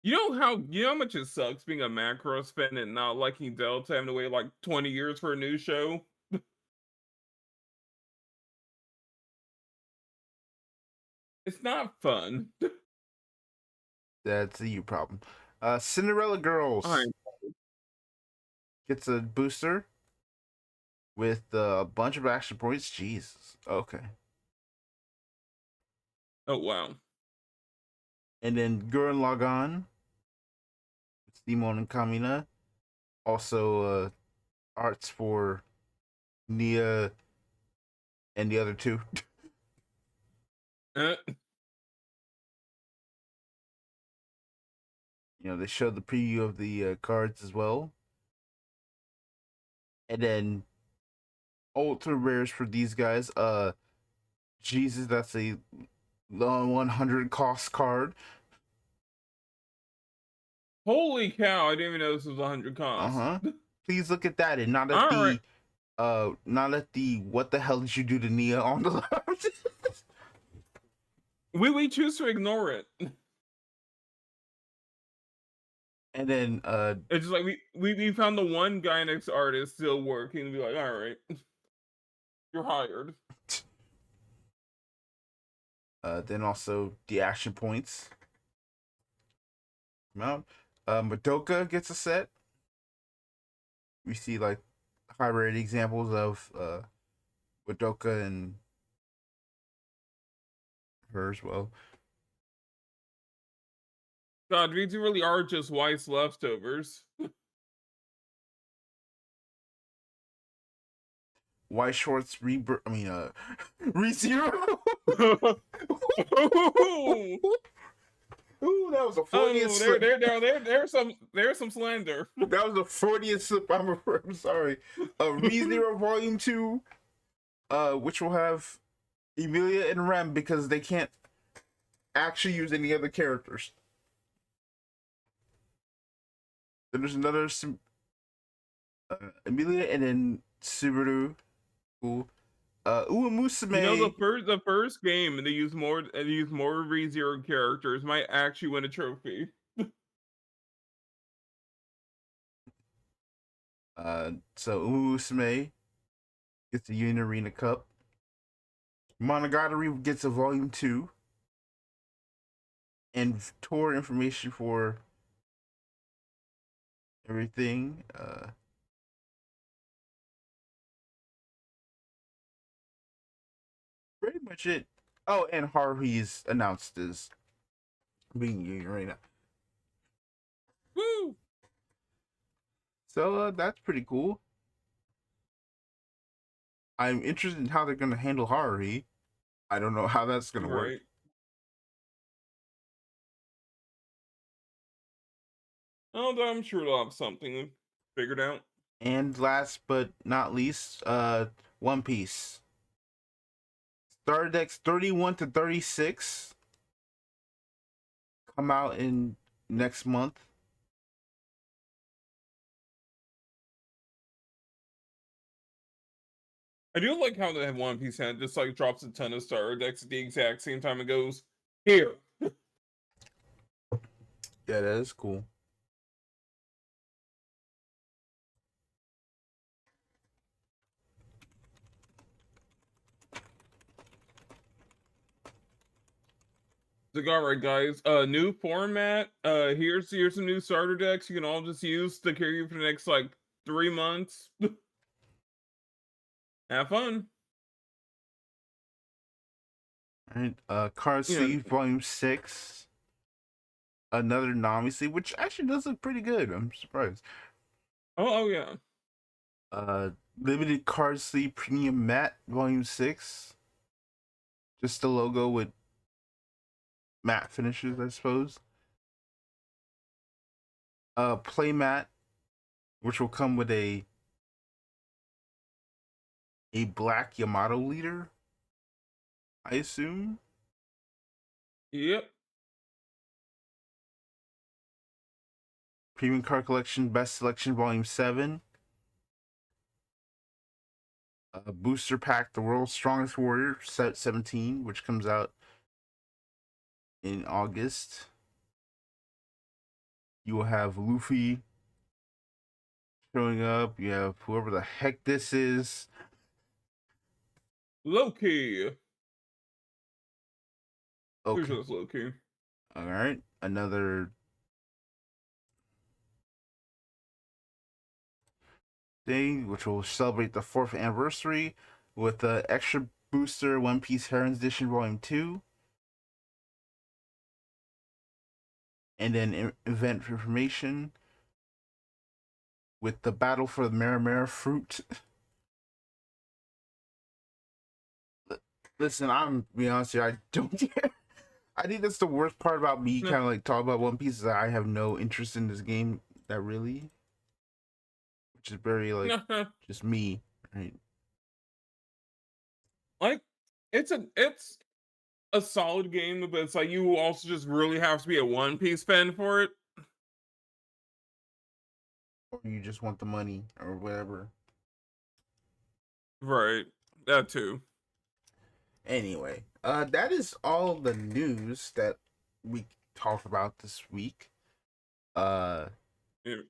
You know how much it sucks being a Macross fan and not liking Delta, having to wait like 20 years for a new show? It's not fun. That's a you problem. Cinderella Girls gets a booster with a bunch of action points. Jesus. Okay. Oh, wow. And then Gurren Lagann, Demon and Kamina. Also, arts for Nia and the other two. Uh, You know, they showed the preview of the cards as well. And then ultra rares for these guys. Jesus, that's a 100 cost card. Holy cow, I didn't even know this was 100 cost. Please look at that and not at not at the what the hell did you do to Nia on the left. We choose to ignore it. And then It's just like we found the one Gynex artist still working and be like, all right, you're hired. then also the action points. Mount Madoka gets a set. We see like high rated examples of Madoka and her as well. God, these really are just Weiss leftovers. White Shorts rebirth. I mean, ReZero. Ooh, that was a 40th Oh, slip. there's some slander. That was the 40th slip. I'm sorry. ReZero Volume 2, which will have Emilia and Rem because they can't actually use any other characters. Then there's another Emilia and then Subaru. Cool. Uemusume. You know, the first game they use more ReZero characters might actually win a trophy. So Uemusume gets the Union Arena Cup. Monogatari gets a Volume 2. And tour information for everything. Pretty much it. Oh, and Haruhi's announced as being Union Arena. Woo! So that's pretty cool. I'm interested in how they're gonna handle Haruhi. I don't know how that's gonna work. Oh, I'm sure they'll have something figured out. And last but not least, One Piece. Starter decks 31 to 36 come out in next month. I do like how the One Piece hand just like drops a ton of starter decks at the exact same time it goes here. Yeah, that is cool. Like, all right, guys, new format. Here's some new starter decks you can all just use to carry you for the next like 3 months. Have fun. All right, Card Yeah. Sleeve Volume 6. Another Nami sleeve, which actually does look pretty good. I'm surprised. Oh yeah. Limited Card Sleeve Premium Matte Volume 6. Just the logo with matte finishes, I suppose. Playmat, which will come with a black Yamato leader, I assume. Yep. Premium Card Collection Best Selection Volume 7. Booster Pack The World's Strongest Warrior Set 17, which comes out in August. You will have Luffy showing up. You have whoever the heck this is. Loki. Okay. Pretty sure it's Loki. All right. Another thing, which will celebrate the 4th anniversary with the extra booster One Piece Heron's Edition Volume 2. And then event information with the battle for the Maramara fruit. Listen, I'm be honest here, I don't care. I think that's the worst part about me kind of like talking about One Piece is that I have no interest in this game that really, which is very like just me, right? Like it's a solid game, but it's like you also just really have to be a One Piece fan for it. Or you just want the money or whatever. Right. That too. Anyway, that is all the news that we talked about this week. Yeah.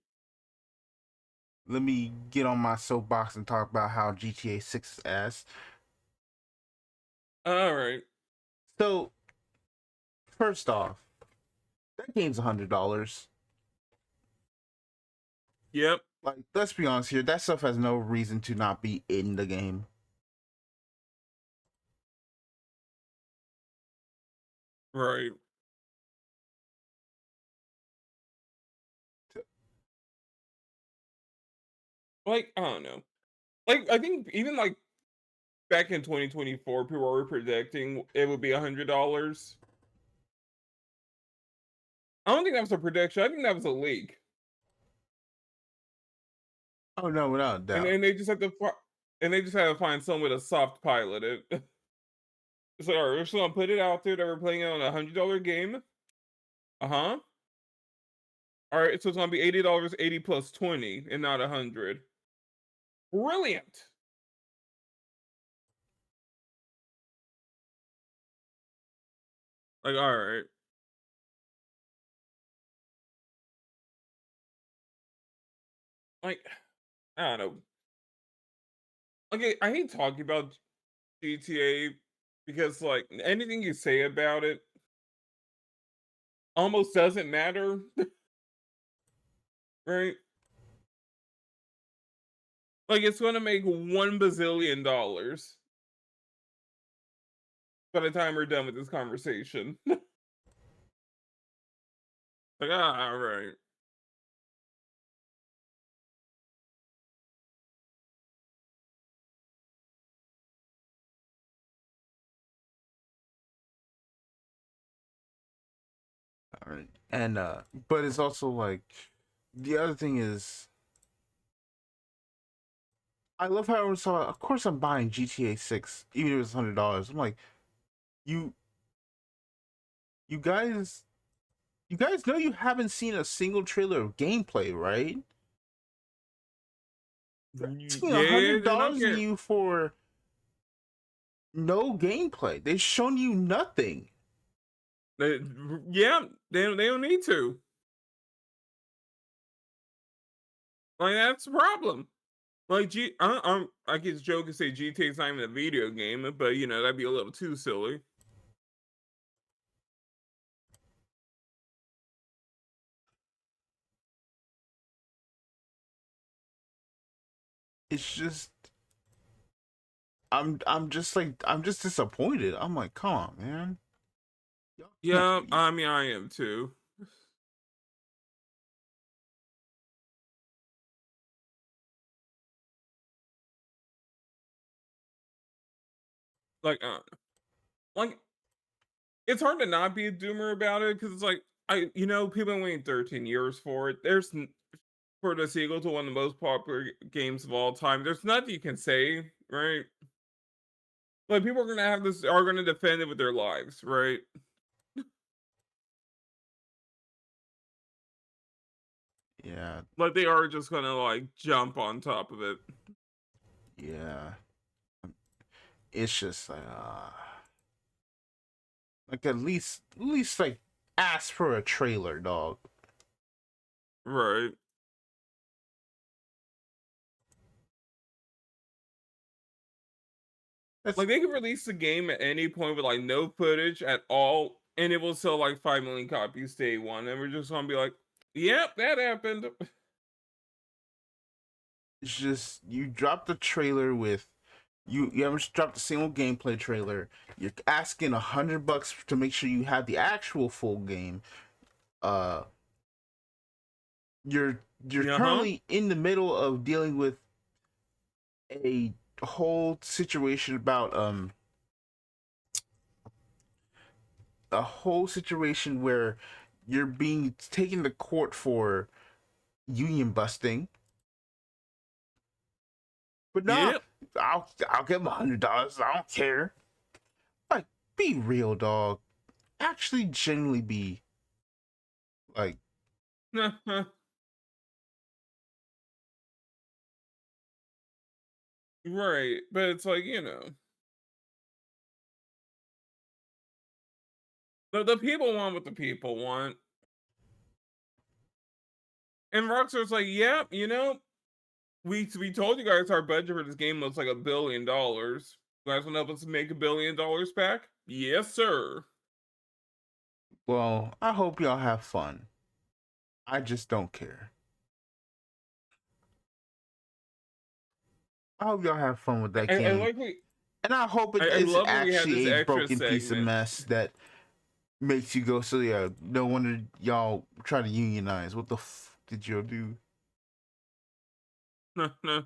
Let me get on my soapbox and talk about how GTA 6 is ass. All right. So, first off, that game's $100. Yep. Like, let's be honest here, that stuff has no reason to not be in the game. Right. Like, I don't know. Like, I think even like back in 2024, people were predicting it would be $100. I don't think that was a prediction. I think that was a leak, Oh no, without a and doubt. and they just have to and they just had to find some way to soft pilot it. So, all right, we're just gonna put it out there that we're playing it on $100 game. Uh huh. All right, so it's gonna be $80, 80 plus 20, and not 100. Brilliant. Like, all right. Like, I don't know. Okay, I hate talking about GTA because like anything you say about it almost doesn't matter, right? Like it's gonna make $1 bazillion by the time we're done with this conversation. Like, all right. All right. And but it's also like the other thing is I love how everyone saw of course I'm buying GTA 6, even if it's $100. I'm like, you you guys you guys know you haven't seen a single trailer of gameplay, right? They're asking a Yeah, hundred they don't dollars of care. you for no gameplay. They've shown you nothing. They, yeah, they don't need to. Like that's the problem. Like I could joke and say GTA's not even a video game, but you know that'd be a little too silly. It's just I'm just disappointed. I'm like, come on, man. Y'all can't Yeah, be I mean I am too. Like, like it's hard to not be a doomer about it because it's like people been waiting 13 years for it. For the sequel to one of the most popular games of all time. There's nothing you can say, right? Like people are gonna defend it with their lives, right? yeah, Like they are just gonna like jump on top of it. yeah. It's just like at least like ask for a trailer, dog. Right. That's Like they could release the game at any point with like no footage at all, and it will sell like 5 million copies day one, and we're just gonna be like, "Yep, that happened." it's just you drop the trailer with you haven't dropped a single gameplay trailer. You're asking $100 to make sure you have the actual full game. Uh, you're Uh huh. currently in the middle of dealing with a whole situation about a whole situation where you're being taken to court for union busting. But nah, Yep. I'll give him $100. I don't care. Like, be real, dog. Actually, genuinely be like, Right, but it's like the people want what the people want. And Rockstar's like, yeah, you know, we told you guys our budget for this game was like $1 billion. You guys want to help us make $1 billion back? Yes, sir. Well, I hope y'all have fun. I just don't care. I hope y'all have fun with that I game. like we. And I hope it I is love that we had this actually a extra broken piece of segment. mess that makes you go, so yeah, no wonder y'all try to unionize. What the did y'all do? No, no.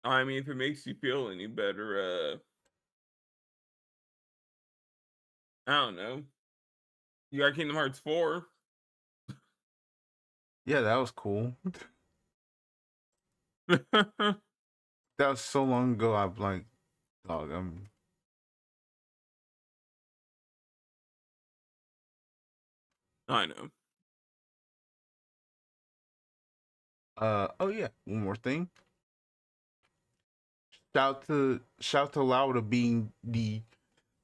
I mean, if it makes you feel any better, I don't know. You got Kingdom Hearts 4. Yeah, that was cool. That was so long ago. I'm like, dog, I know. oh yeah, one more thing. Shout to Laura being the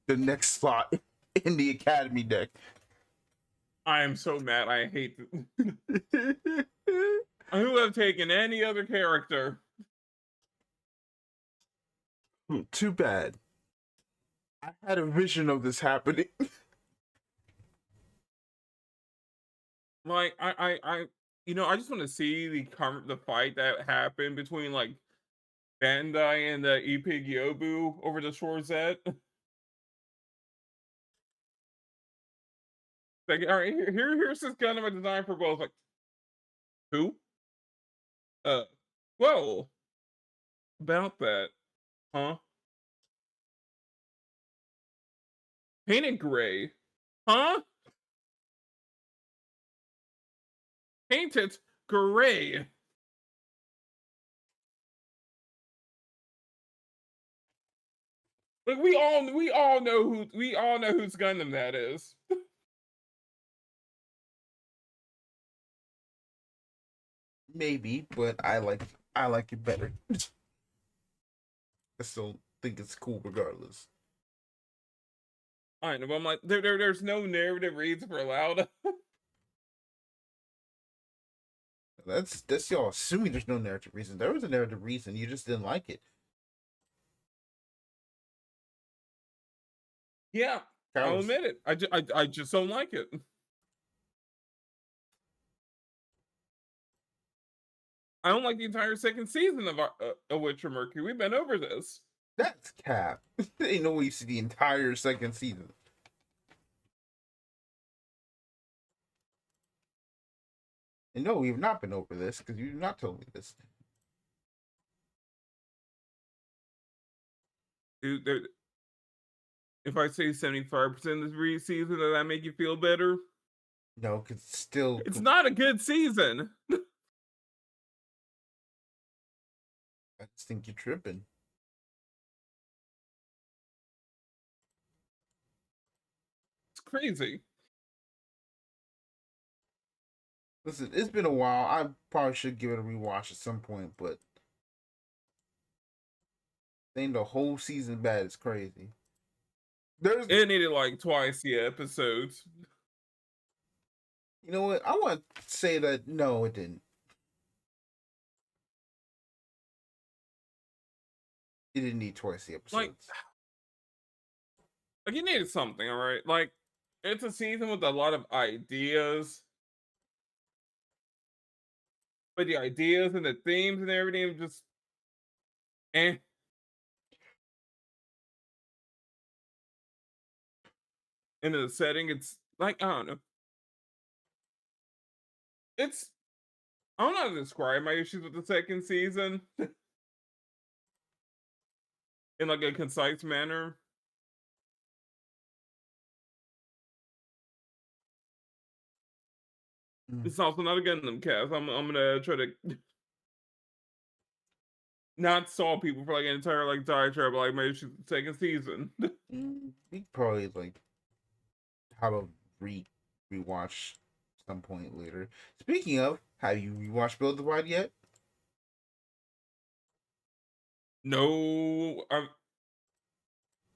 next slot in the Academy deck. I am so mad. I hate I would have taken any other character. Too bad. I had a vision of this happening. Like I just want to see the fight that happened between like Bandai and the Epig Yobu over the Shore Z. Like, all right, here's this kind of a design for both. Like, who? Uh, well, about that, huh? Painted gray, huh? Painted gray. Like we all know whose Gundam that is. Maybe, but I like it better. I still think it's cool regardless. I know, but I'm like, there's no narrative reason for allowed. That's y'all assuming there's no narrative reason. There was a narrative reason. You just didn't like it. Yeah, I'll Carlos. admit it. I just don't like it. I don't like the entire second season of Witcher Mercury. We've been over this. That's cap. Ain't no way you see the entire second season. And no, we've not been over this because you've not told me this. Dude, if I say 75% of the season, does that make you feel better? No, because still. It's not a good season. I just think you're tripping. It's crazy. Listen, it's been a while. I probably should give it a rewatch at some point, but saying the whole season bad is crazy. It needed like twice the episodes. You know what? I want to say that no, it didn't. It didn't need twice the episodes. Like it needed something, all right? Like it's a season with a lot of ideas. But the ideas and the themes and everything just eh. And the setting, it's like I don't know. It's I don't know how to describe my issues with the second season in like a concise manner. It's also not a Gundam cast. I'm gonna try to not stall people for like an entire like diatribe like my issues with the second season. We probably like have a rewatch some point later. Speaking of, have you rewatched Build the Ride yet? No,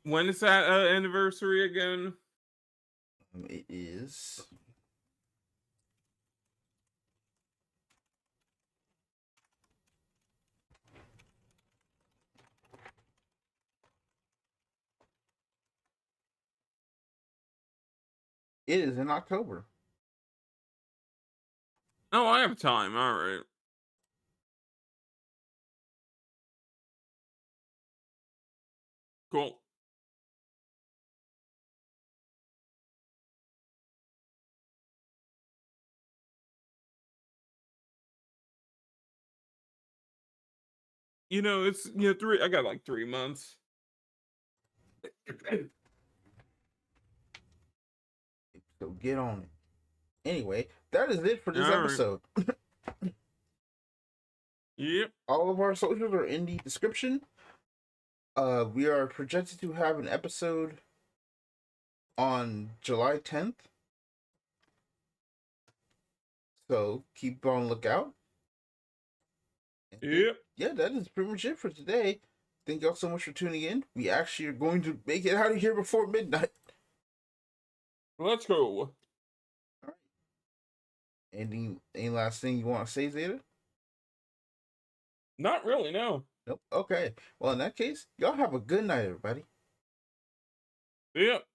When is that anniversary again? It is. It is in October. Oh, I have time. All right. Cool. It's 3. I got like 3 months. So get on it. Anyway, that is it for this All right. episode. Yep. All of our socials are in the description. We are projected to have an episode on July 10th. So keep on lookout. Yep. Yeah, that is pretty much it for today. Thank y'all so much for tuning in. We actually are going to make it out of here before midnight. Let's go. All right. Any last thing you want to say, Zeta? Not really, no. Nope. Okay. Well, in that case, y'all have a good night, everybody. Yep.